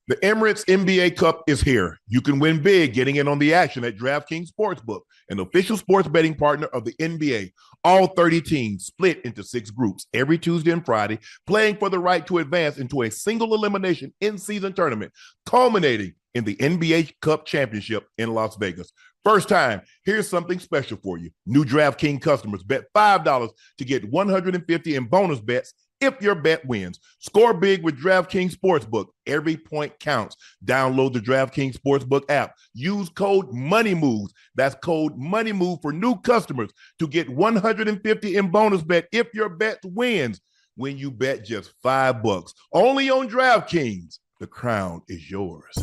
The Emirates NBA Cup is here. You can win big getting in on the action at DraftKings Sportsbook, an official sports betting partner of the NBA. All 30 teams split into 6 groups every Tuesday and Friday, playing for the right to advance into a single elimination in-season tournament, culminating in the NBA Cup Championship in Las Vegas. First time, here's something special for you. New DraftKings customers bet $5 to get $150 in bonus bets if your bet wins. Score big with DraftKings Sportsbook. Every point counts. Download the DraftKings Sportsbook app. Use code MONEYMOVES. That's code MONEYMOVE for new customers to get $150 in bonus bet if your bet wins when you bet just $5. Only on DraftKings. The crown is yours.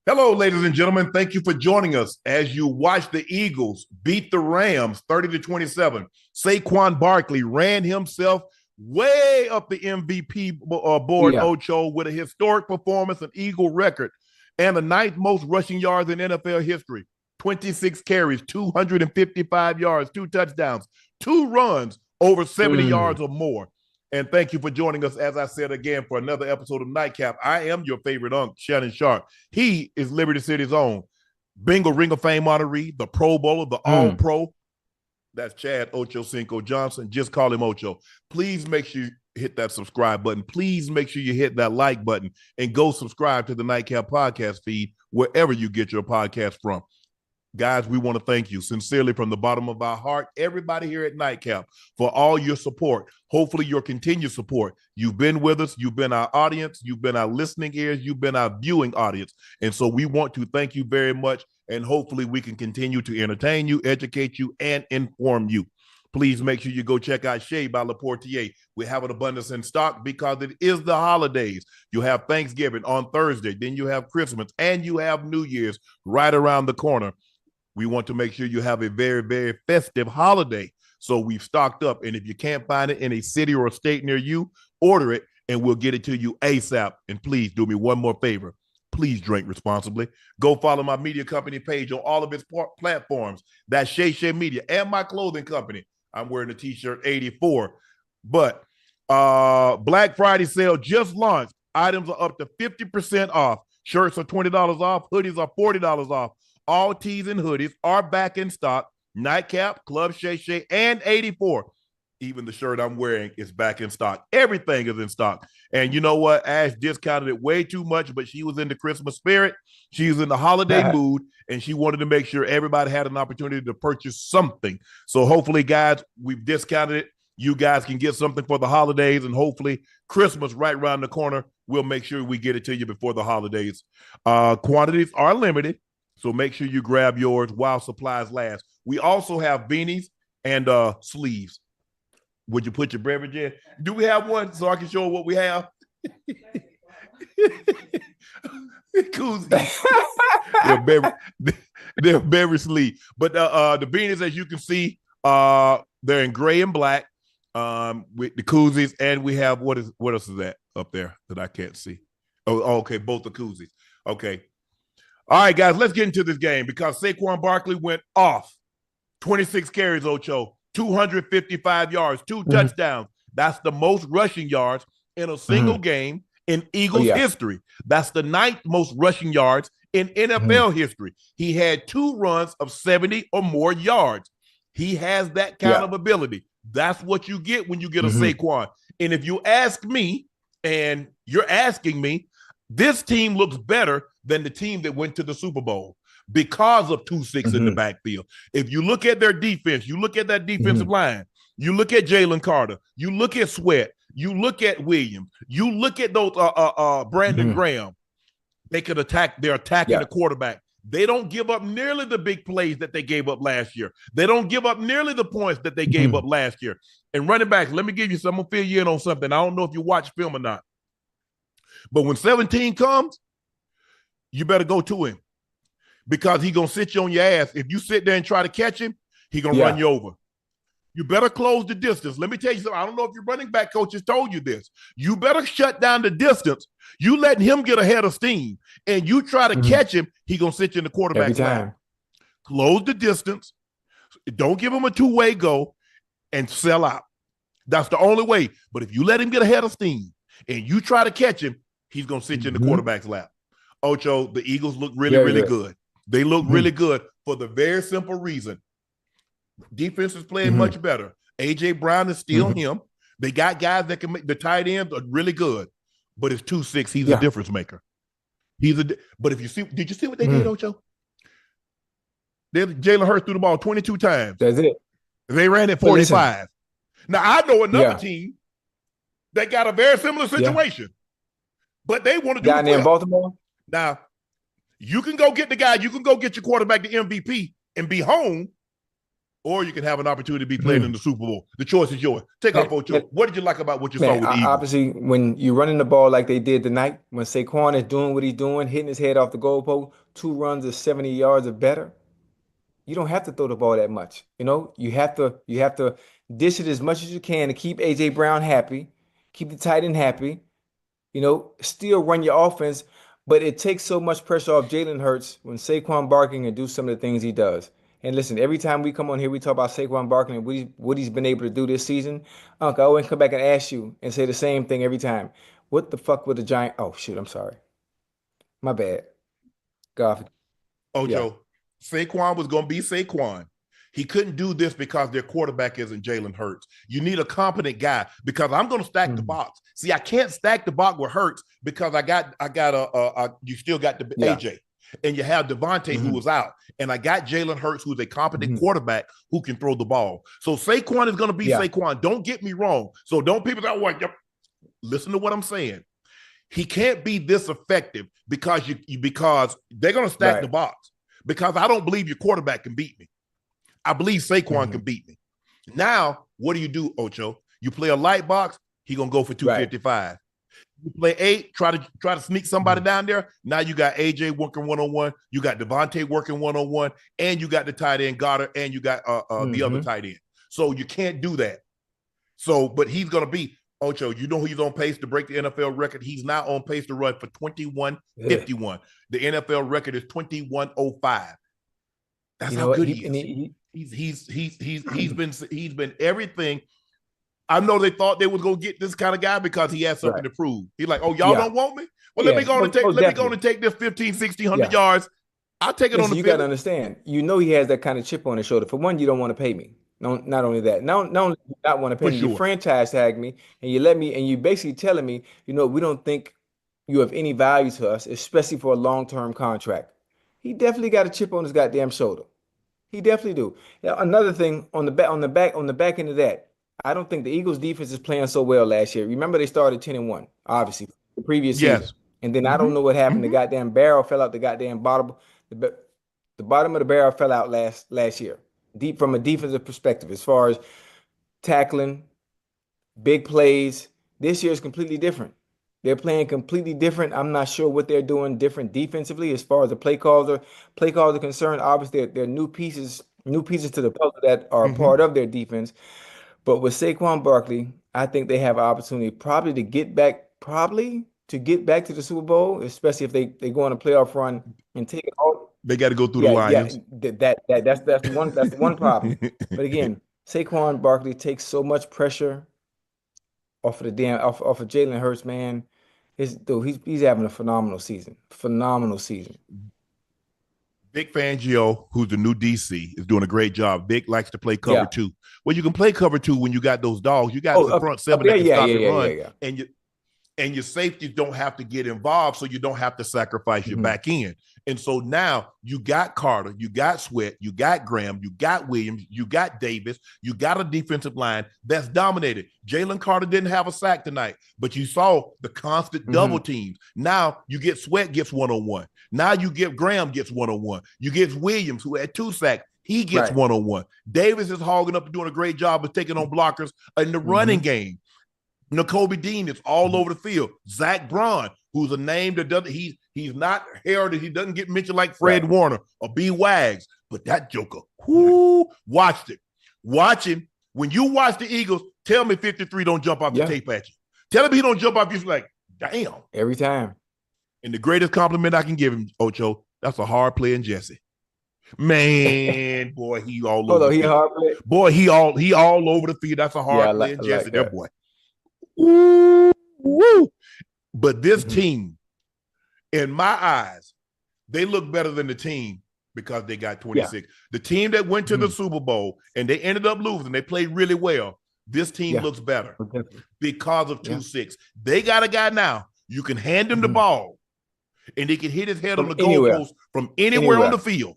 Hello, ladies and gentlemen. Thank you for joining us as you watch the Eagles beat the Rams 30-27. Saquon Barkley ran himself way up the MVP board, Ocho, with a historic performance, an Eagle record, and the 9th most rushing yards in NFL history. 26 carries, 255 yards, 2 touchdowns, 2 runs over 70 yards or more. And thank you for joining us, as I said again, for another episode of Nightcap. I am your favorite Unc, Shannon Sharpe. He is Liberty City's own Bengal Ring of Fame honoree, the Pro Bowler, the All-Pro. That's Chad Ochocinco Johnson. Just call him Ocho. Please make sure you hit that subscribe button. Please make sure you hit that like button and go subscribe to the Nightcap podcast feed wherever you get your podcast from. Guys, we want to thank you sincerely from the bottom of our heart, everybody here at Nightcap, for all your support. Hopefully your continued support. You've been with us. You've been our audience. You've been our listening ears. You've been our viewing audience. And so we want to thank you very much. And hopefully we can continue to entertain you, educate you, and inform you. Please make sure you go check out Shea by Le Portier. We have an abundance in stock because it is the holidays. You have Thanksgiving on Thursday. Then you have Christmas and you have New Year's right around the corner. We want to make sure you have a very, very festive holiday. So we've stocked up. And if you can't find it in a city or a state near you, order it and we'll get it to you ASAP. And please do me one more favor. Please drink responsibly. Go follow my media company page on all of its platforms. That's Shay Media and my clothing company. I'm wearing a t-shirt 84. But Black Friday sale just launched. Items are up to 50% off. Shirts are $20 off. Hoodies are $40 off. All tees and hoodies are back in stock. Nightcap, Club Shay, and 84. Even the shirt I'm wearing is back in stock. Everything is in stock. And you know what? Ash discounted it way too much, but she was in the Christmas spirit. She was in the holiday mood, and she wanted to make sure everybody had an opportunity to purchase something. So hopefully, guys, we've discounted it. You guys can get something for the holidays, and hopefully Christmas right around the corner. We'll make sure we get it to you before the holidays. Quantities are limited. So make sure you grab yours while supplies last. We also have beanies and sleeves. Would you put your beverage in? Do we have one so I can show what we have? Koozies. They're beverage sleeve. But the beanies, as you can see, they're in gray and black with the koozies. And we have, what else is that up there that I can't see? Oh, okay, both the koozies. Okay. All right, guys, let's get into this game because Saquon Barkley went off. 26 carries, Ocho, 255 yards, 2 touchdowns. That's the most rushing yards in a single game in Eagles history. That's the 9th most rushing yards in NFL history. He had 2 runs of 70 or more yards. He has that kind of ability. That's what you get when you get a Saquon. And if you ask me, and you're asking me, this team looks better than the team that went to the Super Bowl because of 2-6 in the backfield. If you look at their defense, you look at that defensive line, you look at Jalen Carter, you look at Sweat, you look at Williams, you look at those Brandon Graham, they could attack, they're attacking the quarterback. They don't give up nearly the big plays that they gave up last year. They don't give up nearly the points that they gave up last year. And running back, let me give you some, I'm going to fill you in on something. I don't know if you watch film or not. But when 17 comes, you better go to him because he's going to sit you on your ass. If you sit there and try to catch him, he's going to run you over. You better close the distance. Let me tell you something. I don't know if your running back coaches told you this. You better shut down the distance. You letting him get ahead of steam and you try to catch him, he's going to sit you in the quarterback's lap. Close the distance. Don't give him a two-way go and sell out. That's the only way. But if you let him get ahead of steam and you try to catch him, he's going to sit you in the quarterback's lap. Ocho, the Eagles look really good. They look really good for the very simple reason. Defense is playing much better. A.J. Brown is still him. They got guys that can make the tight ends are really good. But it's 2-6. He's a difference maker. But if you see, did you see what they did, Ocho? Jalen Hurts threw the ball 22 times. That's it. They ran it 45. Now, I know another team that got a very similar situation. But they want to do it in Baltimore? Now, you can go get the guy. You can go get your quarterback the MVP and be home. Or you can have an opportunity to be playing in the Super Bowl. The choice is yours. Take off, Ocho. What did you like about what you saw with the Eagles? Obviously, when you're running the ball like they did tonight, when Saquon is doing what he's doing, hitting his head off the goalpost, 2 runs of 70 yards or better, you don't have to throw the ball that much. You know, you have to dish it as much as you can to keep A.J. Brown happy, keep the tight end happy, you know, still run your offense. But it takes so much pressure off Jalen Hurts when Saquon Barkley can do some of the things he does. And listen, every time we come on here, we talk about Saquon Barkley and what he's been able to do this season. Unc, I always come back and ask you and say the same thing every time. What the fuck with the Giant? Oh, shoot, I'm sorry. My bad. God. Ocho, Saquon was going to be Saquon. He couldn't do this because their quarterback isn't Jalen Hurts. You need a competent guy because I'm going to stack the box. See, I can't stack the box with Hurts because you still got the AJ. And you have Devontae who was out. And I got Jalen Hurts, who's a competent quarterback who can throw the ball. So Saquon is going to be Saquon. Don't get me wrong. So don't people say, listen to what I'm saying. He can't be this effective because they're going to stack the box. Because I don't believe your quarterback can beat me. I believe Saquon can beat me. Now, what do, Ocho? You play a light box, he's going to go for 255. You play 8, try to sneak somebody down there. Now you got AJ working one-on-one, you got Devontae working one-on-one, and you got the tight end Goddard, and you got the other tight end. So you can't do that. So, but he's going to be, Ocho, you know he's on pace to break the NFL record. He's now on pace to run for 21.51. The NFL record is 21.05. That's how good he is. He's been everything. I know they thought they was gonna get this kind of guy because he has something to prove. He's like, oh, y'all don't want me? Well, let me go and take this 15, 60, 100 yards. I'll take it on the field. You got to understand. You know he has that kind of chip on his shoulder. For one, you don't want to pay me. No, not only that. Not only do you not want to pay me, you franchise tag me and you basically telling me, we don't think you have any value to us, especially for a long-term contract. He definitely got a chip on his goddamn shoulder. He definitely do. Now, another thing on the back end of that. I don't think the Eagles defense is playing so well last year. Remember, they started 10-1, obviously, the previous season. And then I don't know what happened. The goddamn barrel fell out the goddamn bottom. The bottom of the barrel fell out last year. Deep from a defensive perspective, as far as tackling, big plays. This year is completely different. They're playing completely different. I'm not sure what they're doing different defensively as far as the play calls are concerned. Obviously, they're new pieces to the puzzle that are a part of their defense. But with Saquon Barkley, I think they have an opportunity probably to get back to the Super Bowl, especially if they go on a playoff run and take it all. They got to go through the Lions. That's the one problem. But again, Saquon Barkley takes so much pressure off of Jalen Hurts, man. He's having a phenomenal season. Vic Fangio, who's the new DC, is doing a great job. Vic likes to play cover 2. Well, you can play cover 2 when you got those dogs. You got the front 7 that can stop the run, and your safeties don't have to get involved, so you don't have to sacrifice your back end. And so now you got Carter, you got Sweat, you got Graham, you got Williams, you got Davis, you got a defensive line that's dominated. Jalen Carter didn't have a sack tonight, but you saw the constant double teams. Now you get Sweat gets one-on-one. Now you get Graham gets one-on-one. You get Williams, who had 2 sacks. He gets one-on-one. Davis is hogging up and doing a great job of taking on blockers in the running game. Nakobe Dean is all over the field. Zach Braun, who's a name that doesn't, he's not heralded. He doesn't get mentioned like Fred Warner or B. Wags, but that joker, watched it. Watch him. When you watch the Eagles, tell me 53 don't jump off the tape at you. Tell him he don't jump off you like, damn. Every time. And the greatest compliment I can give him, Ocho, that's a hard playing Jesse. Man, boy, he all over. He hard play. Boy, he all over the field. That's a hard playing Jesse, like there, boy. Woo. But this team, in my eyes, they look better than the team because they got 26. The team that went to the Super Bowl and they ended up losing, they played really well. This team looks better because of 2-6. They got a guy now. You can hand him the ball, and he can hit his head on the goalpost from anywhere on the field.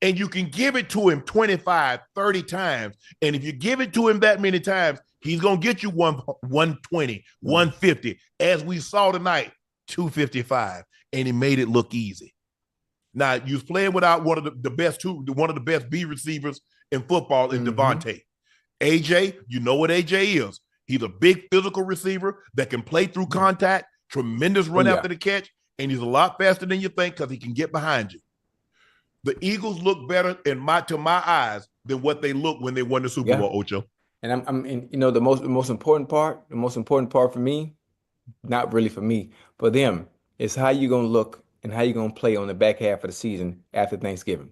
And you can give it to him 25, 30 times. And if you give it to him that many times, he's going to get you 120, 150. As we saw tonight, 255. And he made it look easy. Now, you was playing without one of the best B receivers in football in Devontae. AJ, you know what AJ is. He's a big physical receiver that can play through contact, tremendous run after the catch, and he's a lot faster than you think because he can get behind you. The Eagles look better to my eyes than what they look when they won the Super Bowl, Ocho. And the most important part for me, not really for me, for them, is how you gonna look and how you gonna play on the back half of the season after Thanksgiving.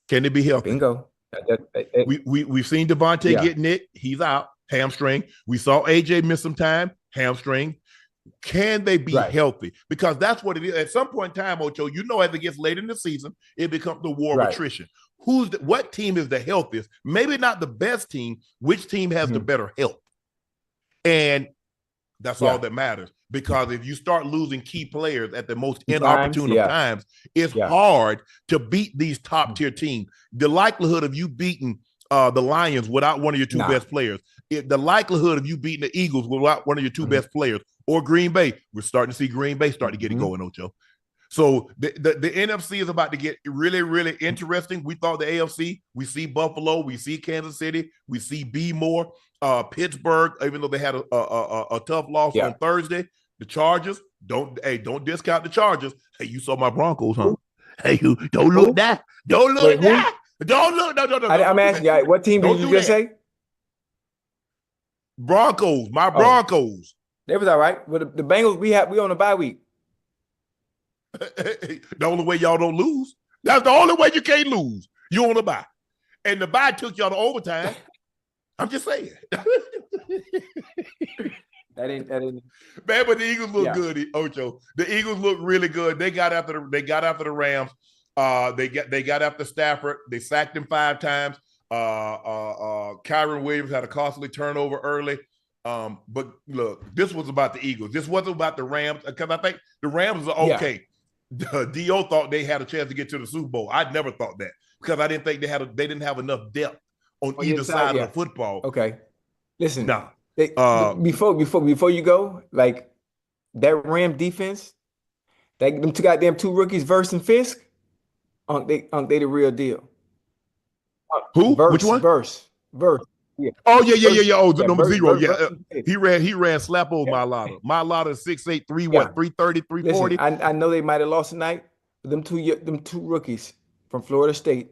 Can they be healthy? Bingo. We've seen Devontae get nicked. He's out, hamstring. We saw AJ miss some time, hamstring. Can they be healthy? Because that's what it is. At some point in time, Ocho, as it gets late in the season, it becomes the war of attrition. What team is the healthiest? Maybe not the best team. Which team has the better health? And that's all that matters. Because if you start losing key players at the most inopportune of times, it's hard to beat these top-tier teams. The likelihood of you beating the Lions without one of your two best players, the likelihood of you beating the Eagles without one of your two best players, or Green Bay, we're starting to see Green Bay start to get it going, Ocho. So the NFC is about to get really, really interesting. We thought the AFC, we see Buffalo, we see Kansas City, we see B more, Pittsburgh, even though they had a tough loss on Thursday. The Chargers, don't discount the Chargers. Hey, you saw my Broncos, huh? Hey, you don't look that. Don't look that. Don't look. No. I'm asking you, what team did you just say? Broncos, my Broncos. They was all right. With the Bengals, we on a bye week. The only way y'all don't lose. That's the only way you can't lose. You on a bye. And the bye took y'all to overtime. I'm just saying. That ain't. Man, but the Eagles look good, Ocho. The Eagles look really good. They got after the Rams. They got after Stafford. They sacked him 5 times. Kyron Williams had a costly turnover early. But look, this was about the Eagles. This wasn't about the Rams, because I think the Rams are okay. D.O. thought they had a chance to get to the Super Bowl. I never thought that, because I didn't think they didn't have enough depth on either side of the football. Okay, listen. Before you go, like that Ram defense, them two rookies, Verse and Fisk, they the real deal. Who? Which one? Verse. Yeah. Oh yeah. Oh, number 0. He ran slap over Mailata. Mailata 6'8", 330, 340. Listen, I know they might have lost tonight. But them two rookies from Florida State,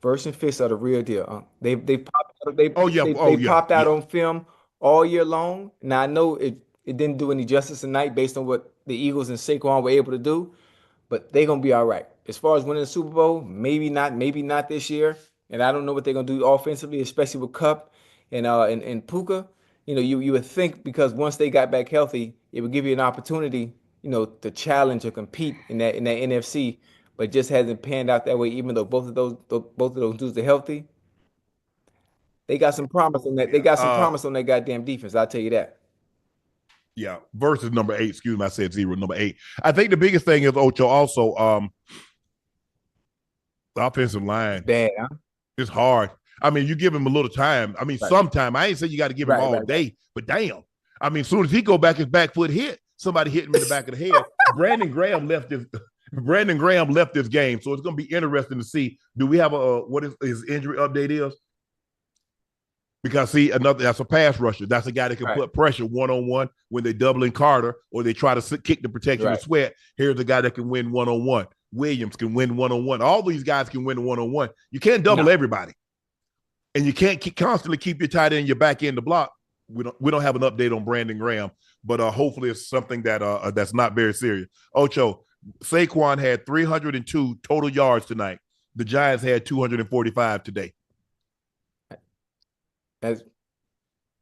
Verse and Fisk, are the real deal. They popped out on film all year long. Now I know it didn't do any justice tonight based on what the Eagles and Saquon were able to do, but they're gonna be all right. As far as winning the Super Bowl, maybe not this year. And I don't know what they're gonna do offensively, especially with Kupp and Puka. You would think, because once they got back healthy, it would give you an opportunity, to challenge or compete in that NFC. But it just hasn't panned out that way. Even though both of those dudes are healthy, they got some promise on that. They got some promise on that goddamn defense. I'll tell you that. Yeah, versus number 8. Excuse me, I said 0, number 8. I think the biggest thing is, Ocho, also the offensive line. Bad, huh? It's hard. I mean, you give him a little time. I mean, some time. I ain't saying you got to give him all day, but damn. I mean, as soon as he go back, his back foot hit, somebody hit him in the back of the head. Brandon Graham left this game, so it's going to be interesting to see. Do we have what his injury update is? Because see, that's a pass rusher. That's a guy that can put pressure one-on-one when they're doubling Carter or they try to kick the protection of Sweat. Here's a guy that can win one-on-one. Williams can win one-on-one. All these guys can win one-on-one. You can't double everybody. And you can't constantly keep your tight end, your back end to block. We don't have an update on Brandon Graham, but hopefully it's something that that's not very serious. Ocho, Saquon had 302 total yards tonight. The Giants had 245 today. And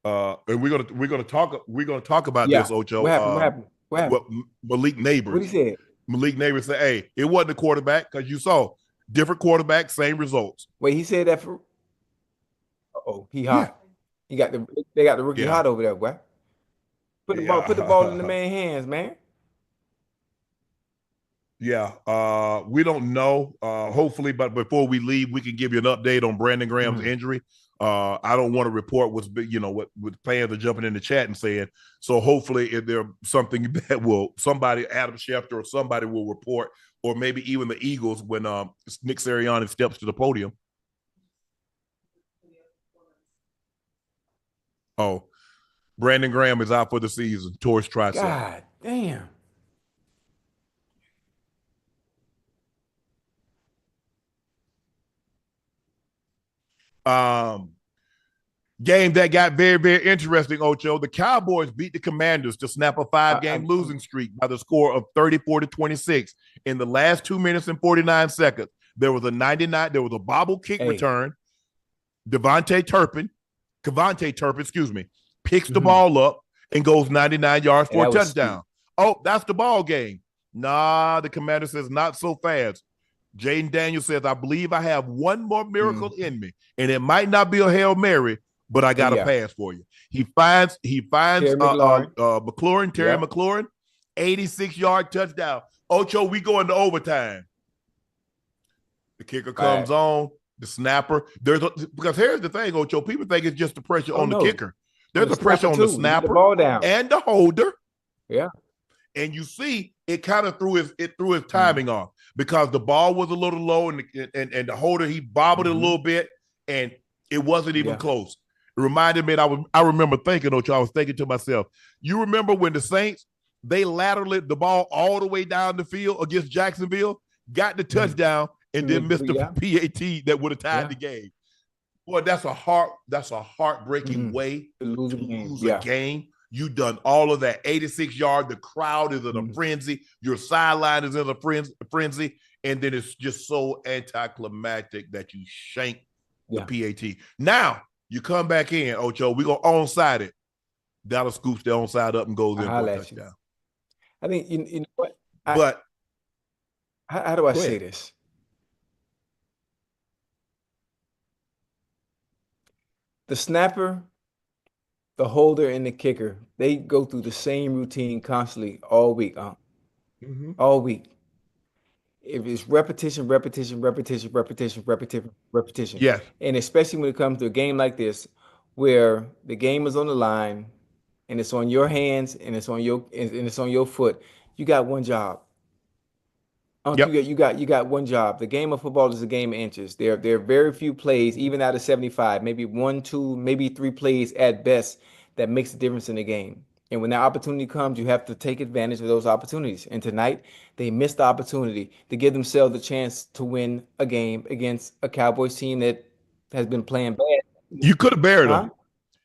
we're gonna talk about this, Ocho. What happened? What Malik Neighbors. What he said? Malik Neighbors said, "Hey, it wasn't the quarterback because you saw different quarterback, same results." Wait, he said that for? He hot. They got the rookie hot over there, boy. Put the ball in the man's hands, man. Yeah, we don't know. Hopefully, but before we leave, we can give you an update on Brandon Graham's injury. I don't want to report what fans are jumping in the chat and saying. So hopefully, if there's something that somebody, Adam Schefter or somebody will report, or maybe even the Eagles when Nick Sirianni steps to the podium. Oh, Brandon Graham is out for the season. Torch tricep. God damn. Game that got very, very interesting, Ocho. The Cowboys beat the Commanders to snap a 5-game losing streak by the score of 34-26. In the last 2 minutes and 49 seconds, there was a bobble kick return. Kevontae Turpin, picks the ball up and goes 99 yards for a touchdown. Oh, that's the ball game. Nah, the Commander says not so fast. Jayden Daniels says, I believe I have one more miracle in me, and it might not be a Hail Mary, but I got a pass for you. He finds Terry McLaurin, 86-yard touchdown. Ocho, we go into overtime. The kicker comes on, the snapper. Because here's the thing, Ocho. People think it's just the pressure on the kicker. There's a pressure on the snapper and the holder. Yeah. And you see, it kind of threw his timing off because the ball was a little low and the holder, he bobbled it a little bit and it wasn't even close. It reminded me, and I remember thinking, Ocho, I was thinking to myself, you remember when the Saints, they lateraled the ball all the way down the field against Jacksonville, got the touchdown, and then missed the PAT that would have tied the game. Boy, that's a heartbreaking way to lose a game. You done all of that. 86 yards. The crowd is in a frenzy. Your sideline is in a frenzy. And then it's just so anticlimactic that you shank the PAT. Now, you come back in, Ocho. We're going to onside it. Dallas scoops the onside up and goes in for a touchdown. I think, you know what? How do I say this? The snapper, the holder, and the kicker, they go through the same routine constantly all week. All week. If it's repetition. Yeah. And especially when it comes to a game like this, where the game is on the line and it's on your hands and it's on your foot, you got one job. You got one job. The game of football is a game of inches. There are very few plays, even out of 75, maybe 1, 2, maybe 3 plays at best that makes a difference in the game. And when that opportunity comes, you have to take advantage of those opportunities. And tonight, they missed the opportunity to give themselves a chance to win a game against a Cowboys team that has been playing bad. You could have buried them.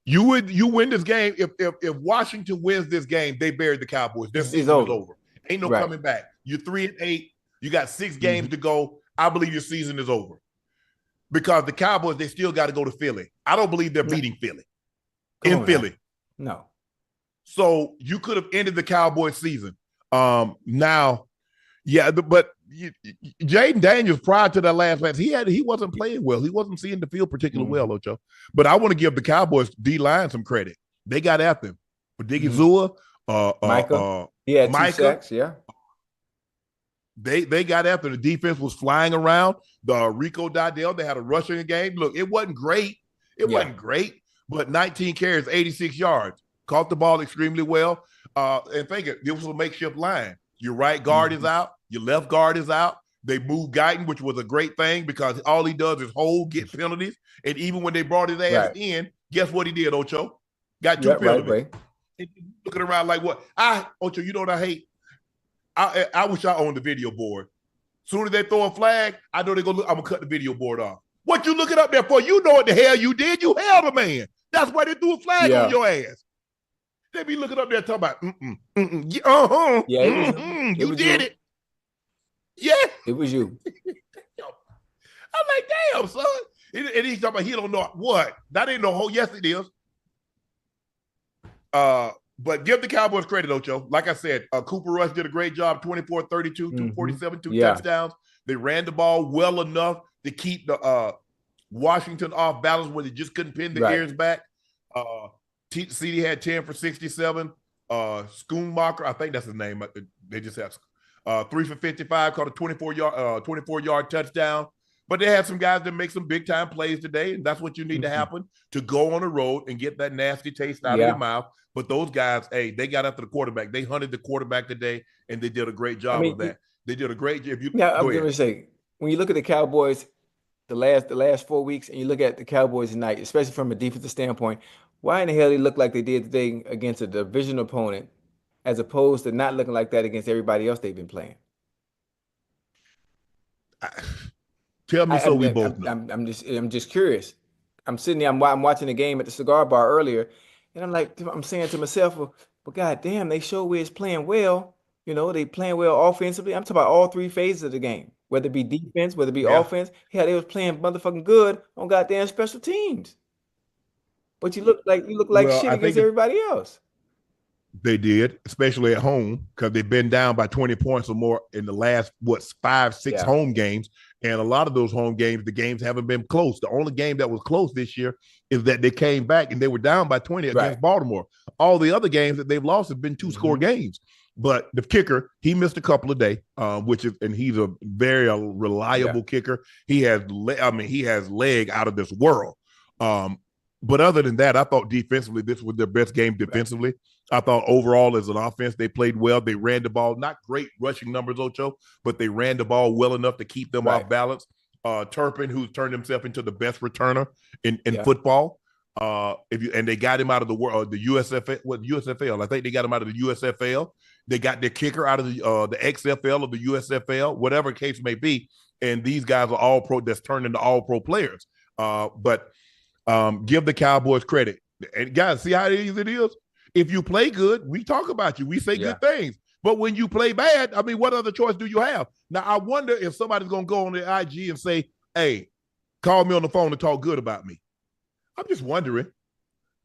You win this game. If Washington wins this game, they buried the Cowboys. This season is over. Ain't no coming back. You're 3-8. You got 6 games to go. I believe your season is over. Because the Cowboys, they still got to go to Philly. I don't believe they're beating Philly. Philly. No. So you could have ended the Cowboys season. But Jayden Daniels, prior to that last match, he wasn't playing well. He wasn't seeing the field particularly well, Ocho. But I want to give the Cowboys D-line some credit. They got after him. But Diggy Zua, uh, uh, Micah. uh, He had two Micah. sacks. Yeah. They got after the defense was flying around. The Rico Dardell, they had a rushing game. Look, it wasn't great. It Yeah. wasn't great, but 19 carries, 86 yards. Caught the ball extremely well. And think it was a makeshift line. Your right guard is out. Your left guard is out. They moved Guyton, which was a great thing because all he does is hold, get penalties. And even when they brought his ass in, guess what he did, Ocho? Got two penalties. Right. Looking around like what? Ocho, you know what I hate? I wish I owned the video board. Soon as they throw a flag, I know they're gonna look, I'm gonna cut the video board off. What you looking up there for? You know what the hell you did. You held a man. That's why they threw a flag on your ass. They be looking up there talking about, you did it. Yeah. It was you. I'm like, damn, son. And he's talking about he don't know what. That ain't no whole, yes, it is. But give the Cowboys credit, Ocho. Like I said, Cooper Rush did a great job, 24-32, 247, two touchdowns. They ran the ball well enough to keep the Washington off balance where they just couldn't pin the ears back. CD had 10 for 67. Schoonmaker, I think that's his name. They just have 3 for 55, caught a 24-yard touchdown. But they had some guys that make some big-time plays today, and that's what you need to happen to go on the road and get that nasty taste out of your mouth. But those guys, hey, they got after the quarterback. They hunted the quarterback today, and they did a great job of that. They did a great job. I'm going to say, when you look at the Cowboys the last 4 weeks, and you look at the Cowboys tonight, especially from a defensive standpoint, why in the hell they look like they did today against a division opponent as opposed to not looking like that against everybody else they've been playing? Tell me so we both know. I'm just curious. I'm sitting there, I'm watching the game at the cigar bar earlier, and I'm saying to myself, well, goddamn, they sure is playing well. You know, they playing well offensively. I'm talking about all three phases of the game, whether it be defense, whether it be offense. Hell, they was playing motherfucking good on goddamn special teams. But you look like shit against everybody else. They did, especially at home, because they've been down by 20 points or more in the last, 5-6 home games. And a lot of those home games, the games haven't been close. The only game that was close this year is that they came back and they were down by 20 against Baltimore. All the other games that they've lost have been two-score games. But the kicker, he missed a couple a day, and he's a very reliable kicker. He has leg out of this world. But other than that, I thought defensively, this was their best game defensively. Right. I thought overall as an offense, they played well. They ran the ball, not great rushing numbers, Ocho, but they ran the ball well enough to keep them off balance. Turpin, who's turned himself into the best returner in football. And they got him out of the USFL. I think they got him out of the USFL. They got their kicker out of the XFL or the USFL, whatever case may be. And these guys are all pro that's turned into all pro players. But give the Cowboys credit. And guys, see how easy it is? If you play good, we talk about you. We say good things. But when you play bad, I mean, what other choice do you have? Now, I wonder if somebody's going to go on the IG and say, hey, call me on the phone and talk good about me. I'm just wondering.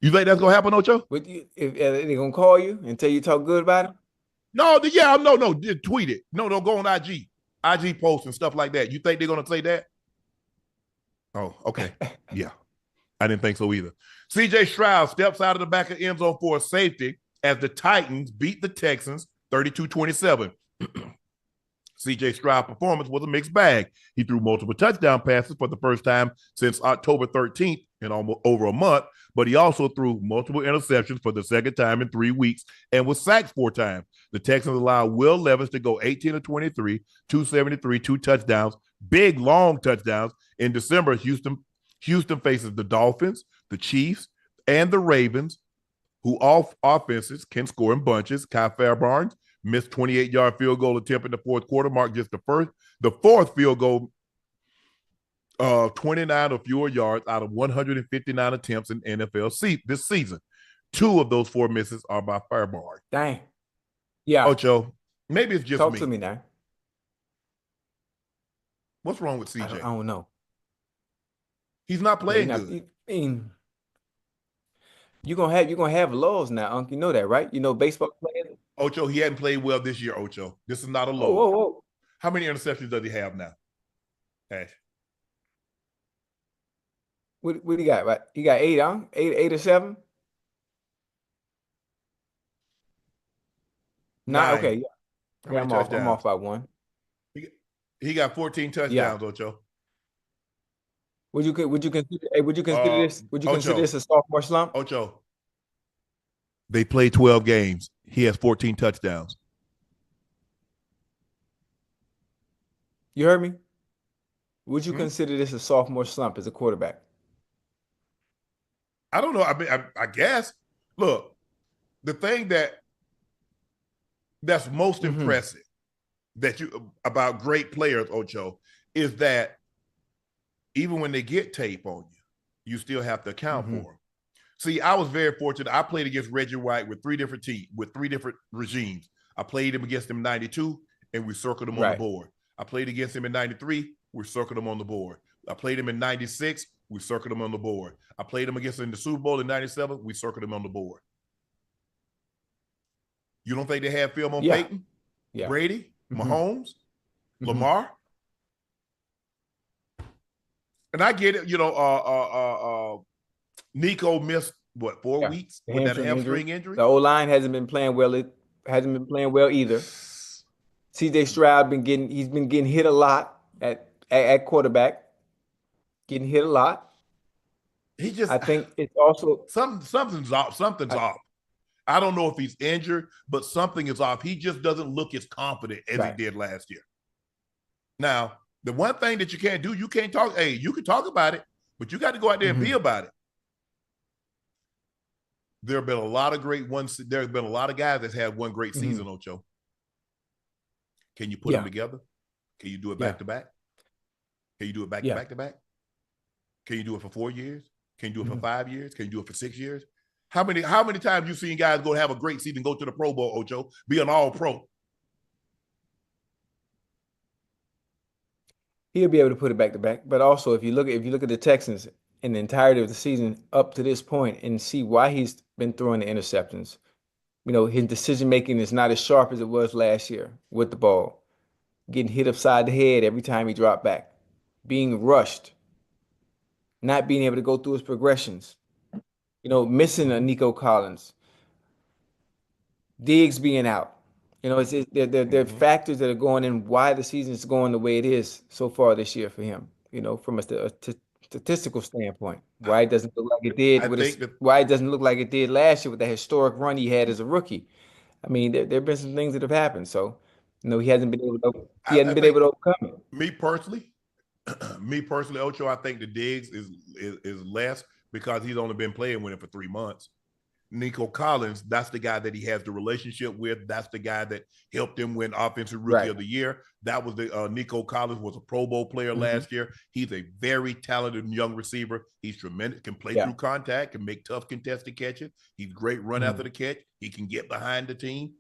You think that's going to happen, Ocho? If they're going to call you and tell you talk good about him? No, just tweet it. No, go on IG posts and stuff like that. You think they're going to say that? Oh, okay. Yeah. I didn't think so either. C.J. Stroud steps out of the back of end zone for a safety as the Titans beat the Texans 32-27. C.J. Stroud's performance was a mixed bag. He threw multiple touchdown passes for the first time since October 13th in almost over a month, but he also threw multiple interceptions for the second time in 3 weeks and was sacked 4 times. The Texans allowed Will Levis to go 18-23, 273, 2 touchdowns, big, long touchdowns. In December, Houston faces the Dolphins, the Chiefs, and the Ravens, who all offenses can score in bunches. Kyle Fairbarns missed 28-yard field goal attempt in the fourth quarter, marked just the fourth field goal, 29 or fewer yards out of 159 attempts in NFL this season. 2 of those 4 misses are by Fairbarn. Dang. Yeah. Ocho, maybe it's just Talk me. to me now. What's wrong with CJ? I don't know. He's not playing good. You're gonna have laws now, Unc. You know that, right? You know baseball players. Ocho, he hadn't played well this year, Ocho. This is not a low. Whoa. How many interceptions does he have now? Ash. What do you got? Right? You got 8, huh? 8 or 7? Not 9. okay. Yeah, How yeah. many I'm off. I'm off touchdowns? by one. He got 14 Yeah. touchdowns, Ocho. Would you consider? Hey, would you consider this? Would you consider Ocho. this a sophomore slump? Ocho. They played 12 games. He has 14 touchdowns. You heard me? Would you consider this a sophomore slump as a quarterback? I don't know. I mean, I guess. Look, the thing that's most impressive that you about great players, Ocho, is that even when they get tape on you, you still have to account for them. See, I was very fortunate. I played against Reggie White with 3 different teams, with 3 different regimes. I played him against him in 92, and we circled him on the board. I played against him in 93, we circled him on the board. I played him in 96, we circled him on the board. I played him against him in the Super Bowl in 97, we circled him on the board. You don't think they had film on Peyton? Yeah. Brady? Mahomes? Lamar? And I get it, Nico missed what 4 weeks with that hamstring injury. The O-line hasn't been playing well. It hasn't been playing well either. CJ Stroud he's been getting hit a lot at quarterback. Getting hit a lot. I think it's also something's off. Something's off. I don't know if he's injured, but something is off. He just doesn't look as confident as he did last year. Now, the one thing that you can't do, you can't talk. Hey, you can talk about it, but you got to go out there and be about it. There have been a lot of great ones. There have been a lot of guys that had one great season, Ocho. Can you put them together? Can you do it back to back? Can you do it back to back? Can you do it for 4 years? Can you do it for 5 years? Can you do it for 6 years? How many times you seen guys go have a great season, go to the Pro Bowl, Ocho, be an all-pro? He'll be able to put it back to back. But also, if you look at the Texans in the entirety of the season up to this point and see why he's been throwing the interceptions, his decision making is not as sharp as it was last year with the ball, getting hit upside the head every time he dropped back, being rushed, not being able to go through his progressions, missing a Nico Collins, Diggs being out. There are factors that are going in why the season is going the way it is so far this year for him. From a statistical standpoint, why it doesn't look like it did. Why it doesn't look like it did last year with the historic run he had as a rookie. I mean, there have been some things that have happened. So, he hasn't been able to. He hasn't been able to overcome it. Me personally, Ocho, I think the Diggs is less because he's only been playing with him for 3 months. Nico Collins, that's the guy that he has the relationship with. That's the guy that helped him win Offensive Rookie of the Year. That was the Nico Collins was a Pro Bowl player last year. He's a very talented young receiver. He's tremendous, can play through contact, can make tough contested catches. He's great run after the catch. He can get behind the team.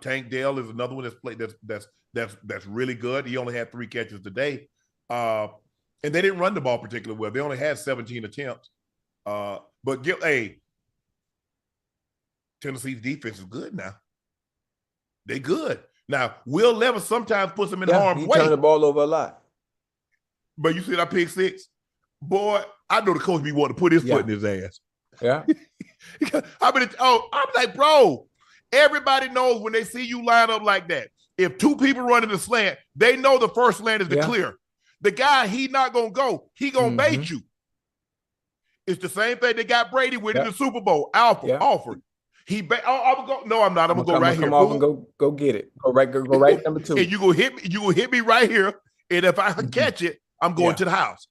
Tank Dell is another one that's really good. He only had 3 catches today. And they didn't run the ball particularly well. They only had 17 attempts. But Tennessee's defense is good now. They good. Now, Will Levis sometimes puts them in harm's way. He turned the ball over a lot. But you see that pick 6? Boy, I know the coach be wanting to put his foot in his ass. Yeah. I'm like, bro, everybody knows when they see you line up like that. If 2 people running the slant, they know the first slant is the clear. The guy, he not going to go. He going to bait you. It's the same thing they got Brady with in the Super Bowl. Alford. I'm gonna go. No, I'm not. I'm gonna go right here. Come off and go get it. Go right number 2. And you gonna hit me. You gonna hit me right here. And if I catch it, I'm going to the house.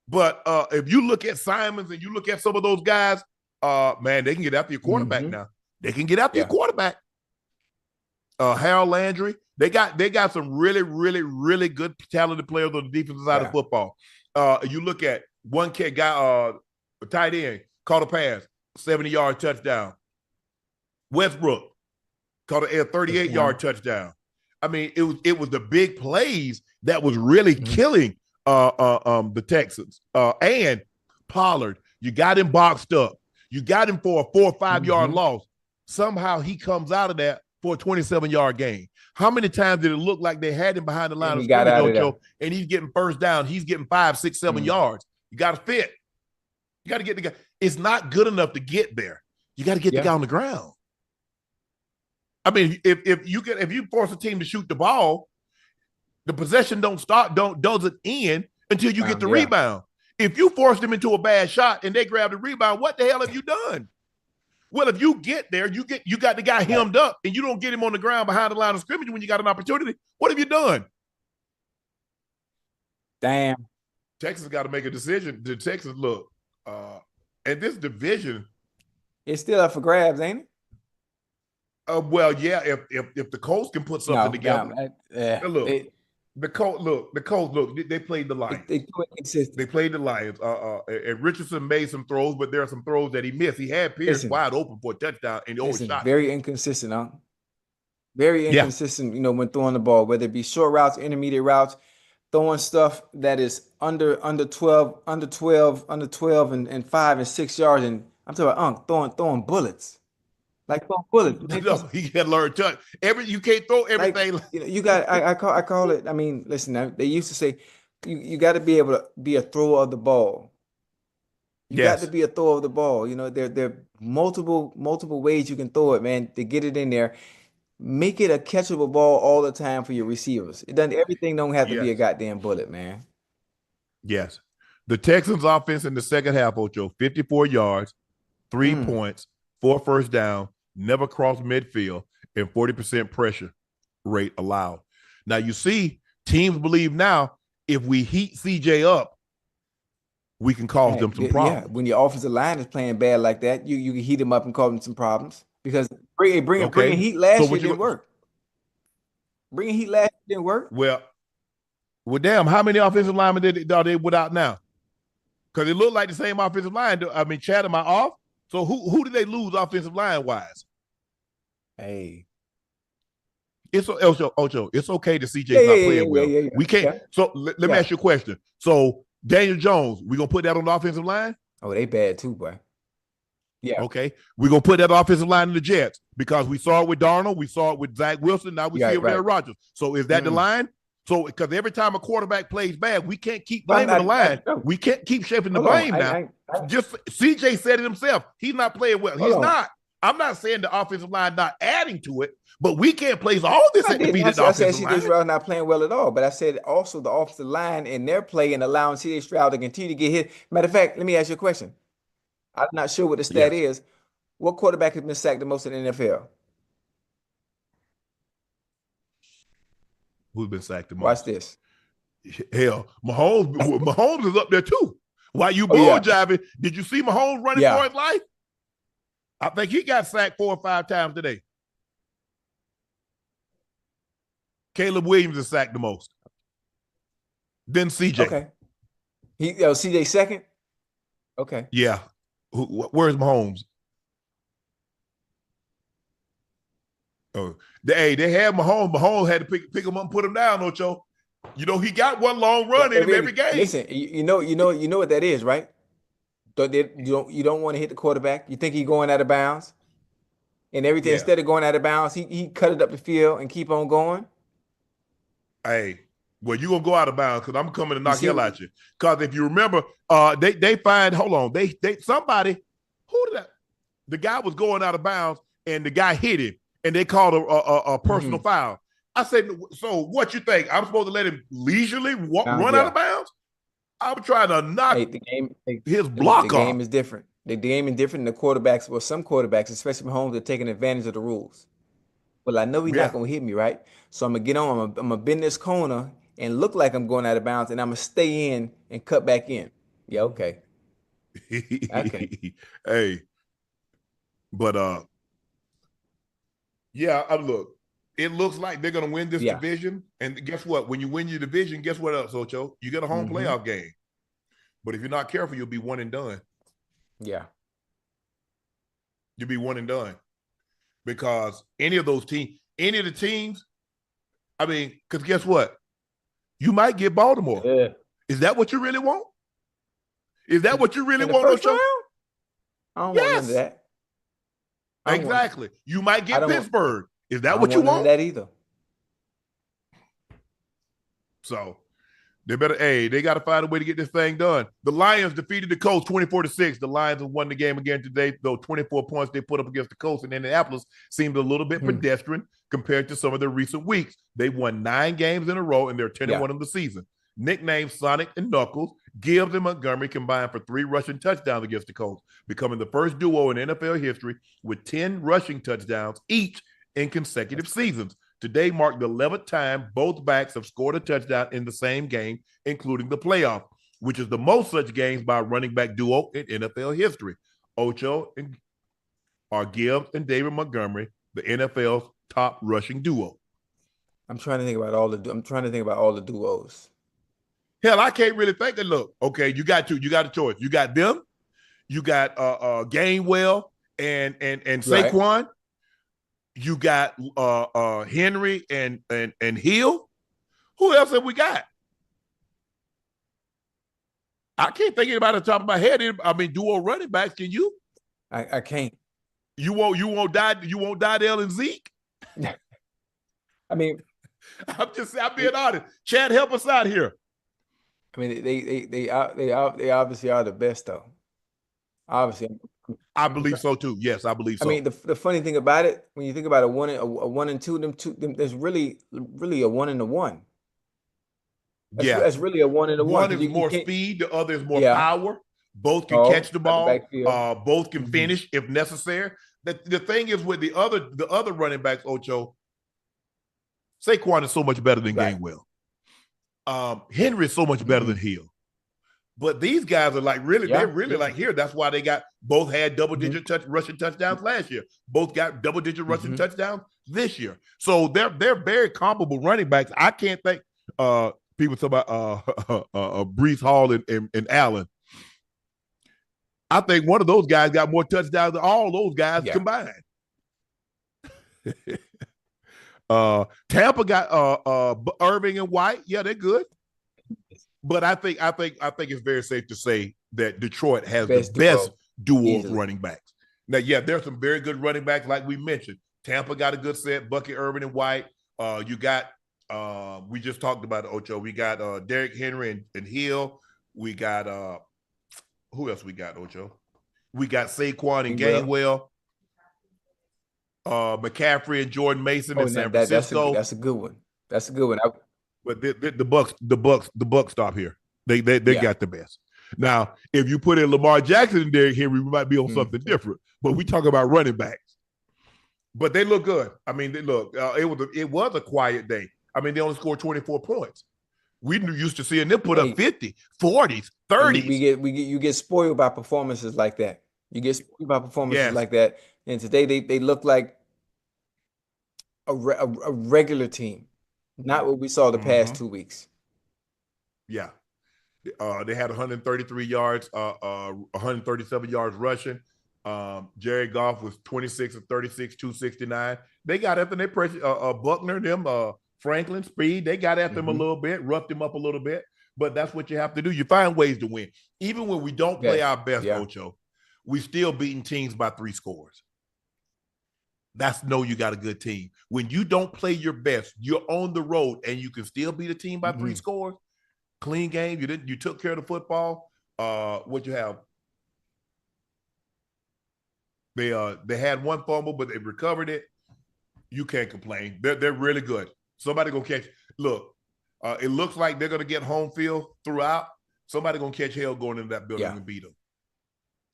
But if you look at Simons and you look at some of those guys, man, they can get after your quarterback now. They can get after your quarterback. Harold Landry. They got some really, really, really good talented players on the defensive side of football. You look at one kid guy, a tight end, caught a pass. 70-yard touchdown. Westbrook caught a 38-yard touchdown. I mean, it was the big plays that was really killing the Texans. And Pollard, you got him boxed up. You got him for a 4 or 5 yard loss. Somehow he comes out of that for a 27-yard gain. How many times did it look like they had him behind the line of scrimmage, Ocho, and he's getting first down? He's getting 5, 6, 7 yards. You got to fit. You got to get the guy. It's not good enough to get there. You got to get the guy on the ground. I mean, if you force a team to shoot the ball, the possession doesn't end until you get the rebound. If you force them into a bad shot and they grab the rebound, what the hell have you done? Well, if you get there, you got the guy hemmed up and you don't get him on the ground behind the line of scrimmage when you got an opportunity. What have you done? Damn. Texas got to make a decision. The Texans look, and this division, it's still up for grabs, ain't it? Well, yeah. If the Colts can put something together, the Colts. They played the Lions. They played the Lions. And Richardson made some throws, but there are some throws that he missed. He had Pierce wide open for a touchdown, and he overshot. Very inconsistent, huh? Very inconsistent. You know, when throwing the ball, whether it be short routes, intermediate routes, throwing stuff that is under 12, and 5 and 6 yards, and I'm talking about throwing bullets. Like throwing bullets. No, he got to learn touch. You can't throw everything. Like, you got. I call it. I mean, listen. They used to say you got to be able to be a thrower of the ball. You got to be a thrower of the ball. You know, there are multiple ways you can throw it, man, to get it in there. Make it a catchable ball all the time for your receivers. Everything don't have to be a goddamn bullet, man. Yes. The Texans offense in the second half, Ocho, 54 yards, 3 points, 4 first down, never crossed midfield, and 40% pressure rate allowed. Now, you see, teams believe now if we heat CJ up, we can cause them some problems. Yeah, when your offensive line is playing bad like that, you can heat them up and cause them some problems. Because bringing heat last year didn't work. Bringing heat last year didn't work. Well, damn, how many offensive linemen are they without now? Because it looked like the same offensive line. I mean, Chad, am I off? So who did they lose offensive line wise? Hey, it's Ocho. It's okay to CJ's not playing well. We can't. Yeah. So let me ask you a question. So Daniel Jones, we gonna put that on the offensive line? Oh, they bad too, boy. Yeah. Okay. We're gonna put that offensive line in the Jets because we saw it with Darnold, we saw it with Zach Wilson. Now we see it with Aaron Rodgers. So is that the line? So because every time a quarterback plays bad, we can't keep blaming the line. We can't keep shifting the blame now. Just CJ said it himself. He's not playing well. He's not. I'm not saying the offensive line not adding to it, but we can't place all this at the feet of the offensive line. I said CJ Stroud not playing well at all, but I said also the offensive line in their play and allowing CJ Stroud to continue to get hit. Matter of fact, let me ask you a question. I'm not sure what the stat is. What quarterback has been sacked the most in the NFL? Who's been sacked the most? Watch this. Hell, Mahomes is up there too. While you bull jiving, did you see Mahomes running for his life? I think he got sacked 4 or 5 times today. Caleb Williams is sacked the most. Then CJ. Okay. CJ second? Okay. Yeah. Where's Mahomes? Oh, they had Mahomes. Mahomes had to pick him up and put him down, Ocho. You know, he got one long run in him every game. Listen, you know what that is, right? You don't want to hit the quarterback. You think he's going out of bounds, and everything. Instead of going out of bounds, he cut it up the field and keep on going. Hey, well, you gonna go out of bounds because I'm coming to knock hell at you. Because if you remember, they find somebody who did that? The guy was going out of bounds and the guy hit him, and they called a personal foul. I said, so what you think? I'm supposed to let him leisurely run out of bounds? I'm trying to knock his block off. The game is different. The game is different. The quarterbacks, well, some quarterbacks, especially Mahomes, are taking advantage of the rules. Well, I know he's not going to hit me, right? So I'm going to get on. I'm going to bend this corner and look like I'm going out of bounds, and I'm going to stay in and cut back in. Yeah, okay. Okay. Hey. But, look, it looks like they're going to win this division. And guess what? When you win your division, guess what else, Ocho? You get a home playoff game. But if you're not careful, you'll be one and done. Yeah. You'll be one and done. Because any of the teams, I mean, because guess what? You might get Baltimore. Yeah. Is that what you really want? Is that what you really want, Ocho? I don't want none of that. Exactly. You might get Pittsburgh. Is that what you want? That either. So, They got to find a way to get this thing done. The Lions defeated the Colts 24-6. The Lions have won the game again today, though 24 points they put up against the Colts in Indianapolis seemed a little bit pedestrian compared to some of their recent weeks. They won 9 games in a row, and they're 10-1 in the season. Nicknamed Sonic and Knuckles, Gibbs and Montgomery combined for 3 rushing touchdowns against the Colts, becoming the first duo in NFL history with 10 rushing touchdowns each in consecutive seasons. Today marked the 11th time both backs have scored a touchdown in the same game, including the playoff, which is the most such games by a running back duo in NFL history. Ocho are Gibbs and David Montgomery, the NFL's top rushing duo. I'm trying to think about all the duos. Hell, I can't really think of. Look, okay, you got a choice. You got them, you got Gainwell and Saquon. Right. You got Henry and Hill. Who else have we got? I can't think about it off the top of my head. I mean, duo running backs. Can you? I can't. You won't Dydell and Zeke. I mean, I'm being honest. Chad, help us out here. I mean, they obviously are the best, though. Obviously, I believe so too. Yes, I believe so. I mean, the funny thing about it, when you think about a 1 and 2, there's really a 1 and a 1. That's really a 1 and a 1. One is more speed, the other is more power. Both can catch the ball. Both can finish if necessary. The thing is with the other running backs, Ocho, Saquon is so much better than Gainwell. Henry is so much better than Hill. But these guys are like they're really like here. That's why they both had double-digit rushing touchdowns last year. Both got double-digit rushing touchdowns this year. So they're very comparable running backs. I can't think people talk about Breece Hall and Allen. I think one of those guys got more touchdowns than all those guys combined. Tampa got Irving and White. Yeah, they're good. But I think it's very safe to say that Detroit has the best duo of running backs. Now, there's some very good running backs, like we mentioned. Tampa got a good set, Bucky, Irvin, and White. You got we just talked about Ocho. We got Derrick Henry and Hill. We got who else we got, Ocho? We got Saquon and Gainwell. McCaffrey and Jordan Mason in San Francisco. That's a good one. But the Bucs stop here. They got the best. Now, if you put in Lamar Jackson and Derrick Henry, we might be on something different. But we talk about running backs. But they look good. I mean, they look. It was a quiet day. I mean, they only scored 24 points. We used to seeing them put up 50, 40s, 30s. You get spoiled by performances like that. Like that. And today they look like a regular team. Not what we saw the past 2 weeks. Yeah. They had 133 yards, 137 yards rushing. Jared Goff was 26 of 36, 269. They got after their pressure. Buckner, them, Franklin, Speed, they got after him a little bit, roughed him up a little bit. But that's what you have to do. You find ways to win. Even when we don't play our best, Ocho, we still beating teams by 3 scores. That's you got a good team. When you don't play your best, you're on the road and you can still beat a team by 3 scores. Clean game. You took care of the football. What you have? They had 1 fumble, but they recovered it. You can't complain. They're really good. Somebody gonna catch. Look, it looks like they're gonna get home field throughout. Somebody gonna catch hell going into that building and beat them.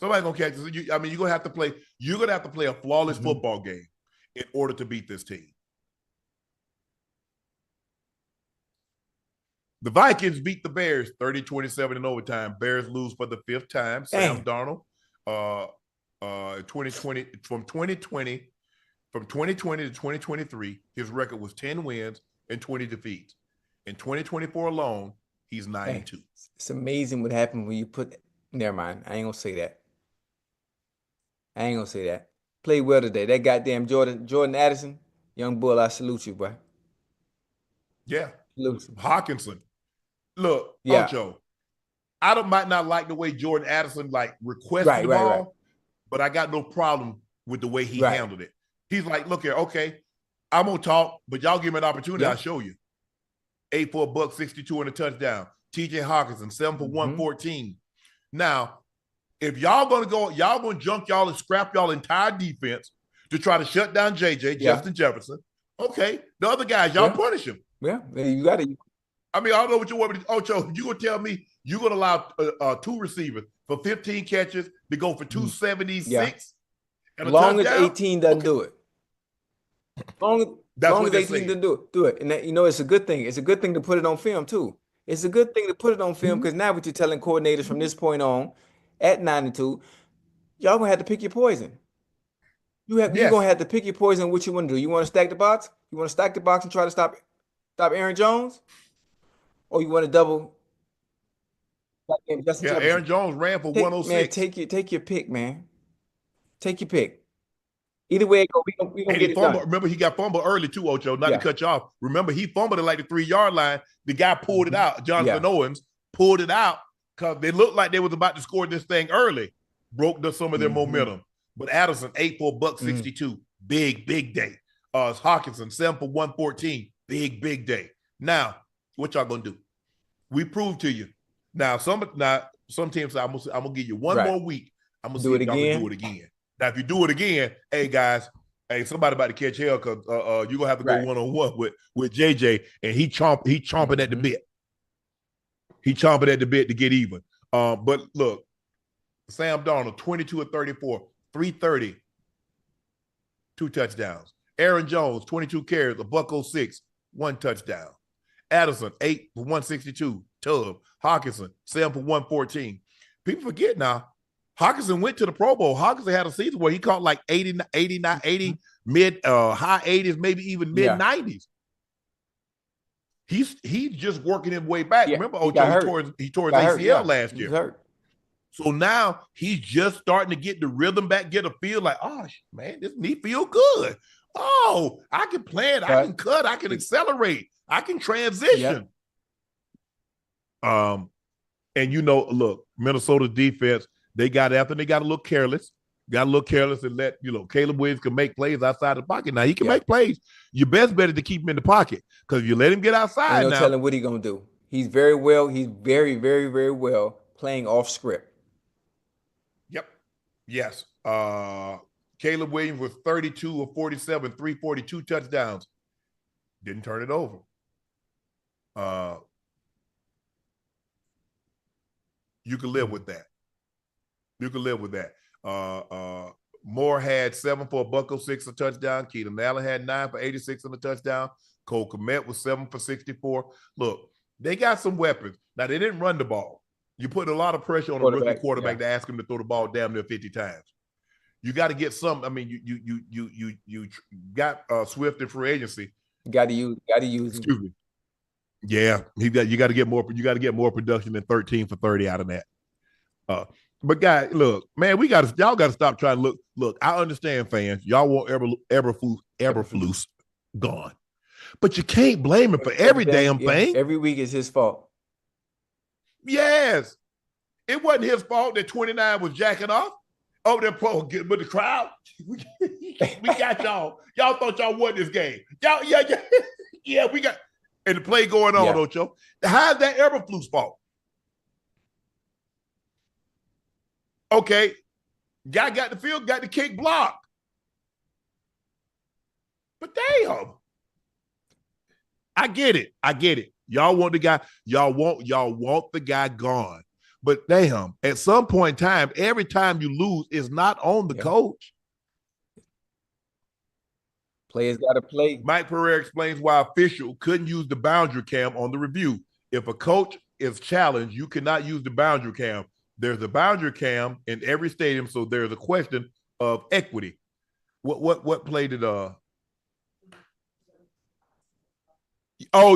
Somebody gonna catch this. You're gonna have to play. You're gonna have to play a flawless football game in order to beat this team. The Vikings beat the Bears 30-27 in overtime. Bears lose for the 5th time. Sam Darnold, 2020 to 2023, his record was 10 wins and 20 defeats. In 2024 alone, he's 9-2. It's amazing what happened when you put. Never mind. I ain't gonna say that. Played well today. That goddamn Jordan Addison, young bull. I salute you, boy. Yeah. Hawkinson. Look, Ocho, I might not like the way Jordan Addison requested the ball, but I got no problem with the way he handled it. He's like, look here, okay, I'm gonna talk, but y'all give me an opportunity, I'll show you. 8 for a buck, 62 and a touchdown. TJ Hawkinson, 7 for 114. Now, if y'all gonna go, y'all gonna junk y'all and scrap y'all entire defense to try to shut down JJ, Justin Jefferson. Okay, the other guys, y'all punish him. Yeah, you got to. I mean, I don't know what you want me to. Ocho, you gonna tell me you gonna allow 2 receivers for 15 catches to go for 276? As long as 18 doesn't do it. Long as 18 doesn't do it. And that, it's a good thing. It's a good thing to put it on film too. It's a good thing to put it on film because now what you're telling coordinators from this point on, at 9-2, y'all gonna have to pick your poison. You're gonna have to pick your poison. What you want to do? You want to stack the box? You want to stack the box and try to stop Aaron Jones, or you want to double? Aaron Jones ran for 106. Man, take your pick, man. Take your pick. Either way, we gonna get it done. Remember, he got fumbled early too, Ocho. Not to cut you off. Remember, he fumbled at like the 3-yard line. The guy pulled it out. Jonathan Owens pulled it out because they looked like they was about to score this thing early. Broke some of their momentum. But Addison, 8 for $162. Big day. Hawkinson, 7 for 114. Big day. Now, what y'all gonna do? We proved to you. Now, some teams say, I'm gonna give you one more week. I'm gonna see if y'all can do it again. Now, if you do it again, hey guys, somebody about to catch hell because you're gonna have to go one-on-one with JJ, and he chomping at the bit. He chomping at the bit to get even. But look, Sam Darnold, 22 of 34, 330, 2 touchdowns. Aaron Jones, 22 carries, $106, 1 touchdown. Addison, 8 for 162, Tubb. Hawkinson, 7 for 114. People forget now, Hawkinson went to the Pro Bowl. Hawkinson had a season where he caught like 80, mid, high 80s, maybe even mid 90s. He's just working his way back. Remember, Ocho, he tore his ACL last year. Hurt. So now he's just starting to get the rhythm back, get a feel like, oh, man, this knee feel good. Oh, I can plant, I can cut, I can accelerate, I can transition. And look, Minnesota defense, they got after they got a little careless. And let Caleb Williams can make plays outside the pocket. Now he can make plays. Your best bet is to keep him in the pocket because if you let him get outside, ain't no telling what he's gonna do. He's very well. He's very, very, very well playing off script. Yep. Yes. Caleb Williams was 32 of 47, 342 touchdowns. Didn't turn it over. You can live with that. Moore had 7 for $106, a touchdown. Keenan Allen had 9 for 86 and a touchdown. Cole Kmet was 7 for 64. Look, they got some weapons. Now, they didn't run the ball. You put a lot of pressure on a rookie quarterback to ask him to throw the ball damn near 50 times. You got to get some. I mean, you got Swift in free agency. Got to use. Excuse me. Yeah, you got to get more. You got to get more production than 13 for 30 out of that. But guys, look, man, y'all got to stop trying to look. I understand, fans. Y'all want Eberflus gone, but you can't blame him for every damn thing. Every week is his fault. Yes, it wasn't his fault that 29 was jacking off. Oh, they're with the crowd. We got y'all. Y'all thought y'all won this game. Y'all, yeah. We got and the play going on, Ocho. How's that Eberflus fault? Okay, guy got the field, got the kick blocked. But damn, I get it. Y'all want the guy. Y'all want the guy gone. But damn, at some point in time, every time you lose, it's not on the coach. Players got to play. Mike Pereira explains why official couldn't use the boundary cam on the review. If a coach is challenged, you cannot use the boundary cam. There's a boundary cam in every stadium, so there's a question of equity. What play did Oh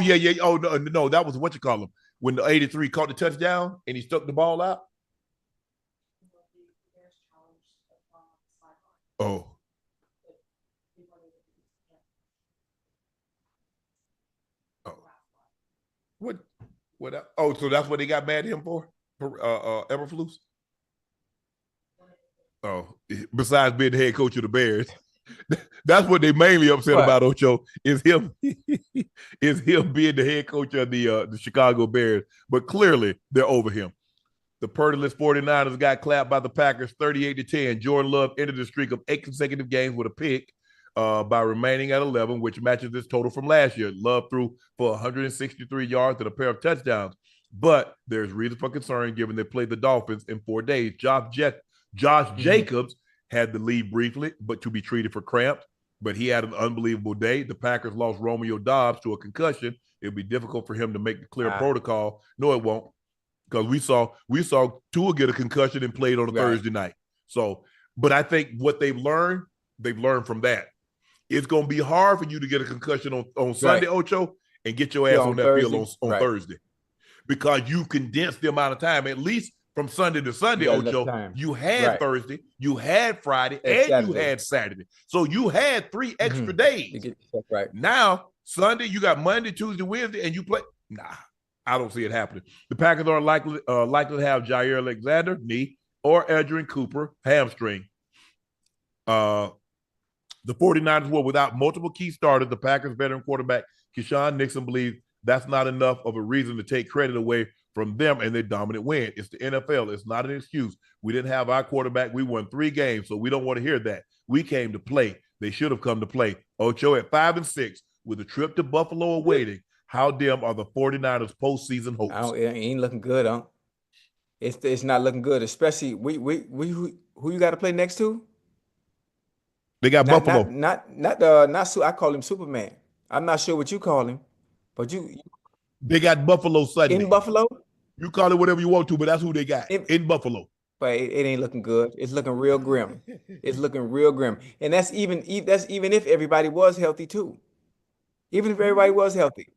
yeah. Oh no, that was what you call him when the 83 caught the touchdown and he stuck the ball out. Oh. What? Oh, so that's what they got mad at him for? Eberflus? Oh, besides being the head coach of the Bears. That's what they mainly upset What? about, Ocho, is him is him being the head coach of the Chicago Bears. But clearly they're over him. The Purdy-less 49ers got clapped by the Packers 38-10. Jordan Love ended the streak of 8 consecutive games with a pick by remaining at 11, which matches this total from last year. Love threw for 163 yards and a pair of touchdowns. But there's reason for concern given they played the Dolphins in 4 days. Josh Jacobs had the lead briefly, but to be treated for cramps. But he had an unbelievable day. The Packers lost Romeo Doubs to a concussion. It'll be difficult for him to make the clear protocol. No, it won't. Because we saw Tua get a concussion and played on a Thursday night. So, but I think what they've learned from that. It's going to be hard for you to get a concussion on Sunday, Ocho, and get your ass on that Thursday, field on Thursday. Because you condensed the amount of time, at least from Sunday to Sunday, Ocho. You had Thursday, you had Friday, and Saturday. You had Saturday. So you had 3 extra days. Now, Sunday, you got Monday, Tuesday, Wednesday, and you play. Nah. I don't see it happening. The Packers are likely to have Jair Alexander, knee, or Edgerrin Cooper, hamstring. The 49ers were without multiple key starters. The Packers veteran quarterback Keyshawn Nixon believes that's not enough of a reason to take credit away from them and their dominant win. It's the NFL. It's not an excuse. We didn't have our quarterback. We won 3 games, so we don't want to hear that. We came to play. They should have come to play. Ocho at 5-6 with a trip to Buffalo awaiting. How dim are the 49ers postseason hopes? It ain't looking good, huh? It's not looking good, especially who you got to play next to? They got Buffalo. I call him Superman. I'm not sure what you call him, but they got Buffalo Sunday. In Buffalo? You call it whatever you want to, but that's who they got in Buffalo. But it ain't looking good. It's looking real grim. It's looking real grim. And that's even if everybody was healthy too. Even if everybody was healthy.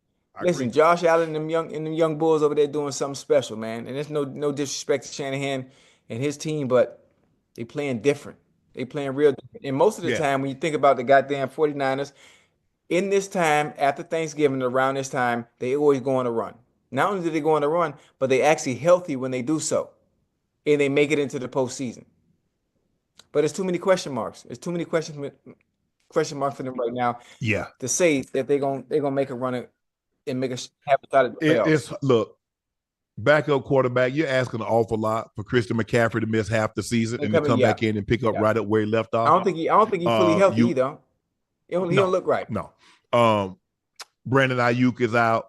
Listen, Josh Allen and them young Bulls over there doing something special, man. And there's no disrespect to Shanahan and his team, but they playing different. They playing real different. And most of the time, when you think about the goddamn 49ers, in this time, after Thanksgiving, around this time, they always go on a run. Not only do they go on a run, but they actually healthy when they do so. And they make it into the postseason. But there's too many question marks. There's too many question marks for them right now. Yeah. To say that they're gonna make a run and make a habitat of the playoffs. Look, backup quarterback, you're asking an awful lot for Christian McCaffrey to miss half the season and to come back in and pick up right up where he left off. I don't think he's fully healthy either. He don't look right. No. Brandon Ayyuk is out.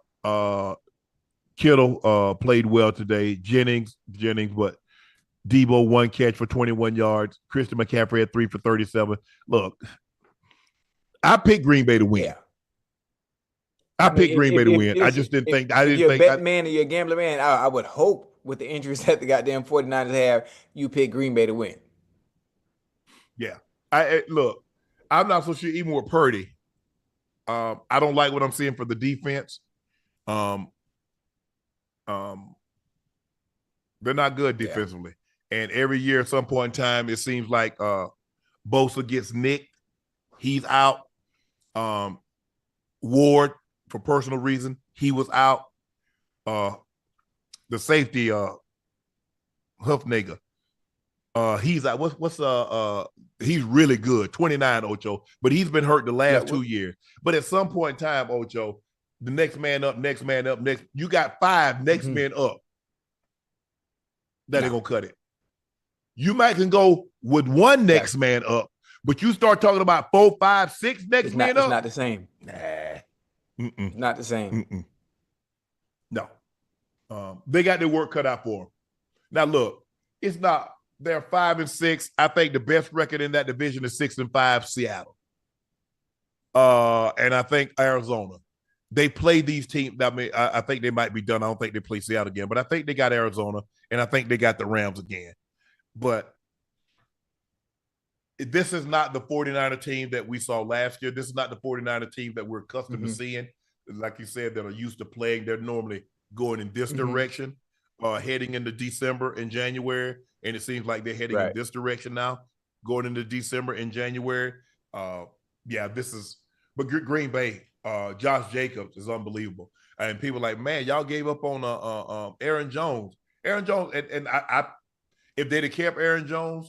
Kittle played well today. Jennings, but Debo 1 catch for 21 yards. Christian McCaffrey had 3 for 37. Look, I picked Green Bay to win. Yeah. I picked Green Bay to win. I just didn't think. I didn't think. You're a bet man and you're a gambler man. I would hope with the injuries that the goddamn 49ers have, you pick Green Bay to win. Yeah. Look, I'm not so sure even with Purdy. I don't like what I'm seeing for the defense. They're not good defensively. And every year at some point in time, it seems like Bosa gets nicked. He's out. Ward, for personal reason, he was out. The safety, Huffnager, he's out. He's really good, 29, Ocho, but he's been hurt the last 2 years. But at some point in time, Ocho, the next man up, you got 5 next men up. That ain't gonna cut it. You might can go with 1 next man up, but you start talking about 4, 5, 6 next men up. It's not the same. Nah. Not the same. No. They got their work cut out for them. Now, look, it's not. They're 5-6. I think the best record in that division is 6-5, Seattle. And I think Arizona. They play these teams. I mean, I think they might be done. I don't think they play Seattle again, but I think they got Arizona, and I think they got the Rams again. But this is not the 49er team that we saw last year. This is not the 49er team that we're accustomed to seeing. Like you said, that are used to playing. They're normally going in this direction, heading into December and January. And it seems like they're heading in this direction now, going into December and January. But Green Bay, Josh Jacobs is unbelievable. And people are like, man, y'all gave up on Aaron Jones. Aaron Jones, and if they'd have kept Aaron Jones,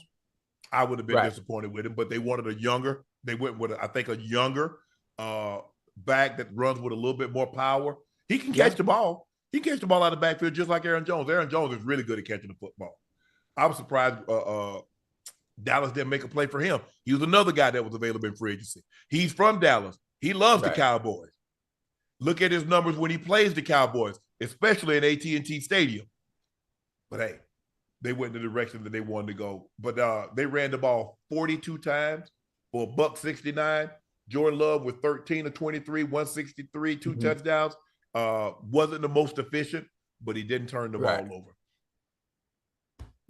I would have been disappointed with him, but they wanted a younger They went with, I think, a younger back that runs with a little bit more power. He can catch the ball. He can catch the ball out of the backfield just like Aaron Jones. Aaron Jones is really good at catching the football. I was surprised Dallas didn't make a play for him. He was another guy that was available in free agency. He's from Dallas. He loves the Cowboys. Look at his numbers when he plays the Cowboys, especially in AT&T Stadium. But hey, they went in the direction that they wanted to go. But they ran the ball 42 times for $169. Jordan Love with 13 of 23, 163, 2 touchdowns. Wasn't the most efficient, but he didn't turn the ball over.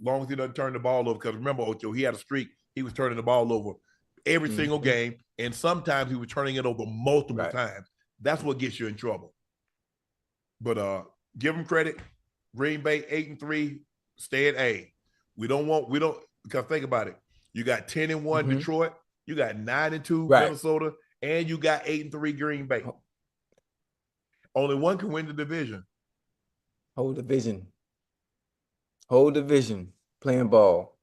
Long as he doesn't turn the ball over, because remember, Ocho, he had a streak. He was turning the ball over every single game, and sometimes he was turning it over multiple times. That's what gets you in trouble. But give him credit. Green Bay 8-3, stay at A. Because think about it. You got 10-1 Detroit, you got 9-2 Minnesota, and you got 8-3 Green Bay. Only one can win the division. Whole division playing ball.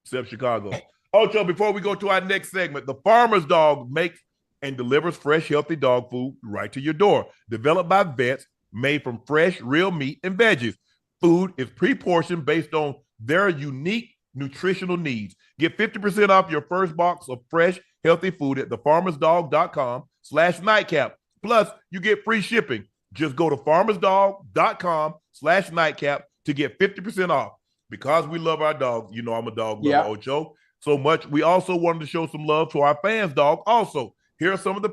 Except Chicago. Ocho, before we go to our next segment, the Farmer's Dog makes and delivers fresh, healthy dog food right to your door. Developed by vets, made from fresh, real meat and veggies. Food is pre-portioned based on their unique nutritional needs. Get 50% off your first box of fresh, healthy food at thefarmersdog.com/nightcap. Plus, you get free shipping. Just go to farmersdog.com/nightcap to get 50% off. Because we love our dogs, you know I'm a dog lover, Ocho, so much. We also wanted to show some love to our fans' dog also. Here are some of the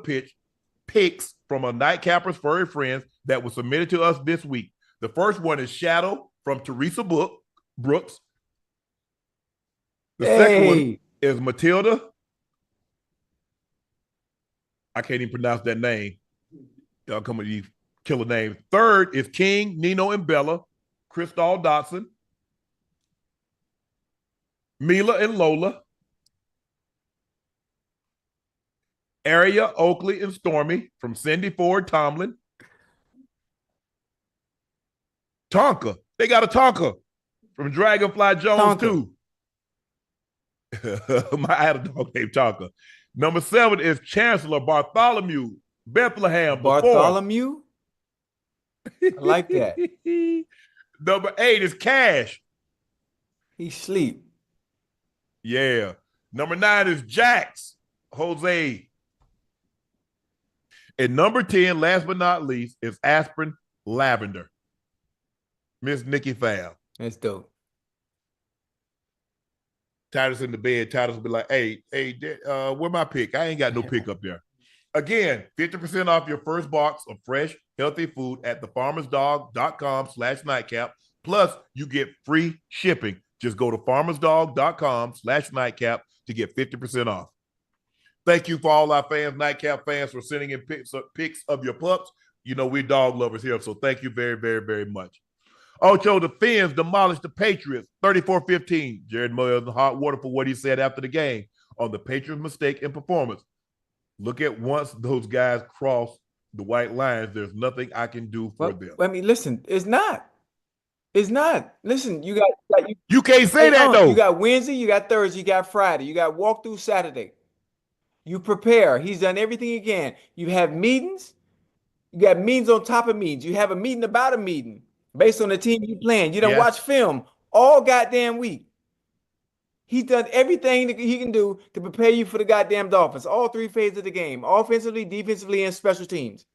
picks from a Nightcapper's furry friends that were submitted to us this week. The first one is Shadow from Teresa Brooks. The second one is Matilda. I can't even pronounce that name. Y'all come with these killer names. Third is King, Nino, and Bella. Crystal Dotson. Mila and Lola. Aria, Oakley, and Stormy from Cindy Ford Tomlin. Tonka. They got a Tonka from Dragonfly Jones, too. I had a dog named Tonka. Number 7 is Chancellor Bartholomew Bethlehem. Bartholomew? I like that. Number 8 is Cash. He sleep. Yeah. Number 9 is Jax. Jose. And number 10, last but not least, is Aspirin Lavender. Miss Nikki Fab. That's dope. Titus in the bed. Titus will be like, hey, where my pick? I ain't got no pick up there. Again, 50% off your first box of fresh, healthy food at thefarmersdog.com/nightcap. Plus, you get free shipping. Just go to farmersdog.com/nightcap to get 50% off. Thank you for all our fans, Nightcap fans, for sending in pics of your pups. You know, we're dog lovers here, so thank you very, very, very much. Ocho, the Fins demolished the Patriots 34-15. Jared Moyer in the hot water for what he said after the game on the Patriots' mistake in performance. Look at once those guys cross the white lines, there's nothing I can do for them. I mean, listen, it's not. It's not. Listen, you can't say that, though. You got Wednesday, you got Thursday, you got Friday, you got walkthrough Saturday. You prepare. He's done everything he can. You have meetings. You got meetings on top of meetings. You have a meeting about a meeting based on the team you playing. You don't watch film all goddamn week. He's done everything that he can do to prepare you for the goddamn Dolphins. All 3 phases of the game. Offensively, defensively, and special teams.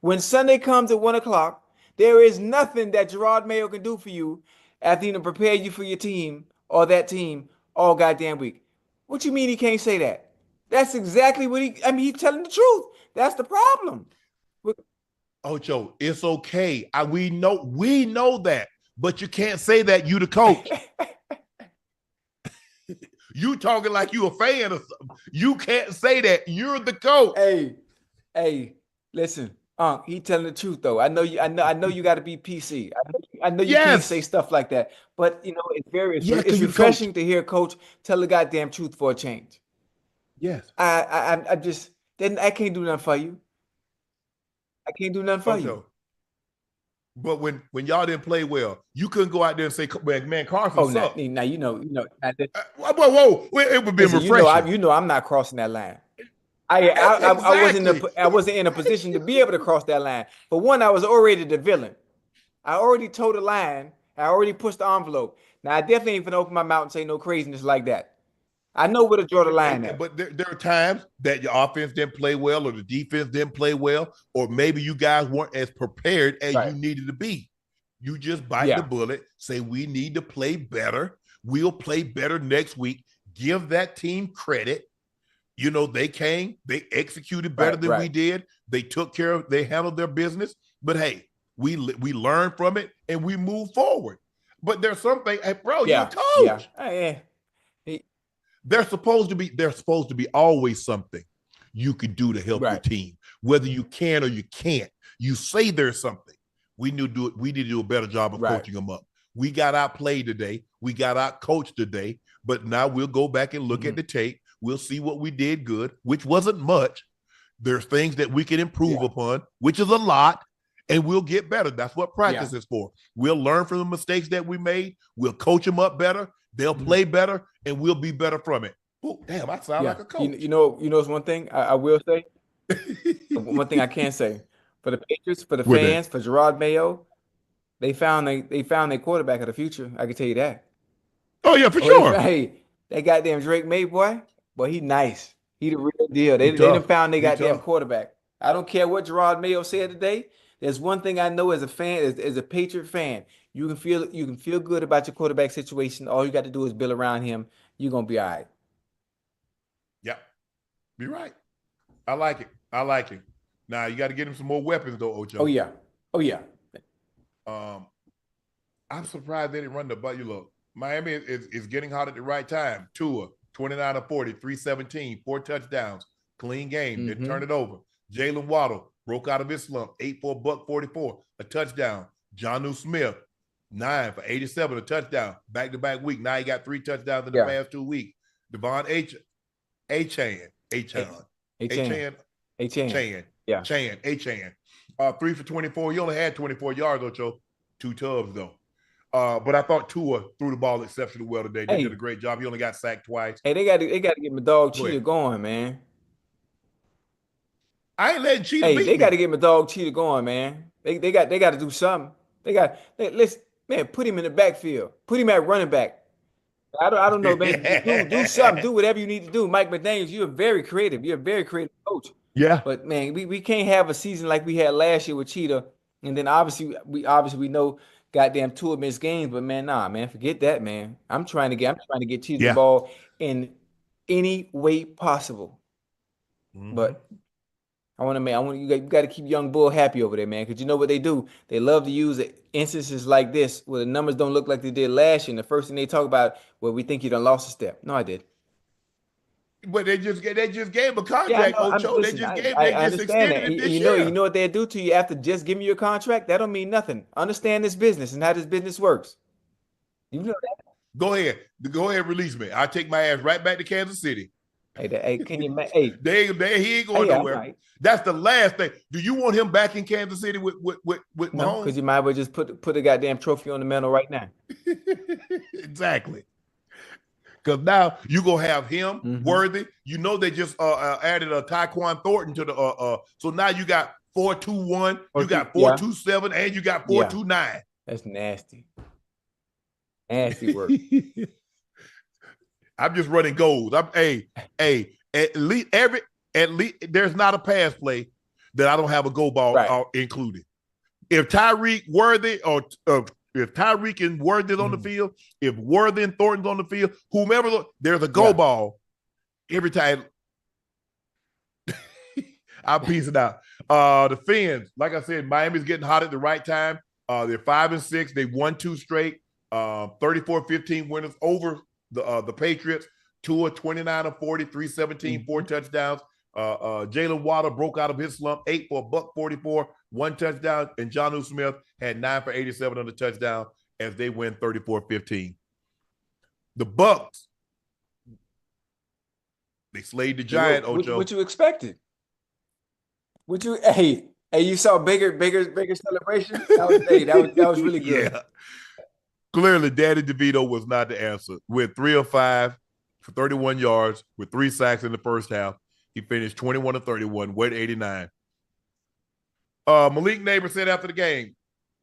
When Sunday comes at 1 o'clock, there is nothing that Gerard Mayo can do for you after he prepare you for your team or that team all goddamn week. What you mean he can't say that? That's exactly what he's telling the truth. That's the problem. Ocho, it's okay. We know that, but you can't say that. You the coach. You talking like you a fan of something. You can't say that. You're the coach. Hey, listen, Unc, he telling the truth though. I know you got to be PC. I know you can't say stuff like that, but you know it's refreshing to hear a coach tell the goddamn truth for a change. Yes. I can't do nothing for you. I can't do nothing for you. But when y'all didn't play well, you couldn't go out there and say, "Man, Carson sucked." Now Whoa! It would have been listen, refreshing. I'm not crossing that line. I wasn't in a position to be able to cross that line. For one, I was already the villain. I already toed the line. I already pushed the envelope. Now I definitely ain't gonna open my mouth and say no craziness like that. I know where to draw the line at. But there are times that your offense didn't play well, or the defense didn't play well, or maybe you guys weren't as prepared as you needed to be. You just bite the bullet, say we need to play better. We'll play better next week. Give that team credit. You know, they executed better than we did. They they handled their business. But hey, we learned from it and we move forward. But there's something, hey, bro, you're a coach. There's supposed to be always something you can do to help your team, whether you can or you can't. You say there's something. We need to do a better job of coaching them up. We got outplayed today. We got outcoached today. But now we'll go back and look at the tape. We'll see what we did good, which wasn't much. There's things that we can improve upon, which is a lot, and we'll get better. That's what practice is for. We'll learn from the mistakes that we made. We'll coach them up better. They'll play better, and we'll be better from it. Oh, damn, I sound like a coach. You know, it's one thing I will say. One thing I can say. For the Patriots, for the fans, for Gerard Mayo, they found their quarterback of the future. I can tell you that. Oh, yeah, for sure. Hey, that goddamn Drake May boy, he nice. He the real deal. They done found their goddamn quarterback. I don't care what Gerard Mayo said today. There's one thing I know as a fan, as a Patriot fan, you can feel good about your quarterback situation. All you got to do is build around him. You're gonna be all right. Yep. You're right. I like it. Now you got to get him some more weapons though, Ocho. Oh yeah. I'm surprised they didn't run the ball. You look, Miami is getting hot at the right time. Tua, 29 of 40, 317, 4 touchdowns, clean game. Didn't turn it over. Jalen Waddle broke out of his slump, 8 for $144, a touchdown. Jonnu Smith, 9 for 87, a touchdown. Back-to-back week. Now he got 3 touchdowns in the past 2 weeks. Devon Achane. 3 for 24. He only had 24 yards, Ocho. 2 tubs, though. But I thought Tua threw the ball exceptionally well today. They did a great job. He only got sacked twice. Hey, they got to get my dog Cheetah going, man. I ain't letting Cheetah beat me. They got to get my dog Cheetah going, man. They got to do something. Let's put him in the backfield. Put him at running back. I don't know, man. Do something. Do whatever you need to do. Mike McDaniels, you're very creative. You're a very creative coach. Yeah. But man, we can't have a season like we had last year with Cheetah. And then obviously we know goddamn 2 missed games, but man, nah, man, forget that, man. I'm trying to get Cheetah the ball in any way possible. But you got to keep young Bull happy over there, man, because you know what they do? They love to use instances like this where the numbers don't look like they did last year. And the first thing they talk about, well, we think you done lost a step. No, I did. But they just gave a contract, Ocho. They just extended it this year. You know what they do to you after just giving you a contract? That don't mean nothing. Understand this business and how this business works. You know that. Go ahead, release me. I'll take my ass right back to Kansas City. Hey, can you? Hey, he ain't going nowhere. Right. That's the last thing. Do you want him back in Kansas City with Mahomes? No, because you might as well just put a goddamn trophy on the mantle right now. Exactly. Because now you gonna have him Worthy. You know they just added a Tyquan Thornton to the so now you got 4-2-1, you got 4-2-7, and you got 4-2-9. That's nasty. Nasty work. I'm just running goals. At least there's not a pass play that I don't have a go ball included. If Tyreek Worthy or if Tyreek and Worthy's on the field, if Worthy and Thornton's on the field, whomever, there's a go ball every time. I'll piece it out. The Fins, like I said, Miami's getting hot at the right time. They're 5-6. They won 2 straight. 34-15 winners over the Patriots. Tua 29 of 40, 317, 4 touchdowns. Jalen Waddle broke out of his slump, 8 for $144, 1 touchdown, and Jonnu Smith had 9 for 87 on the touchdown as they win 34-15. The Bucs, they slayed the Giant, Ocho. What you expected? Hey, you saw bigger celebration? That was really good. Yeah. Clearly, Danny DeVito was not the answer. With 3 of 5 for 31 yards, with 3 sacks in the first half. He finished 21 of 31, weight 89. Malik Neighbor said after the game,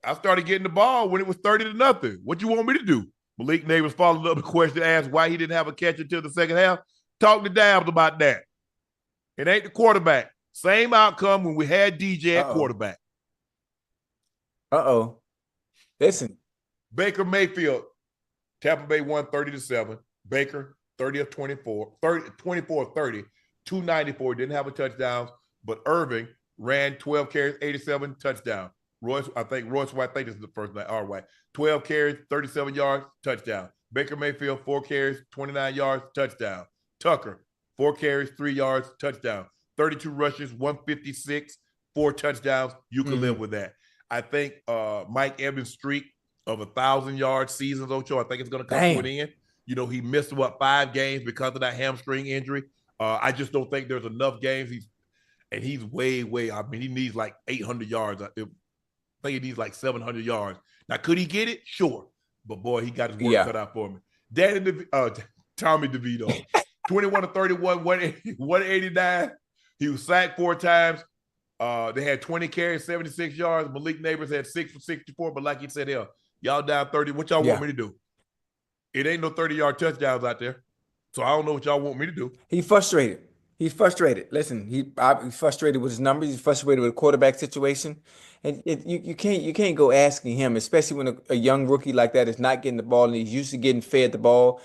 I started getting the ball when it was 30-0. What you want me to do? Malik Neighbors followed up the question, asked why he didn't have a catch until the second half. Talk to Dabs about that. It ain't the quarterback. Same outcome when we had DJ at quarterback. Listen. Baker Mayfield, Tampa Bay won 30-7. Baker, 30 of 24, 24 of 30, 294, didn't have a touchdown, but Irving ran 12 carries, 87 touchdown. Royce White, this is the first night, White, 12 carries, 37 yards, touchdown. Baker Mayfield, 4 carries, 29 yards, touchdown. Tucker, 4 carries, 3 yards, touchdown. 32 rushes, 156, 4 touchdowns. You can live with that. I think Mike Evans' streak of 1,000-yard seasons, Ocho, I think it's going to come to an end. You know, he missed, 5 games because of that hamstring injury. I just don't think there's enough games. He's way, I mean, he needs like 800 yards. I think he needs like 700 yards. Now, could he get it? Sure. But, boy, he got his work cut out for me. Tommy DeVito, 21 of 31, 189. He was sacked 4 times. They had 20 carries, 76 yards. Malik Neighbors had 6 for 64. But like you said, y'all down 30. What y'all want me to do? It ain't no 30-yard touchdowns out there. So I don't know what y'all want me to do. He's frustrated. Listen, he's frustrated with his numbers. He's frustrated with the quarterback situation. And you can't go asking him, especially when a young rookie like that is not getting the ball and he's used to getting fed the ball,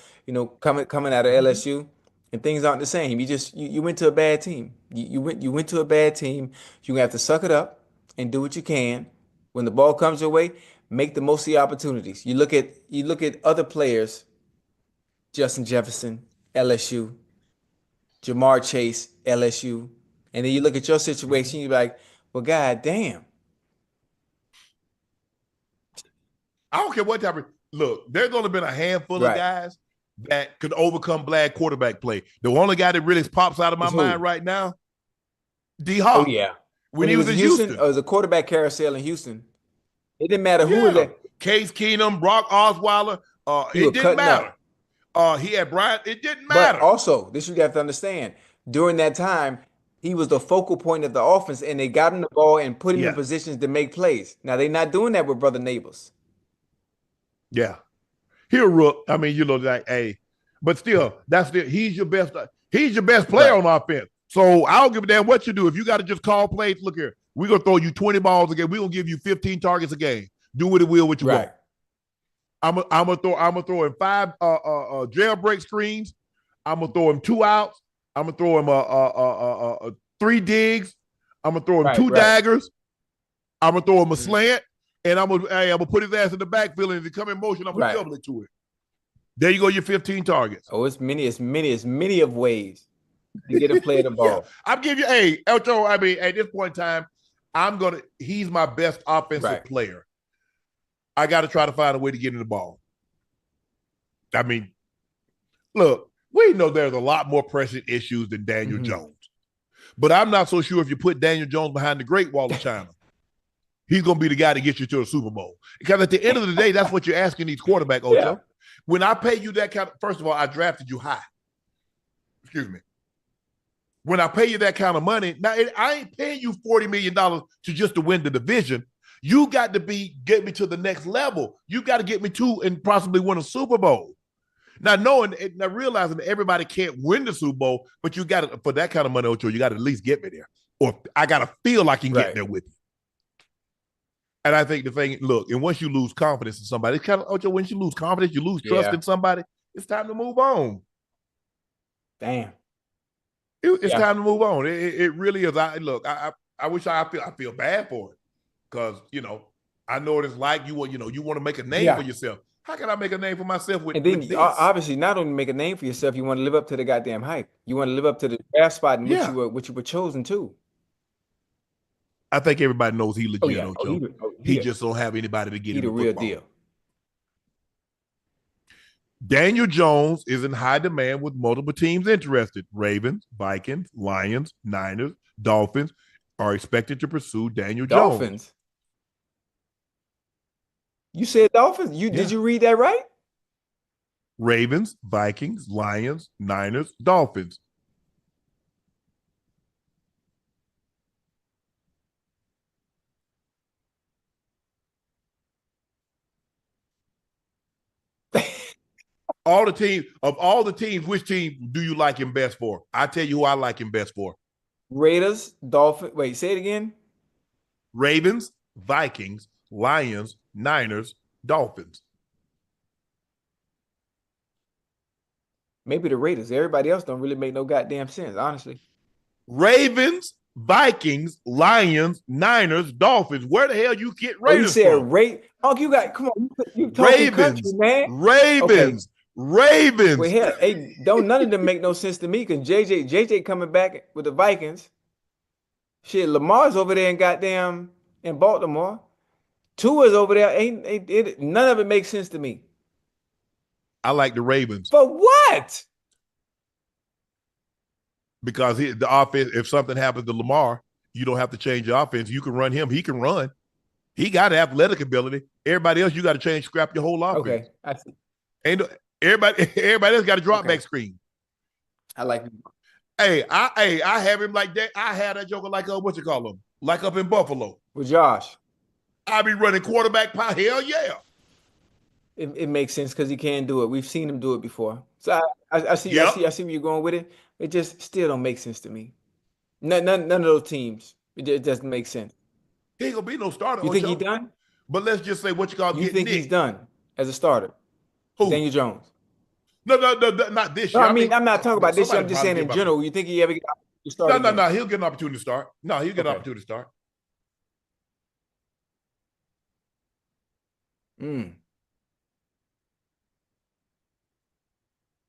coming out of LSU, and things aren't the same. You went to a bad team. You went to a bad team. You have to suck it up and do what you can. When the ball comes your way, make the most of the opportunities. You look at other players, Justin Jefferson, LSU, Jamar Chase, LSU, and then you look at your situation, you're like, well, God damn. I don't care what type of look, there's only been a handful of guys that could overcome bad quarterback play. The only guy that really pops out of my mind right now, D-Hop. Oh, yeah. When he was in Houston. It was a quarterback carousel in Houston. It didn't matter who was there. Case Keenum, Brock Osweiler. It didn't matter. He had Bryant. It didn't matter. But also, this you have to understand. During that time, he was the focal point of the offense, and they got him the ball and put him in positions to make plays. Now, they're not doing that with Brother Neighbors. Yeah. He'll rook. I mean, but still, he's your best player on offense. So I don't give a damn what you do. If you got to just call plays, look here, we're gonna throw you 20 balls a game. We're gonna give you 15 targets a game. Do what it will what you want. I'm gonna throw him 5 jailbreak screens. I'm gonna throw him 2 outs. I'm gonna throw him 3 digs. I'm gonna throw him 2 daggers. I'm gonna throw him a slant. And I'm gonna put his ass in the backfield, and if he come in motion, I'm gonna double it to it. There you go, your 15 targets. Oh, it's many of ways to get a player the ball. I'm giving you, Ocho. I mean, at this point in time, he's my best offensive player. I got to try to find a way to get him the ball. I mean, look, we know there's a lot more pressing issues than Daniel Jones, but I'm not so sure if you put Daniel Jones behind the Great Wall of China, he's going to be the guy to get you to a Super Bowl. Because at the end of the day, that's what you're asking these quarterbacks, Ocho. Yeah. When I pay you that first of all, I drafted you high. Excuse me. When I pay you that kind of money, now I ain't paying you $40 million to win the division. You got to get me to the next level. You got to get me to and possibly win a Super Bowl. Now realizing that everybody can't win the Super Bowl, but you got to, for that kind of money, Ocho, you got to at least get me there. Or I got to feel like I can get there with you. And I think the thing, look, and once you lose confidence in somebody, it's kind of, Ocho, once you lose confidence, you lose trust in somebody, it's time to move on. Damn. It's time to move on. It really is. I wish I feel bad for it because, I know what it's like. You want to make a name for yourself. How can I make a name for myself with this? Obviously, not only make a name for yourself, you want to live up to the goddamn hype. You want to live up to the draft spot in which you were chosen to. I think everybody knows he legit, Ocho. He just don't have anybody to get him the real deal. Daniel Jones is in high demand with multiple teams interested. Ravens, Vikings, Lions, Niners, Dolphins. are expected to pursue Daniel Jones. Dolphins. You said Dolphins? Did you read that right? Ravens, Vikings, Lions, Niners, Dolphins. All the teams, which team do you like him best for? I tell you who I like him best for. Raiders, Dolphins. Wait, say it again. Ravens, Vikings, Lions, Niners, Dolphins. Maybe the Raiders. Everybody else don't really make no goddamn sense, honestly. Ravens, Vikings, Lions, Niners, Dolphins. Where the hell you get Raiders from? Unc, you got, come on, you talking country, man. Ravens. Okay. Ravens. Well, hell, hey, don't none of them make no sense to me because JJ coming back with the Vikings. Shit, Lamar's over there in Baltimore. Tua's over there. None of it makes sense to me. I like the Ravens. For what? Because the offense, if something happens to Lamar, you don't have to change the offense. You can run him. He can run. He got athletic ability. Everybody else, you got to scrap your whole offense. Okay, I see. And everybody else got a drop back screen. I like it. Hey, I have him like that. I had that joker like what you call him? Like up in Buffalo. With Josh. I be running quarterback pie. Hell yeah. It makes sense because he can do it. We've seen him do it before. So I see where you're going with it. It just still don't make sense to me. None of those teams. It doesn't make sense. He ain't gonna be no starter. You think he's done? But let's just say what you call. You think he's done as a starter? Who? Daniel Jones. No, not this year. No, I mean, I'm not talking about this year. I'm just saying in general. You think he ever get to start? No. He'll get an opportunity to start. No, he'll get an opportunity to start. You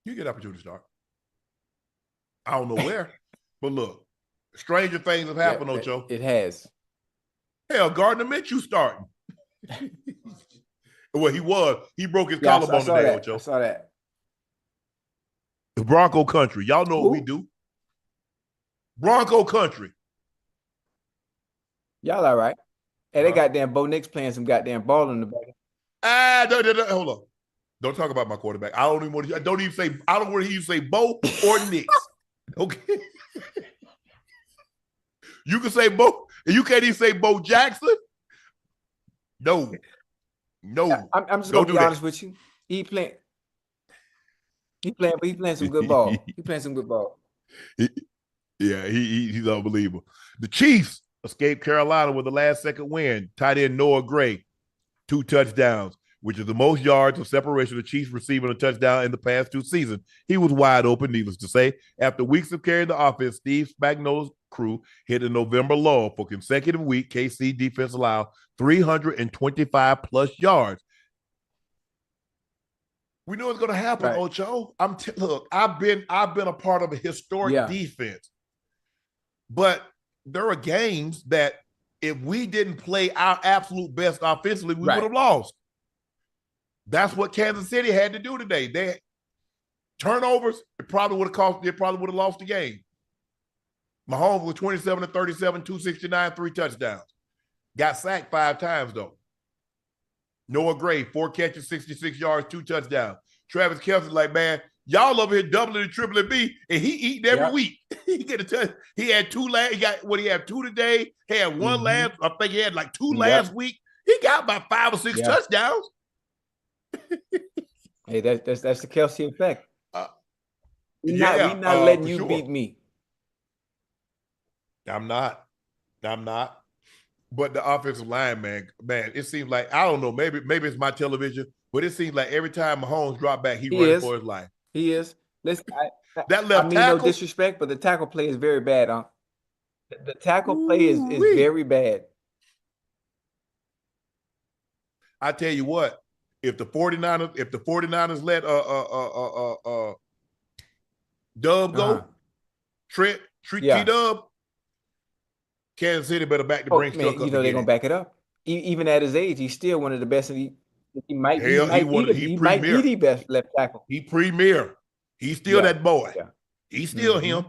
get an opportunity to start. I don't know where, but look, stranger things have happened, Ocho. It has. Hell, Gardner Minshew starting. Well, he broke his collarbone today, Ocho. I saw that. The Bronco country. Y'all know what we do. Bronco country. Y'all all right. Hey, they goddamn Bo Nix playing some goddamn ball in the back. Hold on. Don't talk about my quarterback. I don't want to hear you say Bo or Nix. Okay. You can say Bo, and you can't even say Bo Jackson. No. I'm just gonna be honest with you. He playing some good ball. He playing some good ball. He's unbelievable. The Chiefs escaped Carolina with a last-second win. Tight end Noah Gray, 2 touchdowns, which is the most yards of separation the Chiefs receiving a touchdown in the past 2 seasons. He was wide open, needless to say. After weeks of carrying the offense, Steve Spagnuolo's crew hit a November lull. For consecutive week, KC defense allowed 325-plus yards. We know it's going to happen, right. Ocho. Look, I've been a part of a historic defense, but there are games that if we didn't play our absolute best offensively, we would have lost. That's what Kansas City had to do today. They had turnovers. It probably would have lost the game. Mahomes was 27-37, 269, 3 touchdowns. Got sacked 5 times though. Noah Gray, 4 catches, 66 yards, 2 touchdowns. Travis Kelce's like, man, y'all over here doubling and tripling me, and he eating every week. He get a touch. He had 2 last. He had 2 today. He had 1 last. I think he had like 2 last week. He got about 5 or 6 touchdowns. Hey, that's the Kelce effect. We're not letting you beat me. I'm not. But the offensive line, man, it seems like, I don't know, maybe it's my television, but it seems like every time Mahomes dropped back, he runs for his life. He is. Listen, that left tackle, no disrespect, but the tackle play is very bad, huh? The tackle play is very bad. I tell you what, if the 49ers let Dub go, Trent T-Dub, Kansas City better back the bring stuff up. You know they're gonna back it up. Even at his age, he's still one of the best. He might be the best left tackle. He premier. He's still that boy. Yeah. He's still him.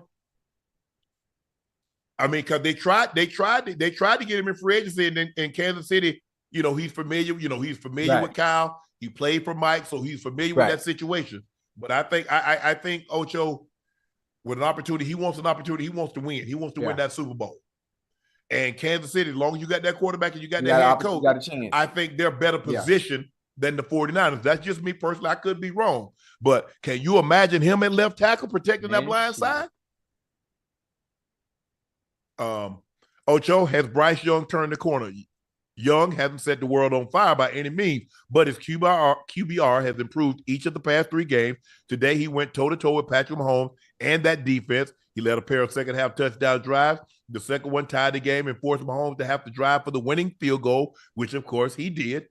I mean, because they tried to get him in free agency in Kansas City. You know, he's familiar. You know, he's familiar with Kyle. He played for Mike, so he's familiar with that situation. But I think Ocho, with an opportunity, he wants an opportunity. He wants to win. He wants to win that Super Bowl. And Kansas City, as long as you got that quarterback and you got that head coach, I think they're better positioned than the 49ers. That's just me personally. I could be wrong. But can you imagine him at left tackle protecting that blind side? Ocho, has Bryce Young turned the corner? Young hasn't set the world on fire by any means, but his QBR has improved each of the past 3 games. Today, he went toe-to-toe with Patrick Mahomes and that defense. He led a pair of second-half touchdown drives. The second one tied the game and forced Mahomes to have to drive for the winning field goal, which, of course, he did.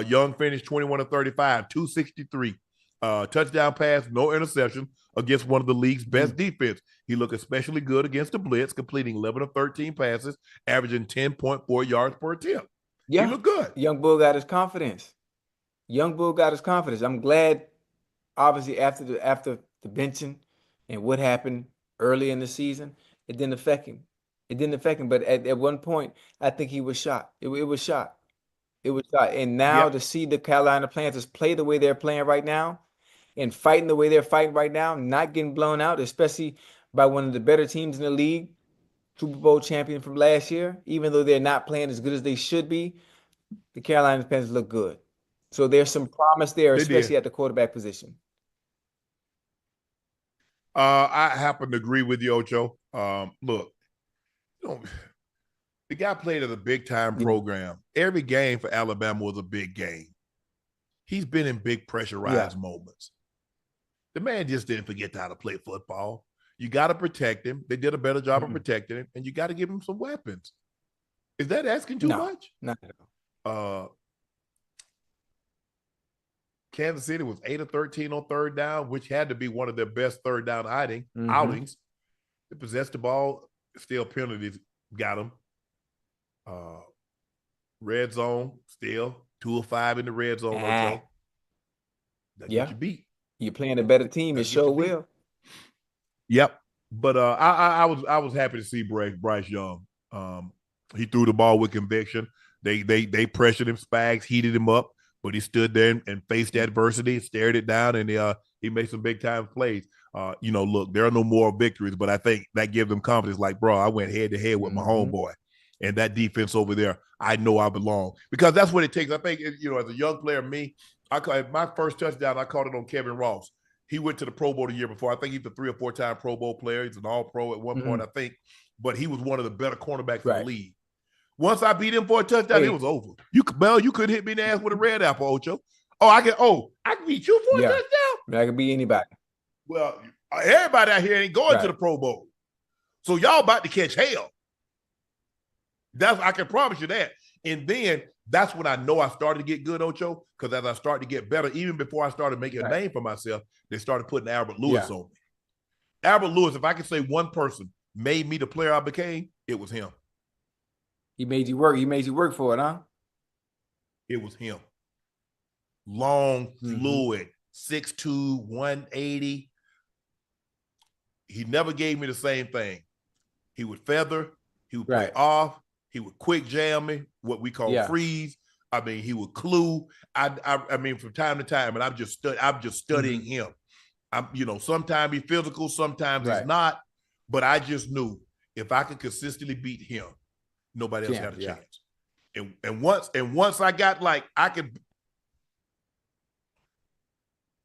Young finished 21 of 35, 263. Touchdown pass, no interception against one of the league's best defense. He looked especially good against the blitz, completing 11 of 13 passes, averaging 10.4 yards per attempt. Yeah. He looked good. Young Bull got his confidence. I'm glad, obviously, after the benching and what happened early in the season, it didn't affect him. But at one point, I think he was shot. It was shot. And now to see the Carolina Panthers play the way they're playing right now and fighting the way they're fighting right now, not getting blown out, especially by one of the better teams in the league, Super Bowl champion from last year, even though they're not playing as good as they should be, the Carolina Panthers look good. So there's some promise there, especially at the quarterback position. I happen to agree with you, Ocho. Look, the guy played at a big-time program. Every game for Alabama was a big game. He's been in big pressurized moments. The man just didn't forget how to play football. You got to protect him. They did a better job of protecting him, and you got to give him some weapons. Is that asking too much? Not at all. Kansas City was 8 of 13 on third down, which had to be one of their best third down outings. They possessed the ball, still penalties got them. Red zone, still 2 of 5 in the red zone. That's what you beat. You're playing a better team. It sure will. Yep. But I was happy to see Bryce Young. He threw the ball with conviction. They pressured him, Spags heated him up, but he stood there and faced adversity, stared it down, and he made some big time plays. Look, there are no more victories, but I think that gives them confidence. Like, bro, I went head to head with my homeboy, and that defense over there, I know I belong, because that's what it takes. I think, as a young player, my first touchdown, I caught it on Kevin Ross. He went to the Pro Bowl the year before. I think he's a 3 or 4 time Pro Bowl player. He's an All-Pro at one point, I think, but he was one of the better cornerbacks in the league. Once I beat him for a touchdown, it was over. You couldn't hit me in the ass with a red apple, Ocho. I can beat you for a touchdown? I can beat anybody. Well, everybody out here ain't going to the Pro Bowl. So y'all about to catch hell. I can promise you that. And then that's when I know I started to get good, Ocho, because as I started to get better, even before I started making a name for myself, they started putting Albert Lewis on me. Albert Lewis, if I could say one person made me the player I became, it was him. He made you work. He made you work for it, huh? It was him. Long, fluid, 6'2", 180. He never gave me the same thing. He would feather. He would play off. He would quick jam me, what we call freeze. I mean, he would clue. I mean, from time to time, and I'm just studying him. Sometimes he's physical, sometimes he's not. But I just knew if I could consistently beat him, nobody else had a chance. And once I got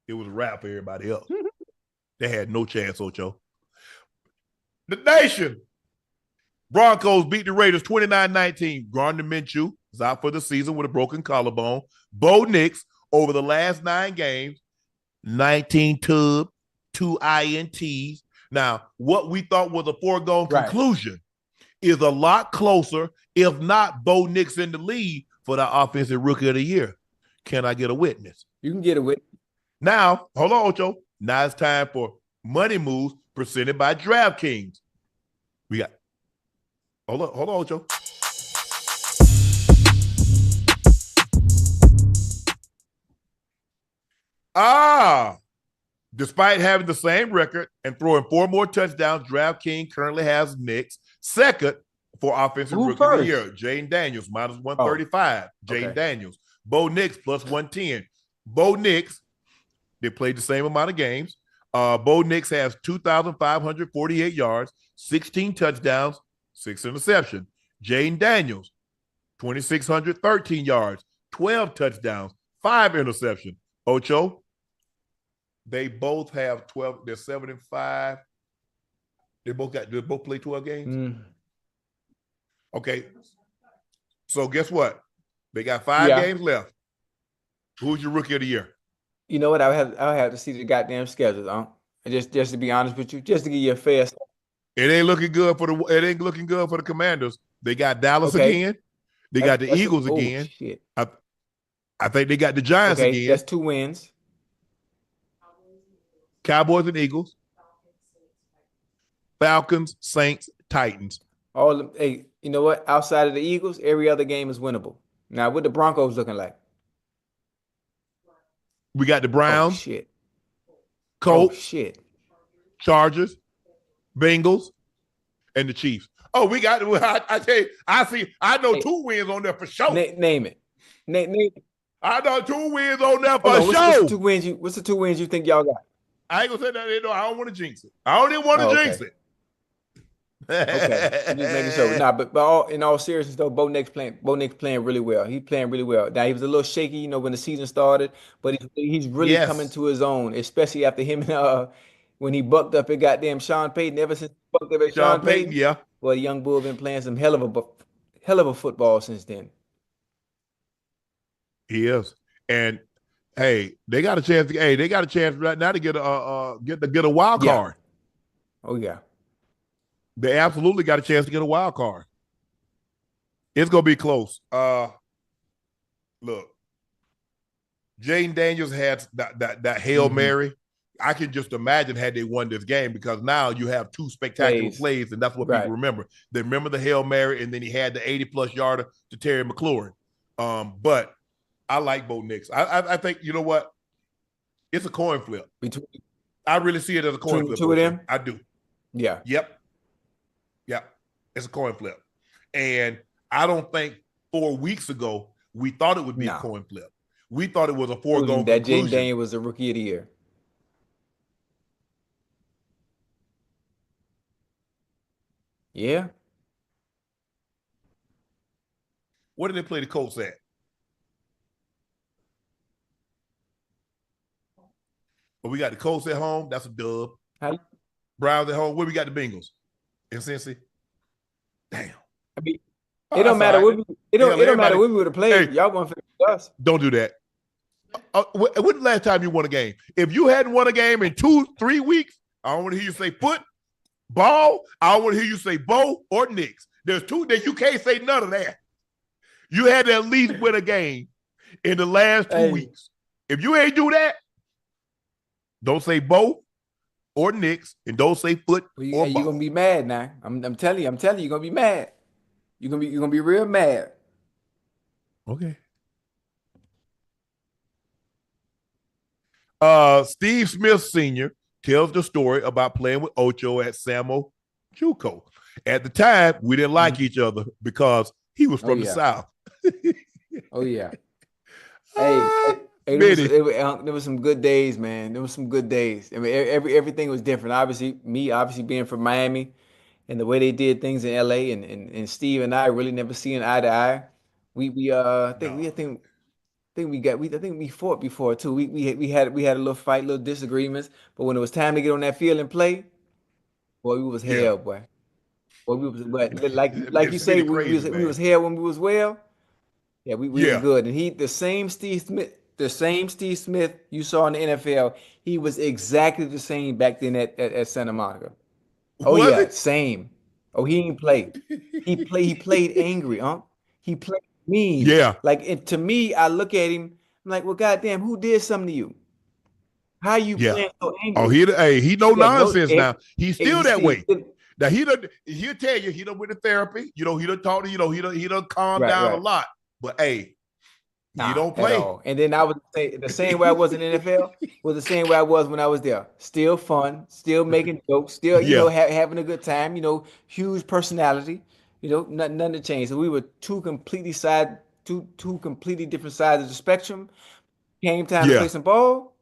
it was a wrap for everybody else. They had no chance, Ocho. The nation. Broncos beat the Raiders 29-19. Gardner Minshew is out for the season with a broken collarbone. Bo Nix, over the last 9 games, 19 tub, 2 INTs. Now, what we thought was a foregone conclusion is a lot closer, if not Bo Nix in the lead for the Offensive Rookie of the Year. Can I get a witness? You can get a witness. Now, hold on, Ocho. Now it's time for Money Moves presented by DraftKings. We got Hold on, Ocho. Despite having the same record and throwing 4 more touchdowns, DraftKings currently has Nix Second, for offensive Who rookie of the first? year, Jayden Daniels, minus 135. Jayden Okay. Daniels. Bo Nix, plus 110. Bo Nix, they played the same amount of games. Bo Nix has 2,548 yards, 16 touchdowns, 6 interceptions. Jayden Daniels, 2,613 yards, 12 touchdowns, 5 interceptions. Ocho, they both have 12. They're 7-5. They both play 12 games. Okay. So guess what? They got 5 games left. Who's your rookie of the year? You know what? I'll have to see the goddamn schedule, just to be honest with you, just to give you a fair. It ain't looking good for the Commanders. They got Dallas again. They got the Eagles again. Shit. I think they got the Giants again. That's 2 wins. Cowboys and Eagles. Falcons, Saints, Titans. Hey, you know what? Outside of the Eagles, every other game is winnable. Now, what the Broncos looking like? We got the Browns. Oh, shit. Colts. Oh, shit. Chargers. Bengals. And the Chiefs. Oh, we got. I tell you, I know 2 wins on there for sure. Name it. Name it. I know 2 wins on there for sure. What's the 2 wins you think y'all got? I ain't gonna say that. No, I don't want to jinx it. I don't even want to jinx it. Okay, I'm just making sure. Nah, but in all seriousness though, Bo Nix playing really well. He's playing really well. Now he was a little shaky, when the season started, but he's really coming to his own, especially after him when he bucked up at goddamn Sean Payton. Ever since he bucked up at Sean Payton, yeah. Well, the young bull been playing some hell of a football since then. He is, and hey, they got a chance. They got a chance right now to get a wild card. Oh yeah. They absolutely got a chance to get a wild card. It's gonna be close. Look, Jayden Daniels had that Hail Mary. I can just imagine had they won this game, because now you have 2 spectacular plays, and that's what people remember. They remember the Hail Mary, and then he had the 80-plus yarder to Terry McLaurin. But I like Bo Nix. I think, you know what? It's a coin flip. I really see it as a coin flip. 2 of them? I do. Yeah. Yep. It's a coin flip. And I don't think 4 weeks ago we thought it would be a coin flip. We thought it was a foregone that conclusion. Jayden Daniels was the rookie of the year. Yeah. What did they play the Colts at? But we got the Colts at home. That's a dub. Browns at home. Where we got the Bengals? In Cincy? Damn. I mean, it don't matter what we would have played. Hey, y'all want to figure us. Don't do that. When the last time you won a game? If you hadn't won a game in 2-3 weeks, I don't want to hear you say ball. I don't want to hear you say Bo or Knicks. There's 2 that you can't say none of that. You had to at least win a game in the last 2 weeks. If you ain't do that, don't say Bo or Knicks, and don't say foot or ball. You're gonna be mad now. I'm telling you, you're gonna be mad. You're gonna be real mad. Okay. Steve Smith Sr. tells the story about playing with Ocho at Ochocinco. At the time, we didn't like each other because he was from the South. Oh yeah. There was some good days, man. There was some good days. I mean, everything was different. Obviously being from Miami, and the way they did things in LA, and Steve and I really never seeing eye to eye. I think we fought before too. We had a little fight, little disagreements. But when it was time to get on that field and play, boy, we was hell, boy. Boy, we was, but like you say, we was hell when we was well. Yeah, we was good. And the same Steve Smith you saw in the NFL, he was exactly the same back then at Santa Monica. Oh was yeah, it? same. Oh, he didn't play. He played angry, He played mean. Yeah. To me, I look at him, I'm like, well, goddamn, who did something to you? How you playing so angry? Oh, he no nonsense now. He's still that way. Now he'll tell you he done went to therapy. He done talked. He done calmed down a lot. But hey, You Nah, don't at play. all. And then I would say the same way I was in the NFL was the same way I was when I was there. Still fun, still making jokes, still, Yeah, having a good time, huge personality, nothing to change. So we were two completely different sides of the spectrum. Came time to play yeah, some ball,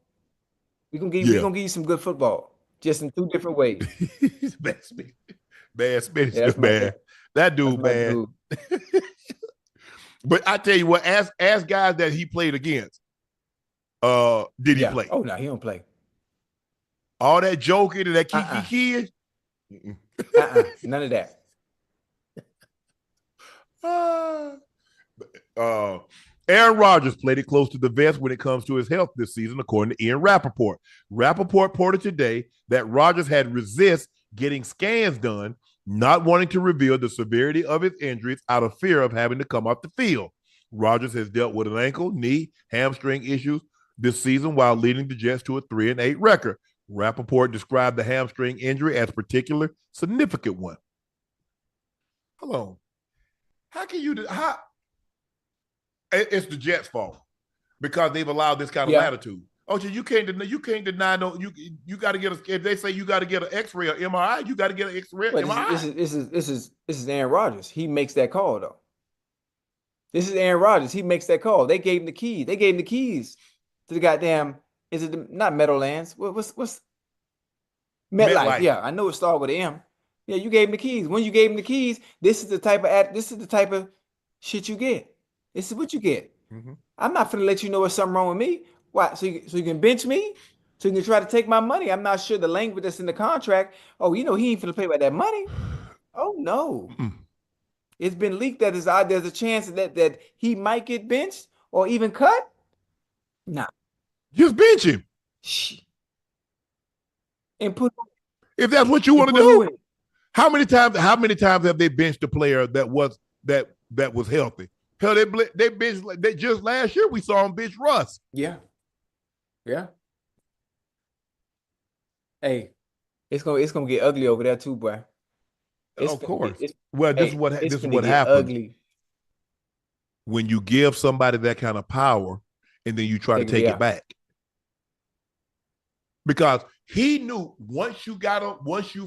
we yeah. gonna give you some good football, just in two different ways. Bad Spanish. Bad Spanish, Yeah, man. That that's dude, my man. dude. But I tell you what, ask guys that he played against. Did he Yeah. play? Oh no, he don't play. All that joking and that kiki Uh-uh. kid? None of that. Uh, uh, Aaron Rodgers played it close to the vest when it comes to his health this season, according to Ian Rappaport. Rappaport reported today that Rodgers had resist getting scans done, not wanting to reveal the severity of his injuries out of fear of having to come off the field. Rodgers has dealt with an ankle, knee, hamstring issues this season while leading the Jets to a 3-8 record. Rappaport described the hamstring injury as a particular significant one. Hold on. How can you how it's the Jets' fault because they've allowed this kind of Yeah. latitude. Ocho, you can't deny no. You got to get if they say you got to get an X-ray or MRI, you got to get an X-ray or But MRI. this is Aaron Rodgers. He makes that call though. This is Aaron Rodgers. He makes that call. They gave him the keys. They gave him the keys to the goddamn. Is it not Meadowlands? What's MetLife? MetLife. Yeah, I know it started with M. Yeah, you gave him the keys. When you gave him the keys, this is the type of shit you get. This is what you get. Mm-hmm. I'm not gonna let you know what's something wrong with me. Why? So you can bench me? So you can try to take my money? I'm not sure the language that's in the contract. Oh, he ain't finna play with that money. Oh no. It's been leaked that there's a chance that he might get benched or even cut. Nah. Just bench him Shh. And put if that's what you and want to put who do. in? How many times have they benched a player that was healthy? Hell, they benched they just last year we saw him bench Russ. Yeah. Yeah. Hey, it's gonna get ugly over there too, boy. It's Of gonna get course. Well, this it's is gonna what get happens ugly. when you give somebody that kind of power and then you try to take it back. Because he knew once you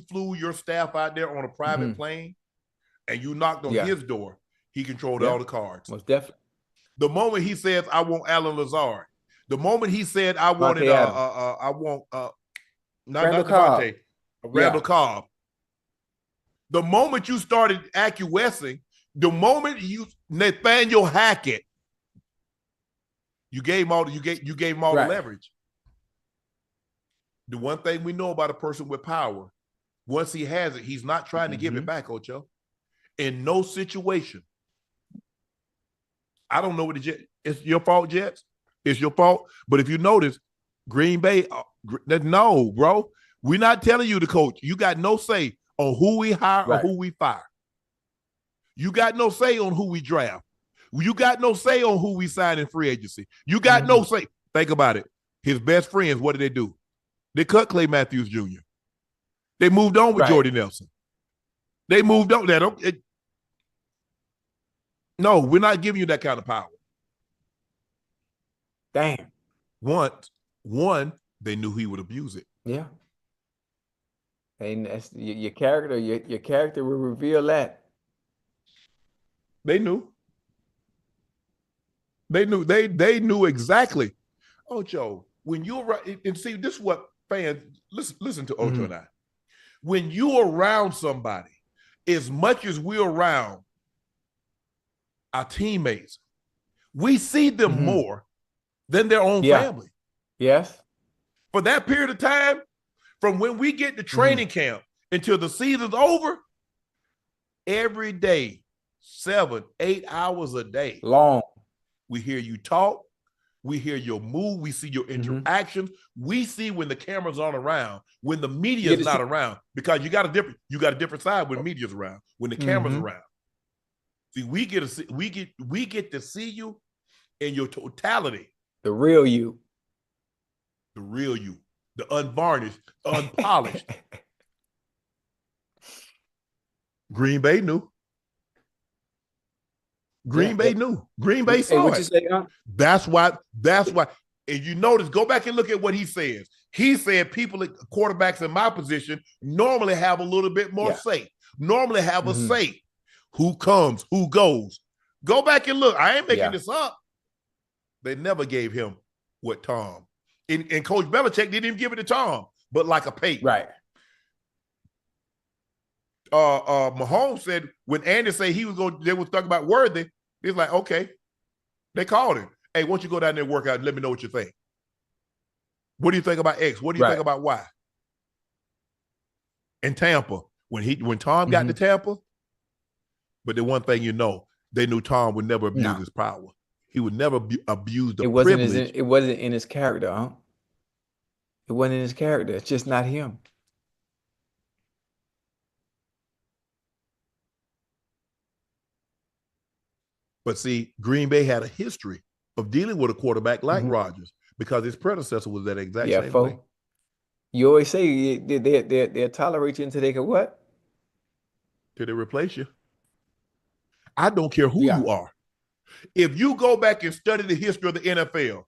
flew your staff out there on a private plane and you knocked on his door, he controlled all the cards. Most definitely. The moment he says, I want Alan Lazard, the moment he said I wanted Randall Cobb. Randall Cobb. The moment you started acquiescing, the moment you Nathaniel Hackett, you gave him all the leverage. The one thing we know about a person with power, once he has it, he's not trying to give it back, Ocho. In no situation. I don't know what it's your fault, Jets. It's your fault. But if you notice, Green Bay, no, bro. We're not telling you to coach. You got no say on who we hire or who we fire. You got no say on who we draft. You got no say on who we sign in free agency. You got no say. Think about it. His best friends, what did they do? They cut Clay Matthews Jr. They moved on with Jordy Nelson. They moved on. No, we're not giving you that kind of power. Damn. One, they knew he would abuse it. Yeah. And that's your character. Your character will reveal that. They knew. They knew exactly. Ocho, when you're and see, this is what fans listen to Ocho and I. When you're around somebody, as much as we're around our teammates, we see them more than their own family. Yes. For that period of time, from when we get to training camp until the season's over, every day, 7-8 hours a day. Long. We hear you talk. We hear your move. We see your interactions. We see when the cameras aren't around, when the media is not around, because you got a different side when the media's around, when the camera's around. See, we get to see you in your totality. The real you. The real you. The unvarnished, unpolished. Green Bay knew. Green Bay knew. Green Bay saw what you say, Unc? That's why. And you notice, go back and look at what he says. He said quarterbacks in my position normally have a little bit more say. Normally have a say. Who comes, who goes. Go back and look. I ain't making this up. They never gave him what Tom. And Coach Belichick didn't even give it to Tom, but like a Peyton. Right. Mahomes said when Andy said they was talking about Worthy, he's like, okay. They called him. Hey, why don't you go down there and work out and let me know what you think? What do you think about X? What do you think about Y? In Tampa, when Tom got to Tampa, but the one thing they knew Tom would never abuse his power. He would never abuse the privilege. It wasn't in his character, huh? It wasn't in his character. It's just not him. But see, Green Bay had a history of dealing with a quarterback like Rodgers because his predecessor was that exact same way. You always say they'll tolerate you until they can what? Till they replace you. I don't care who you are. If you go back and study the history of the NFL,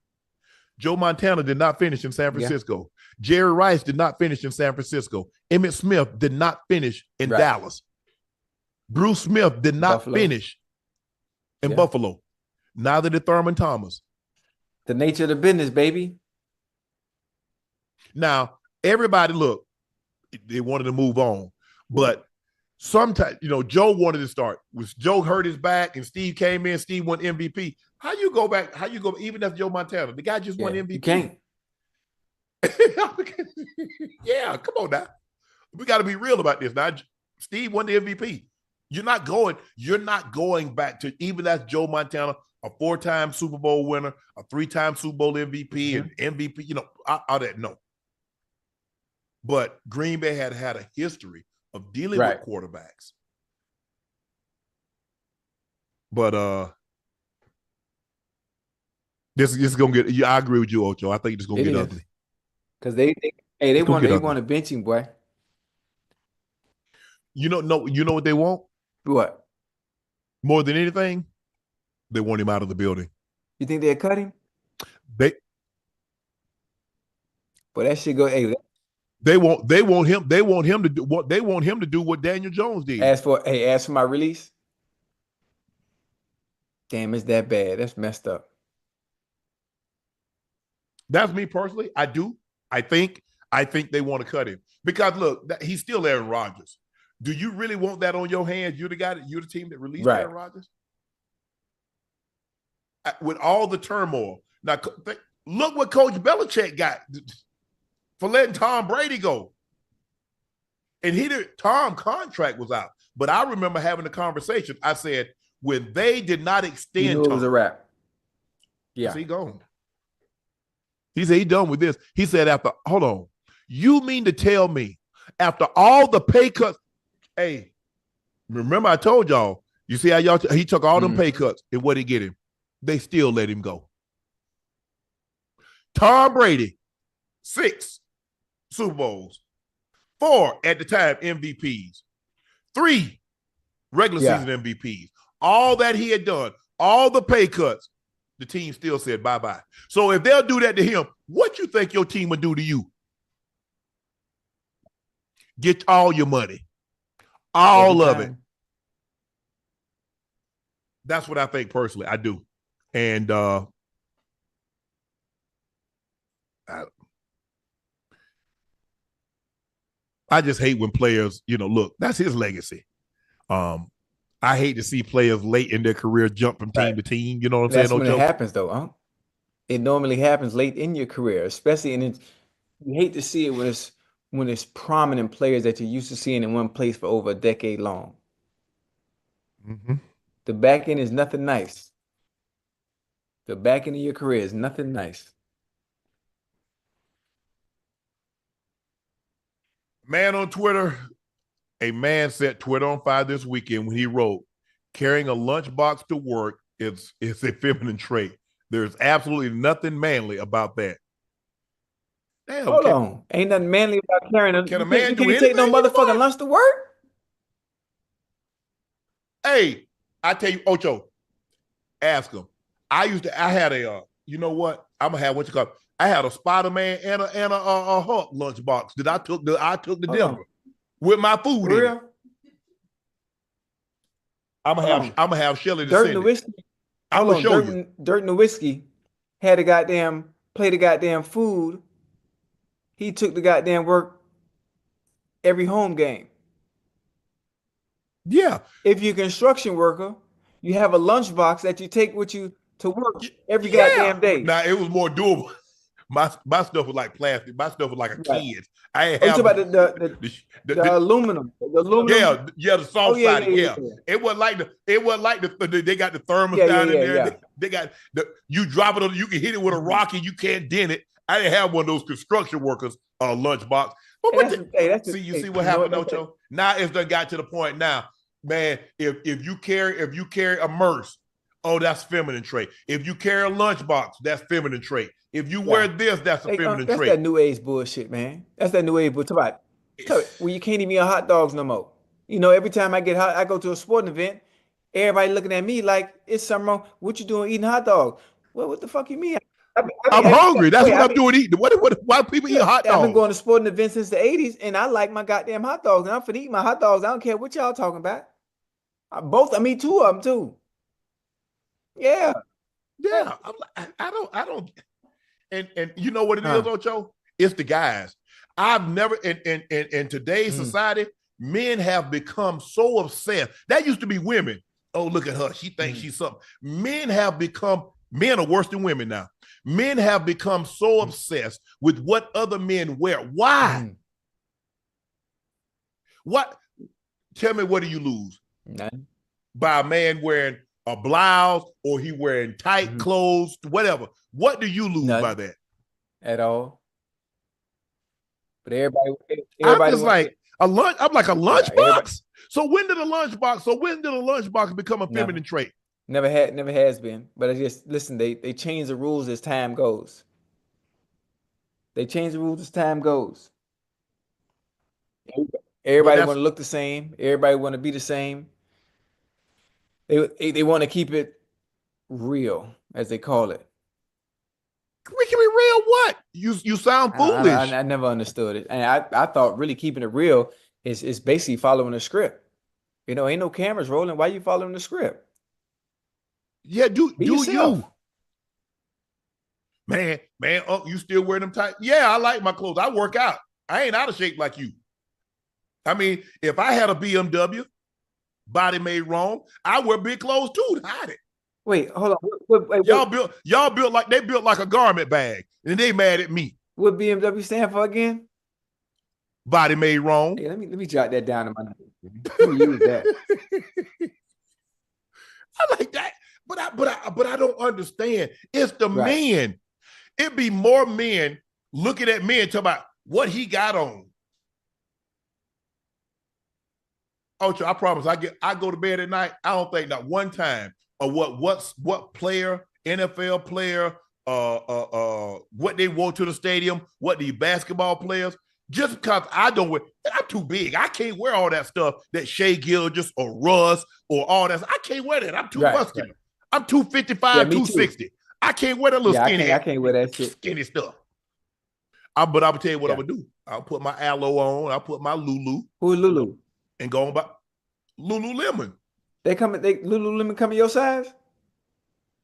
Joe Montana did not finish in San Francisco. Jerry Rice did not finish in San Francisco. Emmitt Smith did not finish in Dallas. Bruce Smith did not finish in Buffalo. Neither did Thurman Thomas. The nature of the business, baby. Now, everybody, look, they wanted to move on. But sometimes, Joe wanted to start. Joe hurt his back and Steve came in, Steve won MVP. How you go back? Even if Joe Montana, the guy just won MVP. You can't. Yeah, come on now. We got to be real about this. Now, Steve won the MVP. You're not going back to, even that's Joe Montana, a 4-time Super Bowl winner, a 3-time Super Bowl MVP, and MVP, all that, no. But Green Bay had a history of dealing with quarterbacks. But this is gonna get. I agree with you, Ocho. I think it's gonna get ugly. Because they want to bench him, boy. You know what they want? What? More than anything, they want him out of the building. You think they'll cut him? But that shit go. Hey, they want him to do what they want him to do what Daniel Jones did. Ask for my release. Damn, it's that bad. That's messed up. That's me personally. I do. I think they want to cut him because look, he's still Aaron Rodgers. Do you really want that on your hands? You're the team that released Aaron Rodgers. With all the turmoil. Now, look what Coach Belichick got for letting Tom Brady go. And Tom's contract was out. But I remember having a conversation. I said, when they did not extend Tom, it was a wrap. Yeah. He gone. He said, he done with this. He said, hold on. You mean to tell me after all the pay cuts, hey, remember I told y'all, you see how he took all them pay cuts, and what he get him? They still let him go. Tom Brady, 6 Super Bowls, 4 at the time MVPs, 3 regular season MVPs. All that he had done, all the pay cuts, the team still said bye-bye. So if they'll do that to him, what you think your team would do to you? Get all your money. All of it. That's what I think personally. I do. And I just hate when players, look, that's his legacy. I hate to see players late in their career jump from team to team. You know what I'm saying? That's when it happens, though, huh? It normally happens late in your career, especially you hate to see it when it's prominent players that you're used to seeing in one place for over a decade long. The back end is nothing nice. The back end of your career is nothing nice. Man on Twitter, a man set Twitter on fire this weekend when he wrote, carrying a lunchbox to work is a feminine trait. There's absolutely nothing manly about that. Damn, Hold on. Ain't nothing manly about carrying a Can a man do anything? Take no motherfucking lunch to work? Hey, I tell you, Ocho, Ask them. I had a, you know what? I'm gonna have what you call. I had a Spider-Man and a Hulk lunchbox that I took to Denver with my food For in real? it. I'm gonna have Shelly to Dirt send and the it. whiskey. I'm Hold gonna on, show you. Dirt and the whiskey had a goddamn plate of goddamn food. He took the goddamn work every home game. Yeah. If you're a construction worker, you have a lunchbox that you take with you to work every Yeah. goddamn day. Now it was more doable. My stuff was like plastic. My stuff was like a Right. kid's. I ain't Oh, you have talking about the aluminum. The aluminum. the soft Oh, yeah, sided. Yeah. It wasn't like they got the thermos down in there. Yeah. They got you drop it on, you can hit it with a rock and you can't dent it. I didn't have one of those construction workers lunchbox. You see what happened, Ocho? Now it's done got to the point now, man. If you carry a Merce, oh, that's feminine trait. If you carry a lunchbox, that's feminine trait. If you wear this, that's a feminine that's trait. That new age bullshit, man. That's that new age bullshit. Well, you can't even eat hot dogs no more. You know, every time I go to a sporting event, everybody looking at me like it's something wrong. What you doing eating hot dogs? Well, what the fuck you mean? I'm hungry. That's what I'm doing eating. Why people eat hot dogs? I've been going to sporting events since the 80s, and I like my goddamn hot dogs. And I'm finna eat my hot dogs. I don't care what y'all talking about. Two of them too. Yeah. Yeah. I don't. And you know what it is, Ocho? It's the guys. I've never in today's society, men have become so obsessed. That used to be women. Oh, look at her. She thinks she's something. Men are worse than women now. Men have become so obsessed with what other men wear. Why? What? Tell me, what do you lose? None. By a man wearing a blouse or he wearing tight clothes, whatever. What do you lose by that? At all. But everybody I'm just like a lunchbox. So when did a lunchbox become a feminine trait? Never has been. But I just listen, they change the rules as time goes. Everybody want to look the same. Everybody want to be the same. They want to keep it real, as they call it. We can be real. What? You sound foolish. I never understood it, and I thought really keeping it real is basically following the script. You know, ain't no cameras rolling. Why you following the script? Yeah, do you? Man, you still wear them tight? Yeah, I like my clothes. I work out. I ain't out of shape like you. I mean, if I had a BMW, body made wrong, I wear big clothes too to hide it. Wait, hold on. Wait. Y'all built like a garment bag, and they mad at me. What BMW stand for again? Body made wrong. Hey, let me jot that down in my notes. Let me use that. I like that, but I don't understand. It's the men. It be more men looking at men talking about what he got on. Ocho, I promise. I go to bed at night. I don't think not one time of what player, NFL player, what they wore to the stadium, what the basketball players. Just because I'm too big. I can't wear all that stuff that Shea Gilgeous or Russ or all that. I can't wear that. I'm too muscular. I'm 255, 260. I can't wear that little skinny. I can't wear that shit. Skinny stuff. But I'm gonna tell you what I'm gonna do. I'll put my aloe on. I'll put my Lulu. Who is Lulu? And go on by Lululemon. Lululemon come in your size?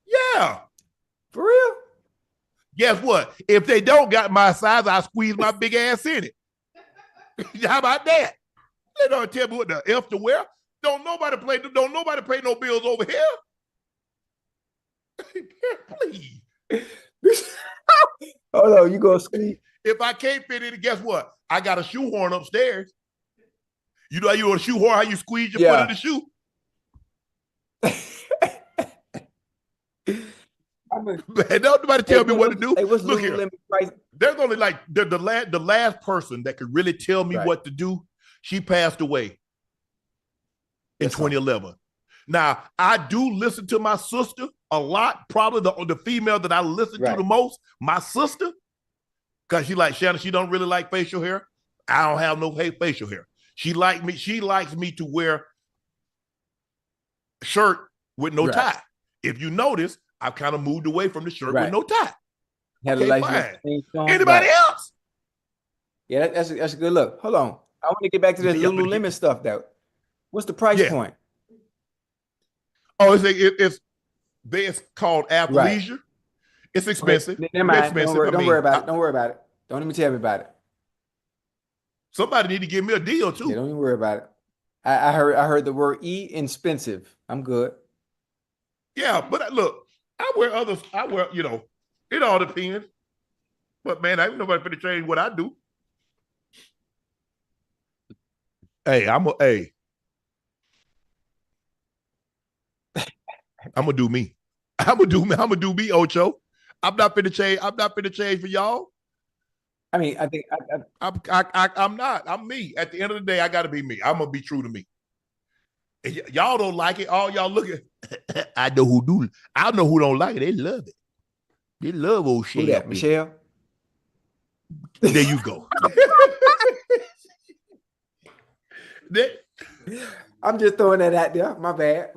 Yeah. For real? Guess what? If they don't got my size, I squeeze my big ass in it. How about that? They don't tell me what the F to wear. Don't nobody pay no bills over here. Please. Hold on, you gonna squeeze. If I can't fit in it, guess what? I got a shoehorn upstairs. You know how you want a shoehorn, how you squeeze your foot in the shoe? Man, don't nobody tell me what to do. Hey, what's Look here. There's only like the last person that could really tell me what to do. She passed away in 2011. Now, I do listen to my sister a lot. Probably the female that I listen to the most, my sister, because she like Shannon. She don't really like facial hair. I don't have no facial hair. She likes me to wear a shirt with no tie. If you notice, I've kind of moved away from the shirt with Right. no tie. Had a Okay, light fine. on. Anybody Right. else? Yeah, that's a good look. Hold on. I want to get back to this Lululemon stuff though. What's the price point? Oh, it's called athleisure. Right. It's expensive. Okay. Never mind. Don't worry about it. Don't worry about it. Don't even tell me about it. Somebody need to give me a deal too. Yeah, don't even worry about it. I heard the word expensive. I'm good. Yeah, but look, I wear, it all depends. But man, I ain't nobody finna change what I do. Hey, I'm gonna do me. I'm gonna do me, Ocho. I'm not finna change for y'all. I mean, I think I'm not. I'm me. At the end of the day, I gotta be me. I'm gonna be true to me. And y'all don't like it. All y'all look at. I know who do. I know who don't like it. They love it. They love O'Shea. Who that, Michelle? There you go. I'm just throwing that out there. My bad.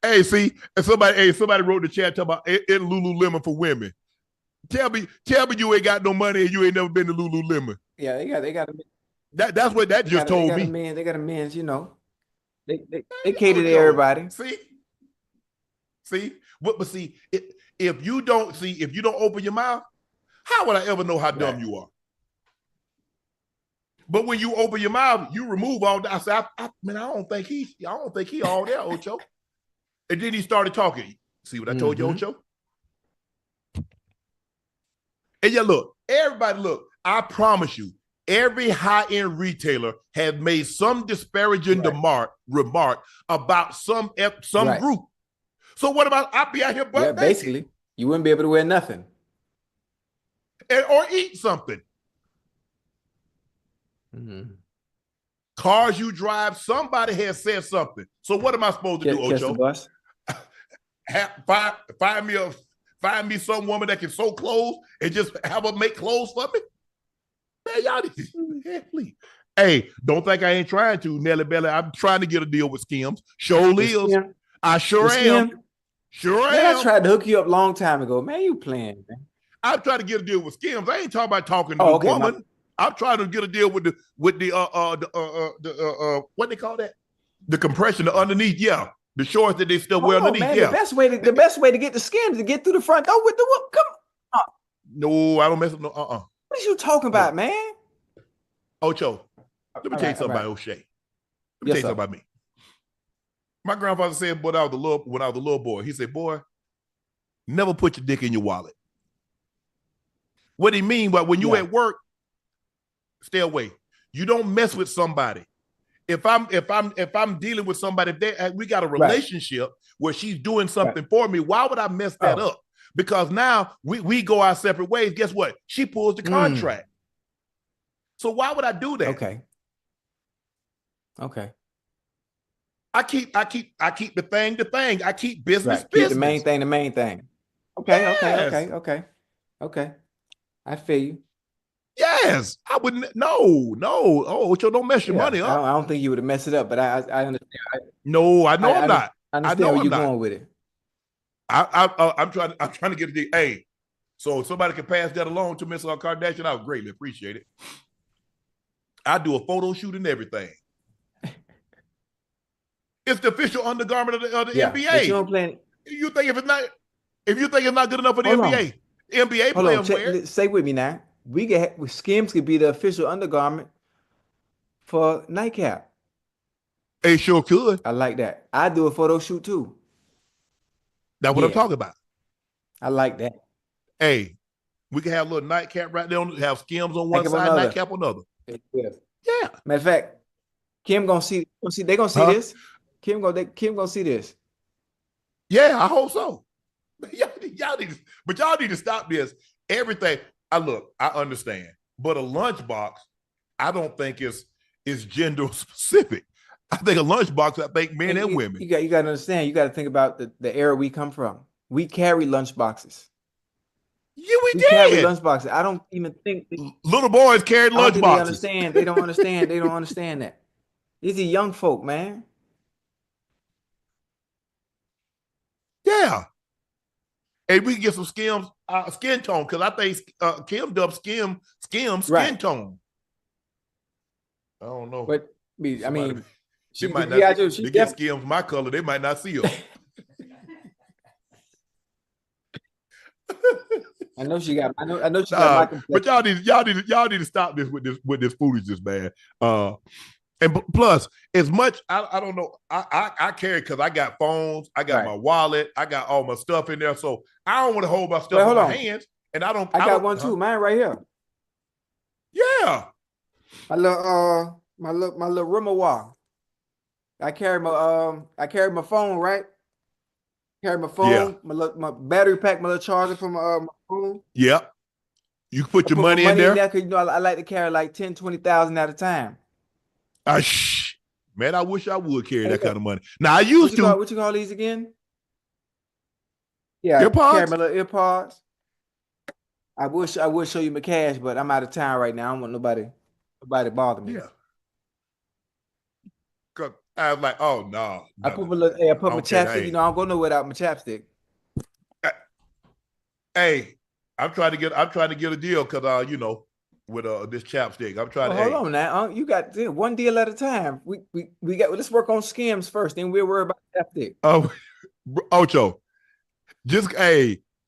Hey, see, somebody wrote in the chat talking about it Lululemon for women. Tell me you ain't got no money and you ain't never been to Lululemon. Yeah, they got a that's what that just told me. They got a men's, they cater to everybody. See, but see, if you don't open your mouth, how would I ever know how dumb you are? But when you open your mouth, you remove all that. I said, I don't think he all there, Ocho. And then he started talking. See what I told you, Ocho? And yeah, everybody, I promise you, every high-end retailer has made some disparaging remark about some group. So what about I be out here butt naked? Basically, you wouldn't be able to wear nothing. Or eat something. Cars you drive, somebody has said something. So what am I supposed to do, Ocho? Catch the bus? Find me some woman that can sew clothes and just have her make clothes for me? Man, y'all please. Hey, don't think I ain't trying to, Nelly Belly. I'm trying to get a deal with Skims. I sure am. I tried to hook you up a long time ago. Man, you playing, man. I'm trying to get a deal with Skims. I ain't talking about talking to a woman. I'm trying to get a deal with the what they call that? The compression, the underneath, the shorts that they still wear underneath. Man, the best way to get the Skims to get through the front door with the whoop. Come on. No, I don't mess with no. What are you talking about, man? Ocho, let me tell you something about O'Shea. Let me tell you something about me. My grandfather said when I was a little boy, he said, "Boy, never put your dick in your wallet." What he mean by when you at work, stay away. You don't mess with somebody. If I'm dealing with somebody, we got a relationship where she's doing something for me, why would I mess that up? Because now we go our separate ways. Guess what? She pulls the contract. So why would I do that? Okay. I keep the thing. I keep business. Keep the main thing. Okay. I feel you. Yes, I wouldn't. No. Oh, Ocho, don't mess your money up. I don't think you would have messed it up, but I understand. No, I know I'm not. I understand where you're going with it. I'm trying to get a deal. Hey, so if somebody can pass that along to Miss Kardashian, I would greatly appreciate it. I do a photo shoot and everything. It's the official undergarment of the NBA. But you don't play. You think if it's not good enough for the NBA, NBA players wear it? Stay with me now. Skims could be the official undergarment for Nightcap. They sure could. I like that. I do a photo shoot too. That's what I'm talking about. I like that. Hey, we can have a little Nightcap right there. Have Skims on one side, Nightcap on the other. Yeah. Matter of fact, Kim gonna see. They gonna see this. Kim gonna see this. Yeah, I hope so. Y'all need to stop this. Everything. I understand, but a lunchbox, I don't think is gender specific. I think a lunchbox, I think men and women. You got to understand. You got to think about the era we come from. We carry lunchboxes. Yeah, we did. Carry lunchboxes. I don't even think little boys carried lunchboxes. Understand? They don't understand. They don't understand that. These are young folk, man. Yeah. And we can get some skin tone, because I think Kim dubbed skin tone. I don't know. But I mean, they might not. They get Skims my color. They might not see them. I know she got. I know she got my but y'all need to stop this with this foolishness, man. And plus, as much I don't know. I carry, because I got phones, I got my wallet, I got all my stuff in there. So I don't want to hold my stuff in my hands. And I got one too. Mine right here. Yeah. My little Rimawa. I carry my phone, right? Carry my phone, my battery pack, my little charger for my phone. Yep. You can put your money in there. Because I like to carry like 10, 20,000 at a time. Man, I wish I would carry that kind of money. Now I used to. What you call these again? Yeah, earpods? Carry my little earpods. I would show you my cash, but I'm out of town right now. I don't want nobody to bother me. Yeah. I was like, oh no. I put my chapstick. I don't go nowhere without my chapstick. Hey, I'm trying to get a deal, because with this chapstick. I'm trying to. Hold on now. You got one deal at a time. Let's work on skims first, then we'll worry about chapstick. Oh, Ocho, just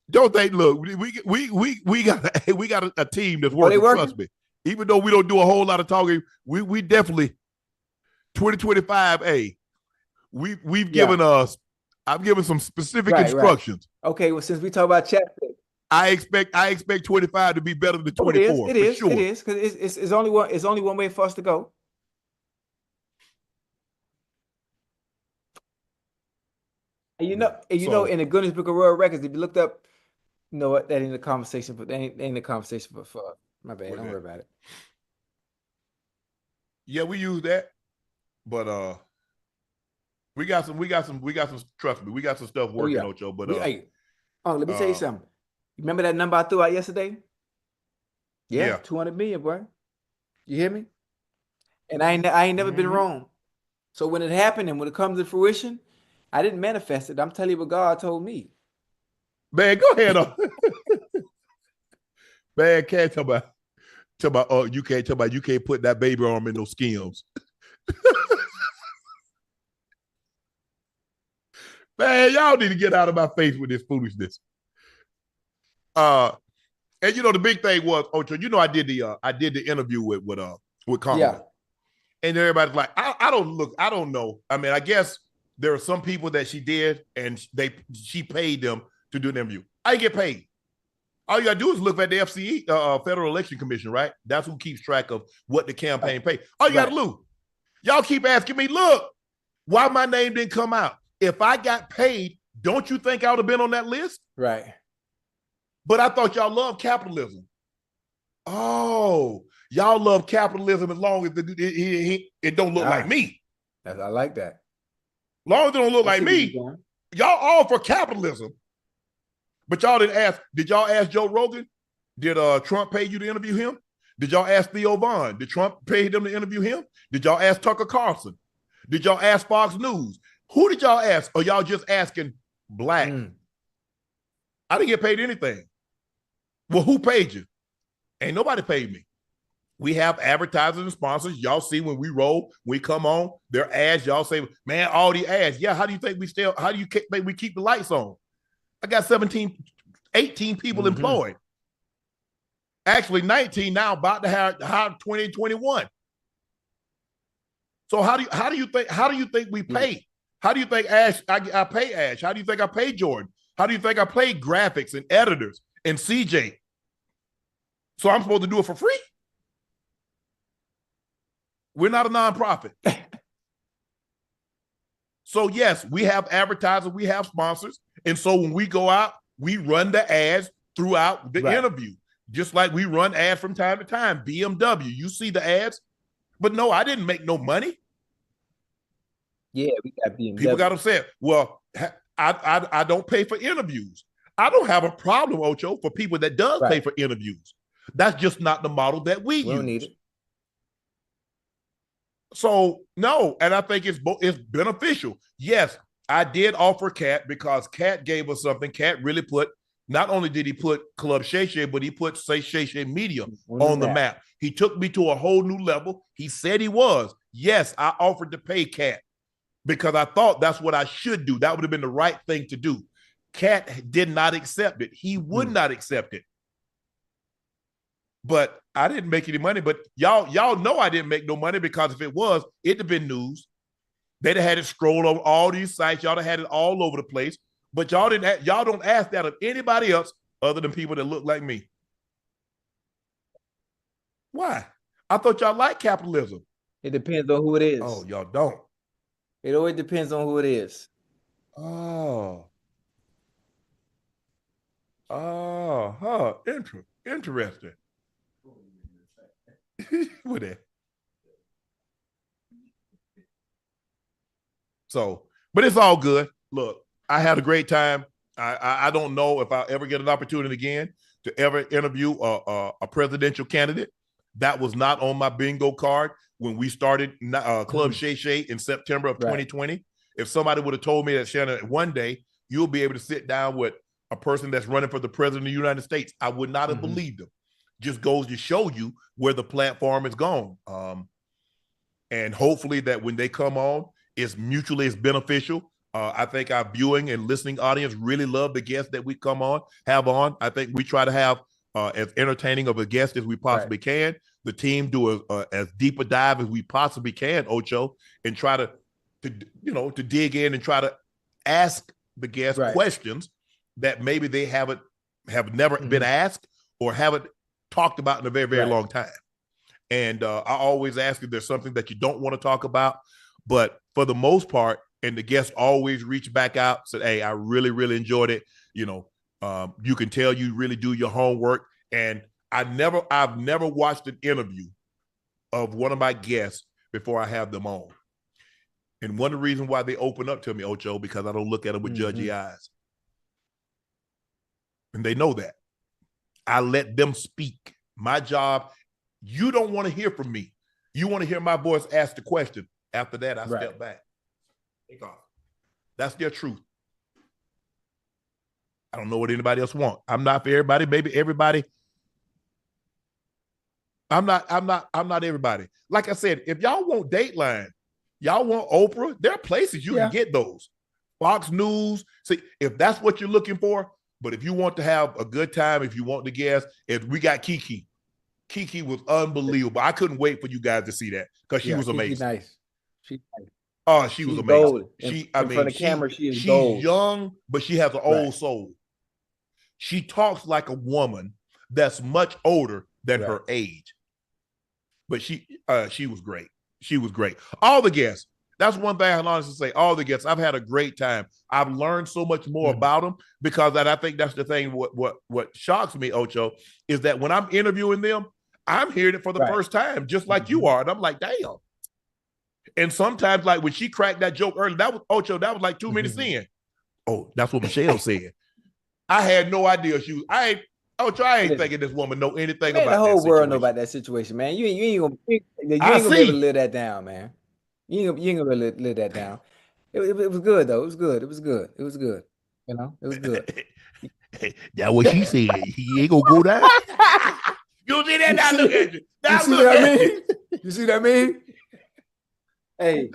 don't think. Look, we got a team that's working. Trust me. Even though we don't do a whole lot of talking, we definitely 2025. We've given us. I've given some specific instructions. Right. Okay, well, since we talk about chapstick, I expect 25 to be better than 24. It is, because it's only one way for us to go. And in the Guinness Book of World Records, if you looked up, you know what, that ain't the conversation, but ain't the conversation for my bad. Don't worry about it. Yeah, we use that, but we got some. Trust me, we got some stuff working, Ocho. But let me tell you something. Remember that number I threw out yesterday? Yeah. 200 million, boy. You hear me? And I ain't never been wrong. So when it happened and when it comes to fruition, I didn't manifest it. I'm telling you what God told me. Man, go ahead. Man, can't talk about you can't put that baby arm in those skims. Man, y'all need to get out of my face with this foolishness. And the big thing was, Ocho, I did the interview with Congress. Yeah. And everybody's like, I don't know. I mean, I guess there are some people that she did, and she paid them to do an interview. I get paid. All you gotta do is look at the FCE, Federal Election Commission, right? That's who keeps track of what the campaign paid. All you gotta do. Y'all keep asking me, look, why my name didn't come out? If I got paid, don't you think I would have been on that list? Right. But I thought y'all loved capitalism. Oh, y'all love capitalism as long as it don't look like me. I like that. As long as it don't look like me, y'all all for capitalism. But y'all didn't ask. Did y'all ask Joe Rogan? Did Trump pay you to interview him? Did y'all ask Theo Vaughn? Did Trump pay them to interview him? Did y'all ask Tucker Carlson? Did y'all ask Fox News? Who did y'all ask? Or y'all just asking Black? I didn't get paid anything. Well, who paid you? Ain't nobody paid me. We have advertisers and sponsors. Y'all see when we roll, we come on, their ads. Y'all say, man, all the ads. Yeah, how do you think we keep the lights on? I got 18 people employed. Actually, 19 now, about to hire 20 and 21. So how do you think we pay? How do you think I pay Ash? How do you think I pay Jordan? How do you think I pay graphics and editors and CJ? So I'm supposed to do it for free? We're not a nonprofit. So yes, we have advertisers, we have sponsors. And so when we go out, we run the ads throughout the interview. Just like we run ads from time to time. BMW, you see the ads. But no, I didn't make no money. Yeah, we got BMW. People got upset. Well, I don't pay for interviews. I don't have a problem, Ocho, for people that does pay for interviews. That's just not the model that we use. Don't need it. So no, and I think it's beneficial. Yes, I did offer Cat because Cat gave us something. Cat really put Not only did he put Club Shay Shay, but he put Shay Shay Media on the map. He took me to a whole new level. He said he was. Yes, I offered to pay Cat because I thought that's what I should do. That would have been the right thing to do. Cat did not accept it. He would not accept it. But I didn't make any money. But y'all know I didn't make no money because if it was, it'd have been news. They'd have had it scroll over all these sites. Y'all have had it all over the place. But y'all don't ask that of anybody else other than people that look like me. Why? I thought y'all liked capitalism. It depends on who it is. Oh, y'all don't. It always depends on who it is. Oh, interesting. What that? So, but it's all good. Look, I had a great time. I don't know if I'll ever get an opportunity again to ever interview a presidential candidate. That was not on my bingo card when we started Club Shay Shay in September of 2020. If somebody would have told me that, Shannon, one day you'll be able to sit down with a person that's running for the president of the United States, I would not have believed them. Just goes to show you where the platform is gone. And hopefully that when they come on, it's beneficial. I think our viewing and listening audience really love the guests that we have on. I think we try to have as entertaining of a guest as we possibly can. The team do as deep a dive as we possibly can, Ocho, and try to dig in and try to ask the guests questions that maybe they have never been asked or haven't talked about in a very, very long time. And I always ask if there's something that you don't want to talk about, but for the most part, and the guests always reach back out, said, "Hey, I really, really enjoyed it. You can tell you really do your homework." And I've never watched an interview of one of my guests before I have them on. And one of the reasons why they open up to me, Ocho, because I don't look at them with judgy eyes. And they know that. I let them speak. My job, you don't want to hear from me. You want to hear my voice ask the question. After that, I step back. Take off. That's their truth. I don't know what anybody else wants. I'm not for everybody. Maybe everybody. I'm not everybody. Like I said, if y'all want Dateline, y'all want Oprah, there are places you can get those. Fox News. See, if that's what you're looking for, but if you want to have a good time, if you want to guess, if we got Kiki. Kiki was unbelievable. I couldn't wait for you guys to see that because she was amazing. She's nice. She's nice. Oh, she was amazing. Gold. In front of the camera, she's gold. Young, but she has an old soul. She talks like a woman that's much older than her age. But she was great. She was great. All the guests. That's one thing I can honestly say. All the guests. I've had a great time. I've learned so much more about them because I think that's the thing. What shocks me, Ocho, is that when I'm interviewing them, I'm hearing it for the first time, just like you are. And I'm like, damn. And sometimes, like when she cracked that joke earlier, that was Ocho, that was like 2 minutes in. Oh, that's what Michelle said. I had no idea she was. I ain't thinking this woman know anything about that. The whole world know about that situation, man. You ain't gonna be able to live that down, man. You ain't gonna live that down. It was good though. It was good. It was good. It was good. It was good. That's what she said. He ain't gonna go down. You see that? Now look at you. You see what I mean? You see what I mean? Hey.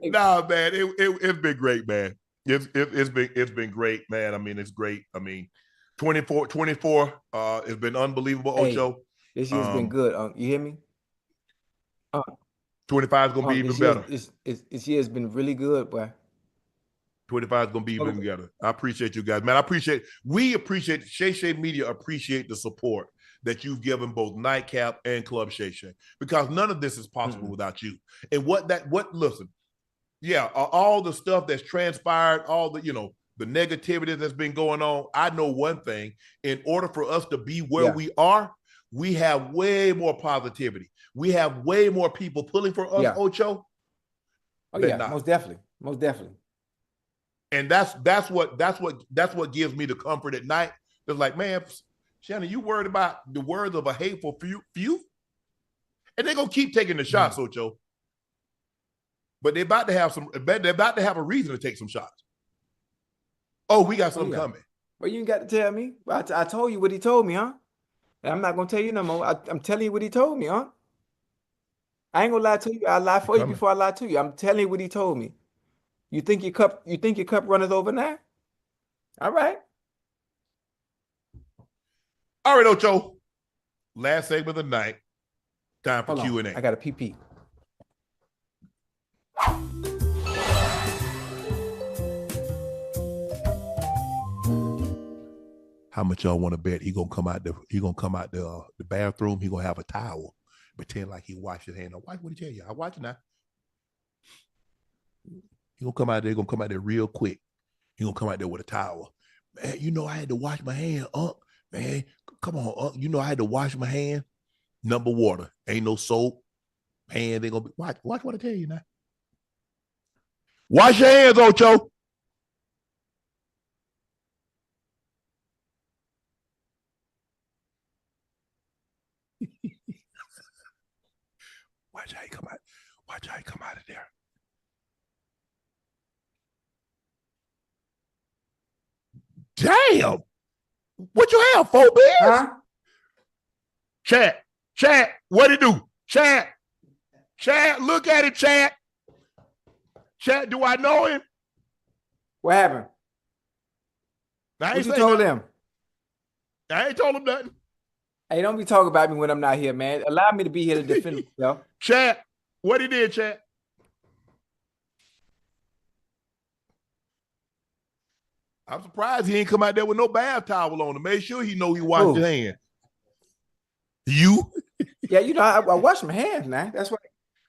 Nah, man. It's been great, man. It's been great, man. I mean, it's great. I mean, 24 it's been unbelievable, Ocho. This year's been good. You hear me? 25 is gonna be even better. This year's been really good, boy. 25 is gonna be even better. I appreciate you guys, man. We appreciate Shay Shay Media appreciate the support that you've given both Nightcap and Club Shay Shay, because none of this is possible without you. And listen, all the stuff that's transpired, all the the negativity that's been going on. I know one thing: in order for us to be where we are, we have way more positivity. We have way more people pulling for us, Ocho. Oh yeah, most definitely. And that's what gives me the comfort at night. It's like, man, Shannon, you worried about the words of a hateful few? And they're gonna keep taking the shots, Ocho. But they're about to have a reason to take some shots. Oh, we got something coming. Well, you ain't got to tell me. I told you what he told me, huh? And I'm not gonna tell you no more. I'm telling you what he told me, huh? I ain't gonna lie to you. I lie for you before I lie to you. I'm telling you what he told me. You think your cup runneth over now? All right. All right, Ocho. Last segment of the night. Time for Q&A. I got a PP. How much y'all want to bet he gonna come out the bathroom? He gonna have a towel, pretend like he washed his hand. What did he tell you? I watch it now. He gonna come out there real quick. He gonna come out there with a towel. Man, you know I had to wash my hand, Unc. Man, come on, Unc. You know I had to wash my hand. Number water. Ain't no soap. Hand ain't gonna be. Watch what I tell you now. Wash your hands, Ocho. Watch how he come out. Watch how he come out of there. Damn. What you have, 4 bears? Huh? Chad, what it do? Chad, look at it, Chad. Chad, do I know him? What happened? What you told him? I ain't told him nothing. Hey, don't be talking about me when I'm not here, man. Allow me to be here to defend myself. Chad, what he did, Chad? I'm surprised he ain't come out there with no bath towel on to make sure he know he washed his hand. You? Yeah, you know, I wash my hands now. That's what.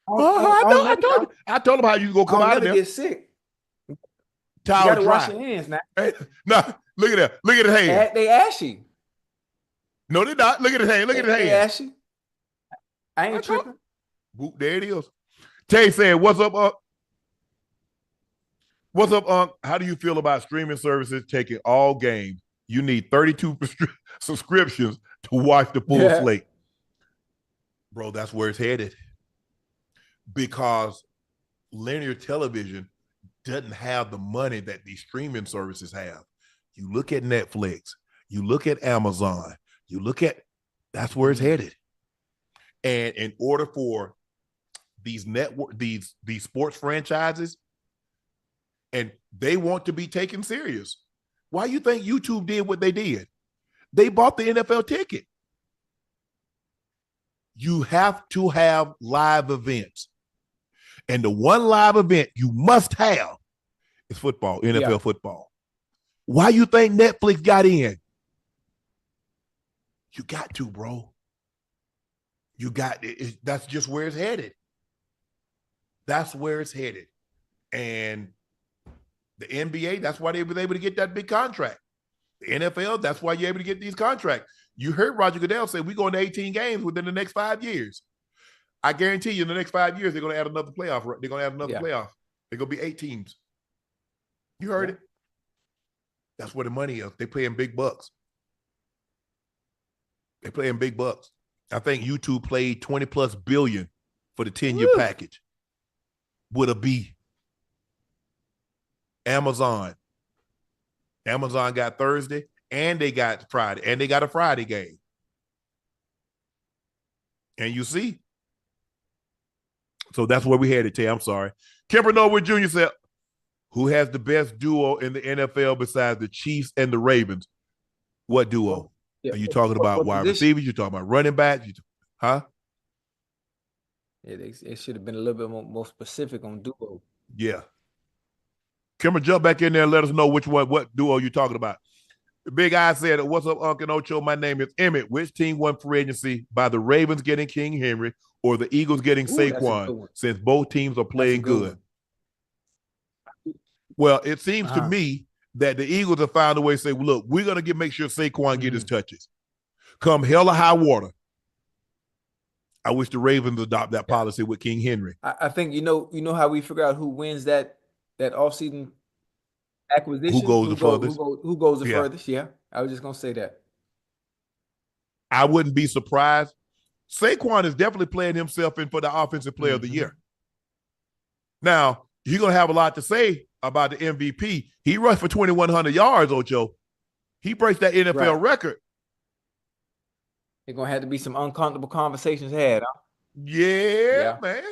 I told him how you gonna come out of there. Get sick. Towel you gotta dry. wash your hands now. Hey, no, look at that. Look at his hand. They ashy. No, they're not. Look at his hand. Look at his hand. They ashy. I ain't tripping. Boop, there it is. Tay said, "What's up, Unc? What's up, Unc? How do you feel about streaming services taking all games? You need 32 subscriptions to watch the full slate." Bro, that's where it's headed. Because linear television doesn't have the money that these streaming services have. You look at Netflix, you look at Amazon, that's where it's headed. And in order for these sports franchises, and they want to be taken serious. Why you think YouTube did what they did? They bought the NFL ticket. You have to have live events. And the one live event you must have is football, NFL football. Why you think Netflix got in? You got to, bro. You got it. That's just where it's headed. That's where it's headed. And the NBA, that's why they were able to get that big contract. The NFL, that's why you're able to get these contracts. You heard Roger Goodell say we're going to 18 games within the next 5 years. I guarantee you in the next 5 years, they're going to add another playoff. They're going to add another playoff. They're going to be 8 teams. You heard it. That's where the money is. They playing big bucks. They playing big bucks. I think YouTube played 20 plus billion for the 10-year package. With a B. Amazon got Thursday and they got Friday and they got a Friday game. And you see. So that's where we headed, Tay. I'm sorry. Kimber Norwood Jr. said, who has the best duo in the NFL besides the Chiefs and the Ravens? What duo? Are you talking about wide receivers? You talking about running backs? Huh? Yeah, it should have been a little bit more specific on duo. Yeah. Kimber, jump back in there and let us know what duo you're talking about. Big Eye said, what's up, Unc Ocho? My name is Emmett. Which team won free agency by the Ravens getting King Henry or the Eagles getting Saquon, since both teams are playing good? Well, it seems to me that the Eagles have found a way to say, well, look, we're going to make sure Saquon get his touches. Come hell or high water. I wish the Ravens adopt that policy with King Henry. I think you know how we figure out who wins that offseason acquisition. Who goes the furthest? Who goes the furthest? Yeah, I was just gonna say that. I wouldn't be surprised. Saquon is definitely playing himself in for the offensive player of the year. Now, he's gonna have a lot to say about the MVP. He rushed for 2,100 yards, Ocho. He breaks that NFL record. There's going to have to be some uncomfortable conversations had, huh? Yeah, man.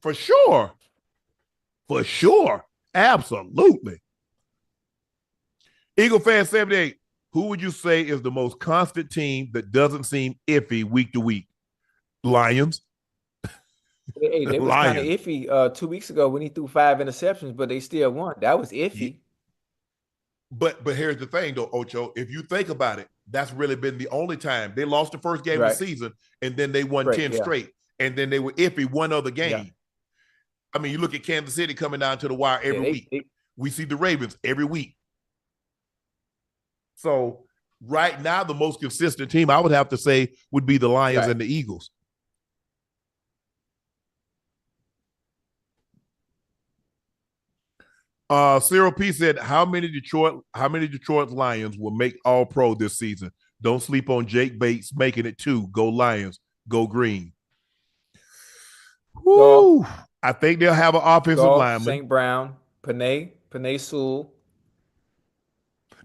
For sure. For sure. Absolutely. Eagle Fan 78, who would you say is the most constant team that doesn't seem iffy week to week? Lions. Hey, they was kind of iffy 2 weeks ago when he threw 5 interceptions, but they still won. That was iffy. But here's the thing, though, Ocho. If you think about it, that's really been the only time. They lost the first game of the season, and then they won 10 straight. And then they were iffy one other game. Yeah. I mean, you look at Kansas City coming down to the wire every week. We see the Ravens every week. So right now, the most consistent team I would have to say would be the Lions and the Eagles. Cyril P said, how many Detroit Lions will make All-Pro this season? Don't sleep on Jake Bates making it 2. Go Lions. Go green. Woo! I think they'll have an offensive lineman. St. Brown, Panay Sewell.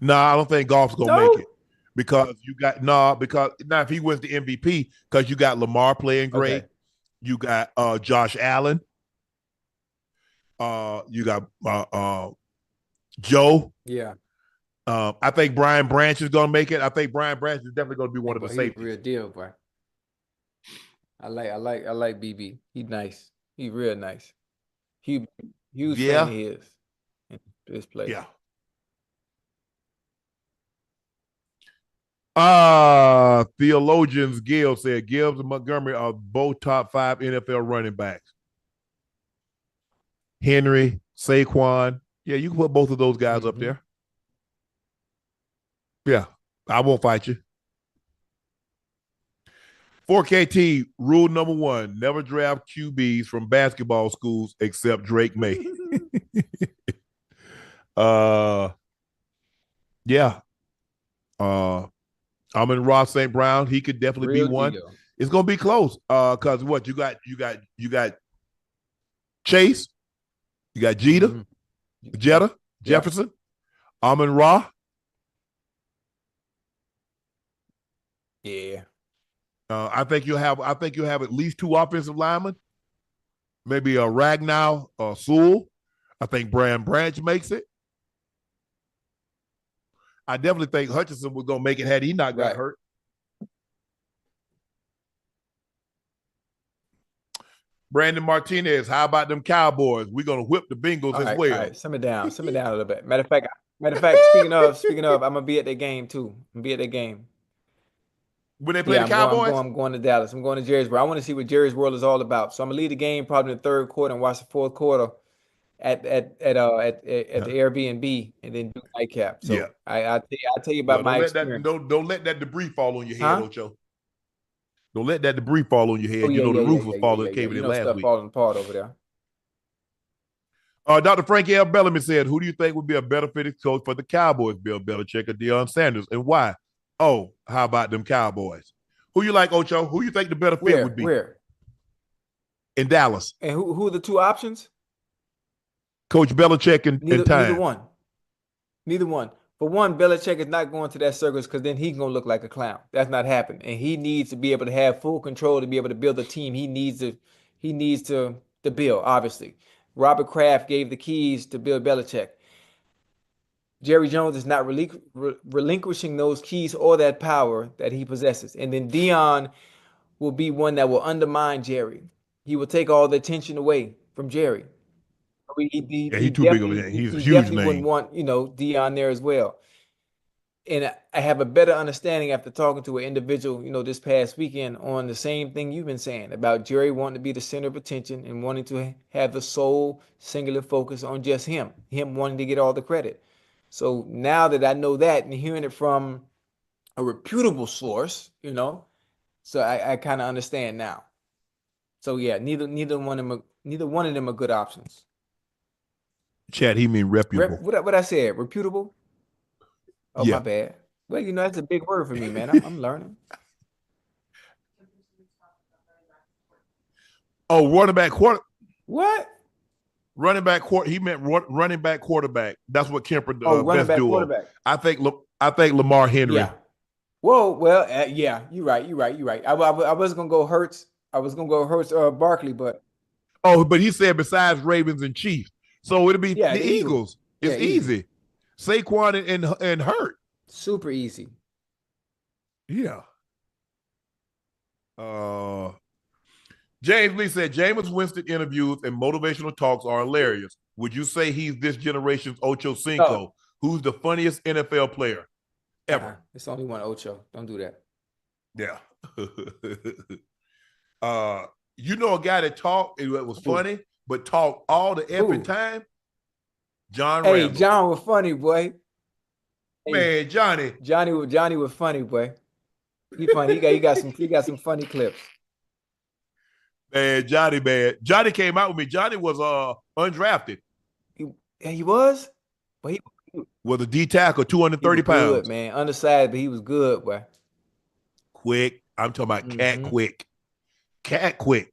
No, I don't think Goff's gonna make it because you got because now if he wins the MVP, because you got Lamar playing great, you got Josh Allen, you got Joe. Yeah. I think Brian Branch is gonna make it. I think Brian Branch is definitely gonna be one of the safeties. Real deal, boy. I like BB. He's nice. He's real nice. Huge fan of his in this place. Yeah. Theologians Gill said Gibbs and Montgomery are both top 5 NFL running backs. Henry, Saquon. Yeah, you can put both of those guys up there. Yeah, I won't fight you. 4KT, rule number 1, never draft QBs from basketball schools except Drake May. Yeah. Amon Ross St. Brown, he could definitely be one. It's gonna be close. Because what you got Chase, you got Jetta, Jefferson, Amon Ra. Yeah. I think you'll have at least 2 offensive linemen. Maybe a Ragnow or Sewell. I think Brian Branch makes it. I definitely think Hutchinson was gonna make it had he not got hurt. Brandon Martinez, how about them Cowboys? We're gonna whip the Bengals as well. All right, simmer down a little bit. Matter of fact, speaking of, I'm gonna be at that game too. When they play the Cowboys? I'm going to Dallas. I'm going to Jerry's World. I want to see what Jerry's World is all about. So I'm gonna leave the game probably in the 3rd quarter and watch the 4th quarter at the Airbnb and then do Nightcap. So I'll tell you about my experience. Don't let that debris fall on your head, Ocho. Don't let that debris fall on your head. The roof was falling. Came in last week. Falling apart over there. Dr. Frankie L. Bellamy said, who do you think would be a better fitted coach for the Cowboys, Bill Belichick or Deion Sanders, and why? Oh, how about them Cowboys? Who you like, Ocho? Who you think the better fit would be? Where? In Dallas. And who are the 2 options? Coach Belichick and time. Neither one. For one, Belichick is not going to that circus because then he's going to look like a clown. That's not happening. And he needs to be able to have full control to be able to build a team. He needs to build, obviously. Robert Kraft gave the keys to Bill Belichick. Jerry Jones is not relinquishing those keys or that power that he possesses. And then Deion will be one that will undermine Jerry. He will take all the attention away from Jerry. He's too big of a name. He's a huge name. Wouldn't want, Deion there as well. And I have a better understanding after talking to an individual, this past weekend on the same thing you've been saying about Jerry wanting to be the center of attention and wanting to have the sole singular focus on just him wanting to get all the credit. So now that I know that and hearing it from a reputable source, so I kind of understand now. So yeah, neither one of them are good options. Chad, he mean reputable. What I said, reputable? Oh, my bad. Well, that's a big word for me, man. I'm learning. Oh, running back quarter. What? Running back he meant running back quarterback. That's what Kemper running best back duo. quarterback. I think Lamar Henry. Yeah. Whoa, well, yeah, you're right. I was gonna go Hurts. I was gonna go Hurts or Barkley, but but he said besides Ravens and Chiefs, so it'll be yeah, the Eagles. Yeah, It's easy. Saquon and Hurt. Super easy. Yeah. James Lee said Jameis Winston interviews and motivational talks are hilarious. Would you say he's this generation's Ochocinco? Who's the funniest NFL player ever? It's only one Ocho. Don't do that. Yeah. You know a guy that talked, it was funny, but talked all the effing time? John Randall. Hey, John was funny, boy. Man, Johnny was funny, boy. He funny. He got some funny clips. Man, Johnny came out with me. Johnny was undrafted. He was? But he was a D tackle, 230 pounds. Good, man. Undersized, but he was good, boy. Quick. I'm talking about cat quick. Cat quick.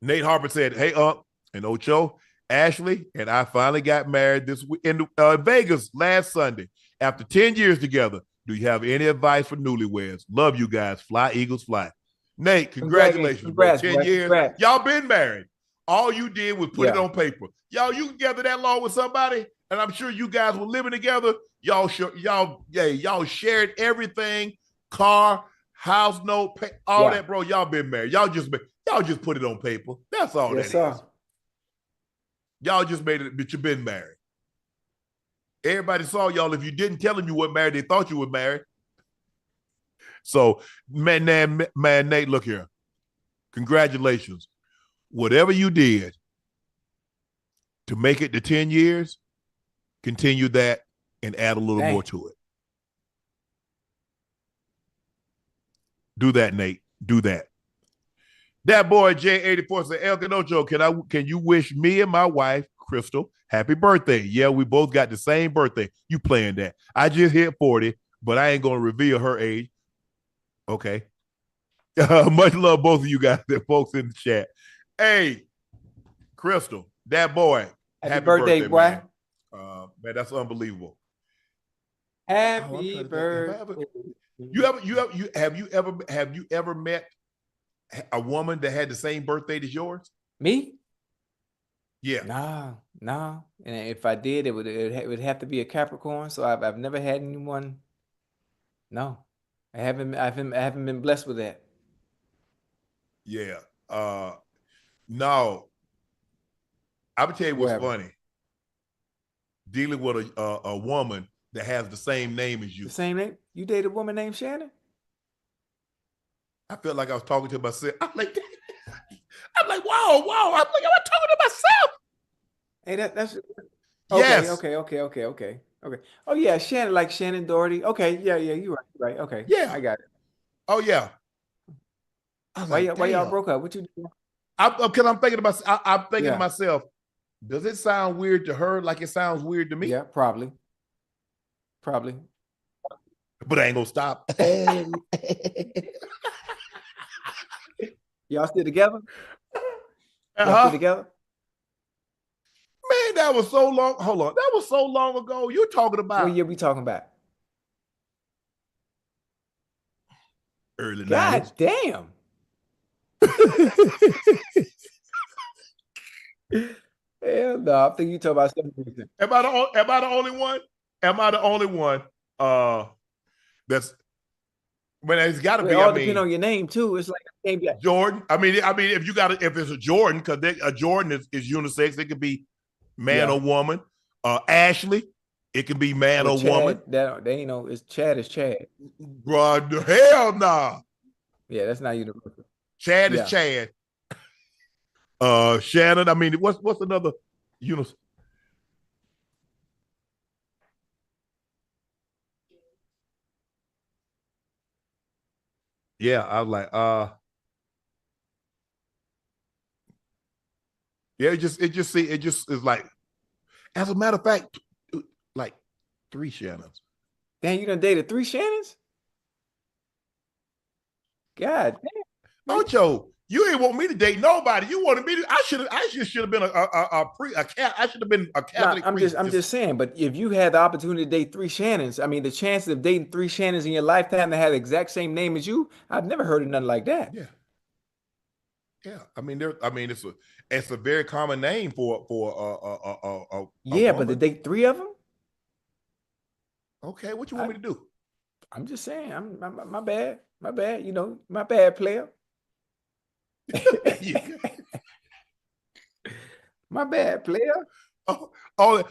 Nate Harper said, hey, Unc and Ocho, Ashley and I finally got married this week in Vegas last Sunday. After 10 years together, do you have any advice for newlyweds? Love you guys. Fly, Eagles, fly. Nate, congratulations, Congrats, bro. 10 years. Congrats. Y'all been married. All you did was put it on paper. Y'all, you together that long with somebody, and I'm sure you guys were living together. Y'all shared everything, car, house note, all that, bro. Y'all been married. Y'all just put it on paper. That's all that is. Y'all just made it, but you've been married. Everybody saw y'all. If you didn't tell them you weren't married, they thought you were married. So, man, Nate, look here. Congratulations. Whatever you did to make it to 10 years, continue that and add a little more to it. Do that, Nate. Do that. That boy J84 said, Unc Ocho, can you wish me and my wife, Crystal, happy birthday? Yeah, we both got the same birthday. You playing that. I just hit 40, but I ain't going to reveal her age. Okay. Much love, both of you guys, that folks in the chat. Hey, Crystal, that boy. Happy birthday, boy. Man, that's unbelievable. Happy birthday. Have you ever met a woman that had the same birthday as yours? Me? Yeah. No. And if I did, it would have to be a Capricorn. So I've never had anyone. No, I haven't been blessed with that. Yeah. No. I would tell you what's funny. Dealing with a woman that has the same name as you. The same name? You dated a woman named Shannon? I felt like I was talking to myself. I'm like, wow. I'm like, am I talking to myself? Hey, that's okay. Yes. Okay. Oh yeah, Shannon, like Shannon Doherty. Okay, yeah, you're right. Okay, yeah, I got it. Oh yeah. Why y'all broke up? What you doing? Because I'm thinking about. I'm thinking to myself, does it sound weird to her like it sounds weird to me? Yeah, probably. But I ain't gonna stop. Y'all still together? Y'all still together? Man, that was so long. Hold on. That was so long ago. You're talking about. What year we talking about? Early 90s. God damn. Hell no. I think you talking about something. Am I the only one? Am I the only one? That's. But it's got to be. All depend on your name too. It's like Jordan. I mean, if it's a Jordan, because a Jordan is unisex. It could be man or woman. Ashley, it can be man or Chad, woman. That they ain't know. It's Chad is Chad. Bro, hell nah. Yeah, that's not universal. Chad is Chad. Shannon. I mean, what's another unisex? Yeah, I was like, yeah, it just is like, as a matter of fact, like 3 Shannons. Damn, you done dated 3 Shannons? God damn. Ocho, You ain't want me to date nobody. You wanted me to. I should have been I should have been a Catholic priest. I'm just saying. But if you had the opportunity to date 3 Shannons, I mean, the chances of dating 3 Shannons in your lifetime that have the exact same name as you, I've never heard of nothing like that. Yeah, yeah. I mean, it's a very common name for a yeah, woman. but to date 3 of them. Okay, what you want me to do? I'm just saying. My bad. You know, my bad, player. My bad, player. Hold on.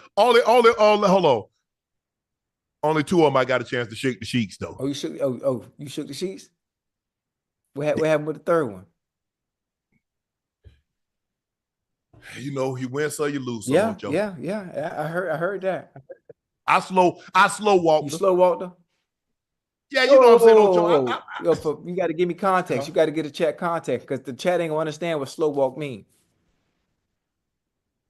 Only 2 of them I got a chance to shake the sheets though. Oh, you shook. You shook the sheets. What happened with the 3rd one? You know, you win so you lose. Yeah. I heard that. I slow walked. You slow walked her? Yeah, you know what I'm saying, Ocho. You got to give me context. You got to get a chat context because the chat ain't gonna understand what slow walk mean.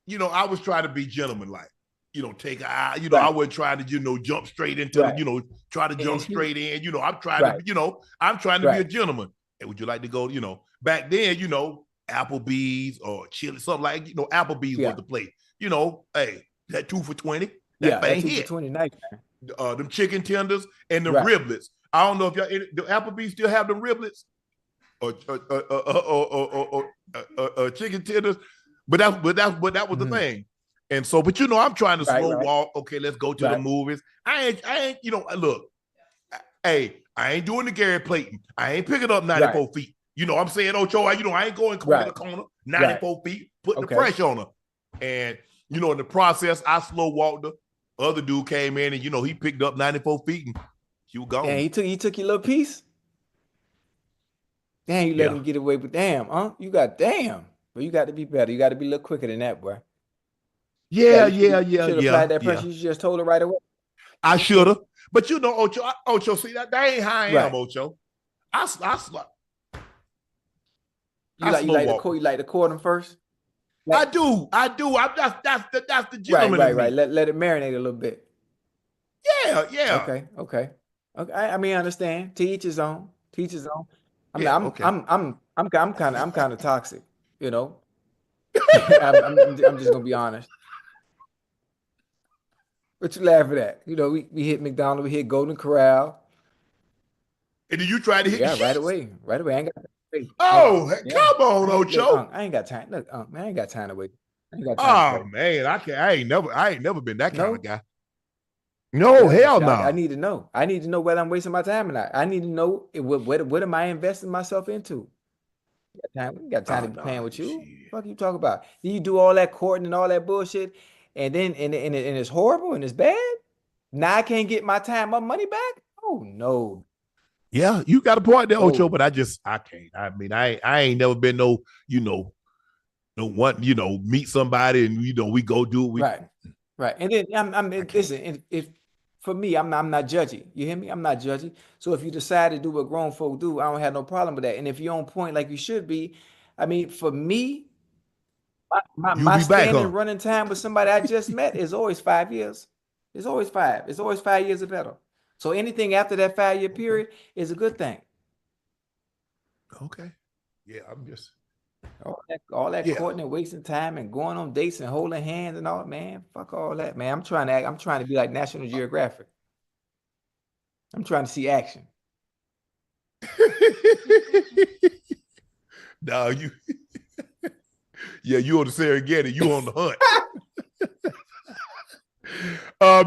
You know, I was trying to be gentleman-like. You know, I wasn't trying to, jump straight into, try to jump straight in. You know, I'm trying to be a gentleman. And would you like to go, back then, Applebee's or Chili, something like, Applebee's was the place. Hey, that 2 for $20. That thing 2 for $20 night. Them chicken tenders and the riblets. I don't know if do Applebee's still have them riblets or chicken tenders, but that was the thing. And so, but I'm trying to slow walk. Okay, let's go to the movies. I ain't, look, hey, I ain't doing the Gary Playton. I ain't picking up 94 feet. You know what I'm saying, Ocho? I ain't going corner to corner, 94 feet, putting the pressure on her. And, in the process, I slow walked her. Other dude came in and, he picked up 94 feet and he was gone. And he took your little piece? Damn, you let him get away with damn. But you got to be better. You got to be a little quicker than that, boy. Yeah. Should have applied that pressure. You just told her right away. I should have. But Ocho, see, that ain't how I am, Ocho. You like to court him first? I do. That's the gentleman. Right. Let it marinate a little bit. Yeah. Okay. I mean, I understand. To each his own. I'm kind of toxic. I'm just gonna be honest. What you laughing at? We hit McDonald's, we hit Golden Corral. And then you tried to hit the right away. I ain't got come on, Ocho. Look, I ain't got time. Look, man, I ain't got time to wait. Man, I ain't never been that kind of guy. No, hell no. I need to know. I need to know whether I'm wasting my time or not. I need to know what am I investing myself into. We got time to be playing with you. What you talk about? Then you do all that courting and all that bullshit, and then and it's horrible and it's bad. Now I can't get my time, my money back. Oh no. Yeah, you got a point there, Ocho, but I can't. I mean, I ain't never been no meet somebody and we go do it. Right. And then listen, if for me, I'm not judgy. You hear me? I'm not judgy. So if you decide to do what grown folk do, I don't have no problem with that. And if you're on point like you should be, I mean, for me, my standing running time with somebody I just met is always 5 years. It's always 5. It's always 5 years or better. So anything after that 5-year period is a good thing. Okay. Yeah, I'm just all that courting and wasting time and going on dates and holding hands and all, man. Fuck all that, man. I'm trying to be like National Geographic. I'm trying to see action. No, you on the Serengeti, you on the hunt.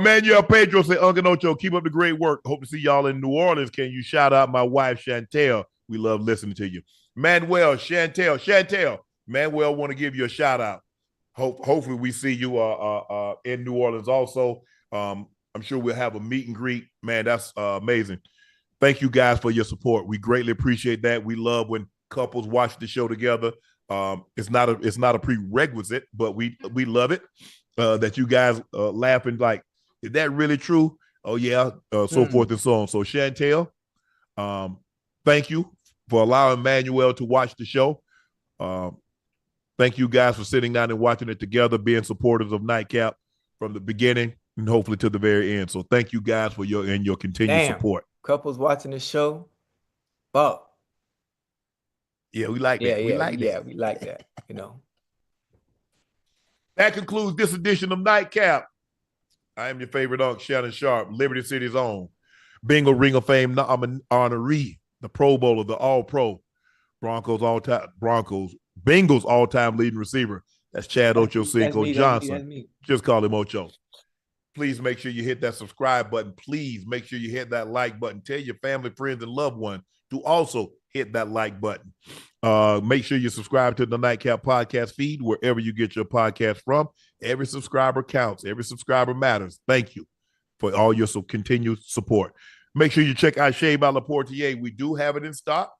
Manuel Pedro said, Unc Ocho, keep up the great work. Hope to see y'all in New Orleans. Can you shout out my wife, Chantel? We love listening to you. Manuel, Chantel, Manuel want to give you a shout out. Hopefully we see you in New Orleans also. I'm sure we'll have a meet and greet. Man, that's amazing. Thank you guys for your support. We greatly appreciate that. We love when couples watch the show together. It's not a prerequisite, but we love it. That you guys laughing like, is that really true? Oh yeah, so forth and so on. So Chantel, thank you for allowing Manuel to watch the show. Thank you guys for sitting down and watching it together, being supporters of Nightcap from the beginning and hopefully to the very end. So thank you guys for your continued support. Couples watching the show, fuck. Yeah, we like that. We like that. We like that, you know. That concludes this edition of Nightcap. I am your favorite Unc, Shannon Sharpe, Liberty City's own Bingo Ring of Fame honoree, the Pro Bowler, the All-Pro, Bengals all-time leading receiver. That's Chad Ochocinco Johnson. Just call him Ocho. Please make sure you hit that subscribe button. Please make sure you hit that like button. Tell your family, friends, and loved one to also hit that like button. Make sure you subscribe to the Nightcap podcast feed wherever you get your podcast from. Every subscriber counts. Every subscriber matters. Thank you for all your continued support. Make sure you check out Shea by La Portier. We do have it in stock.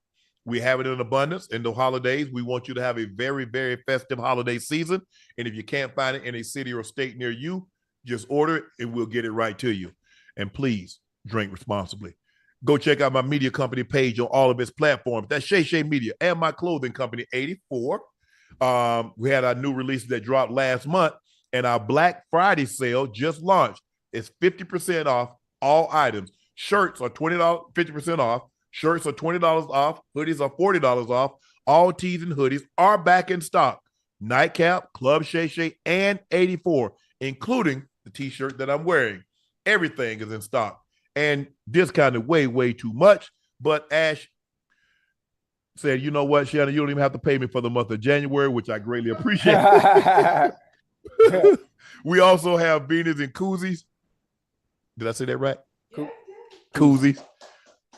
We have it in abundance in the holidays. We want you to have a very, very festive holiday season. And if you can't find it in a city or state near you, just order it and we'll get it right to you. And please drink responsibly. Go check out my media company page on all of its platforms. That's Shay Media and my clothing company, 84. We had our new releases that dropped last month, and our Black Friday sale just launched. It's 50% off all items. Shirts are $20, 50% off. Shirts are $20 off. Hoodies are $40 off. All tees and hoodies are back in stock. Nightcap, Club Shay, and 84, including the t-shirt that I'm wearing. Everything is in stock and discounted way, way too much. But Ash said, you know what, Shannon, you don't even have to pay me for the month of January, which I greatly appreciate. We also have beanies and koozies. Did I say that right? Koozies,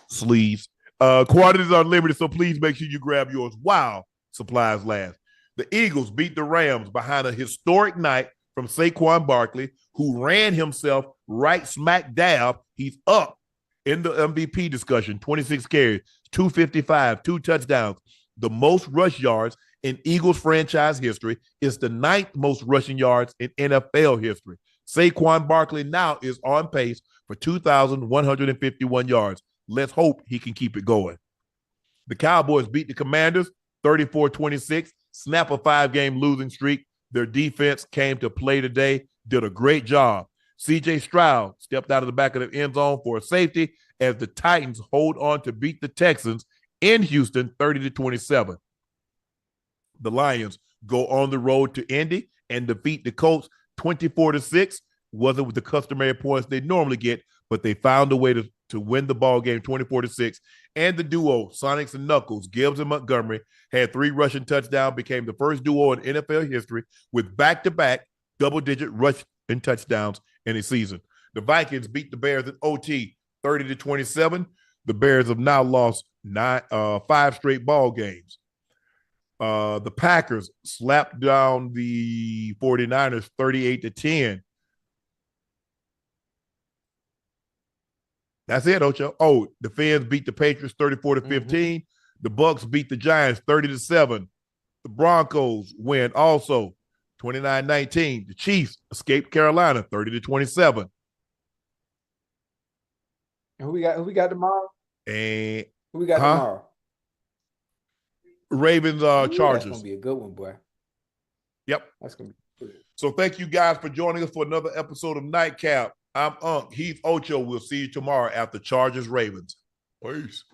sleeves. Quantities are limited, so please make sure you grab yours while supplies last. The Eagles beat the Rams behind a historic night from Saquon Barkley, who ran himself right smack dab. He's up in the MVP discussion, 26 carries, 255, 2 touchdowns. The most rush yards in Eagles franchise history. Is the 9th most rushing yards in NFL history. Saquon Barkley now is on pace for 2,151 yards. Let's hope he can keep it going. The Cowboys beat the Commanders 34-26, snap a 5-game losing streak. Their defense came to play today, did a great job. C.J. Stroud stepped out of the back of the end zone for a safety as the Titans hold on to beat the Texans in Houston 30-27. The Lions go on the road to Indy and defeat the Colts 24-6. Wasn't with the customary points they normally get, but they found a way to win the ball game 24-6. And the duo, Sonics and Knuckles, Gibbs and Montgomery, had 3 rushing touchdowns, became the first duo in NFL history with back-to-back double-digit rushing touchdowns in a season. The Vikings beat the Bears in OT 30-27. The Bears have now lost 5 straight ball games. The Packers slapped down the 49ers 38-10. That's it, Ocho. Oh, the Fins beat the Patriots 34-15. The Bucs beat the Giants 30-7. The Broncos win also 29-19. The Chiefs escaped Carolina 30-27. And who we got tomorrow? And who we got tomorrow? Ravens Chargers. That's gonna be a good one, boy. Yep. That's gonna be good. So thank you guys for joining us for another episode of Nightcap. I'm Unc. He's Ocho. We'll see you tomorrow after Chargers Ravens. Peace.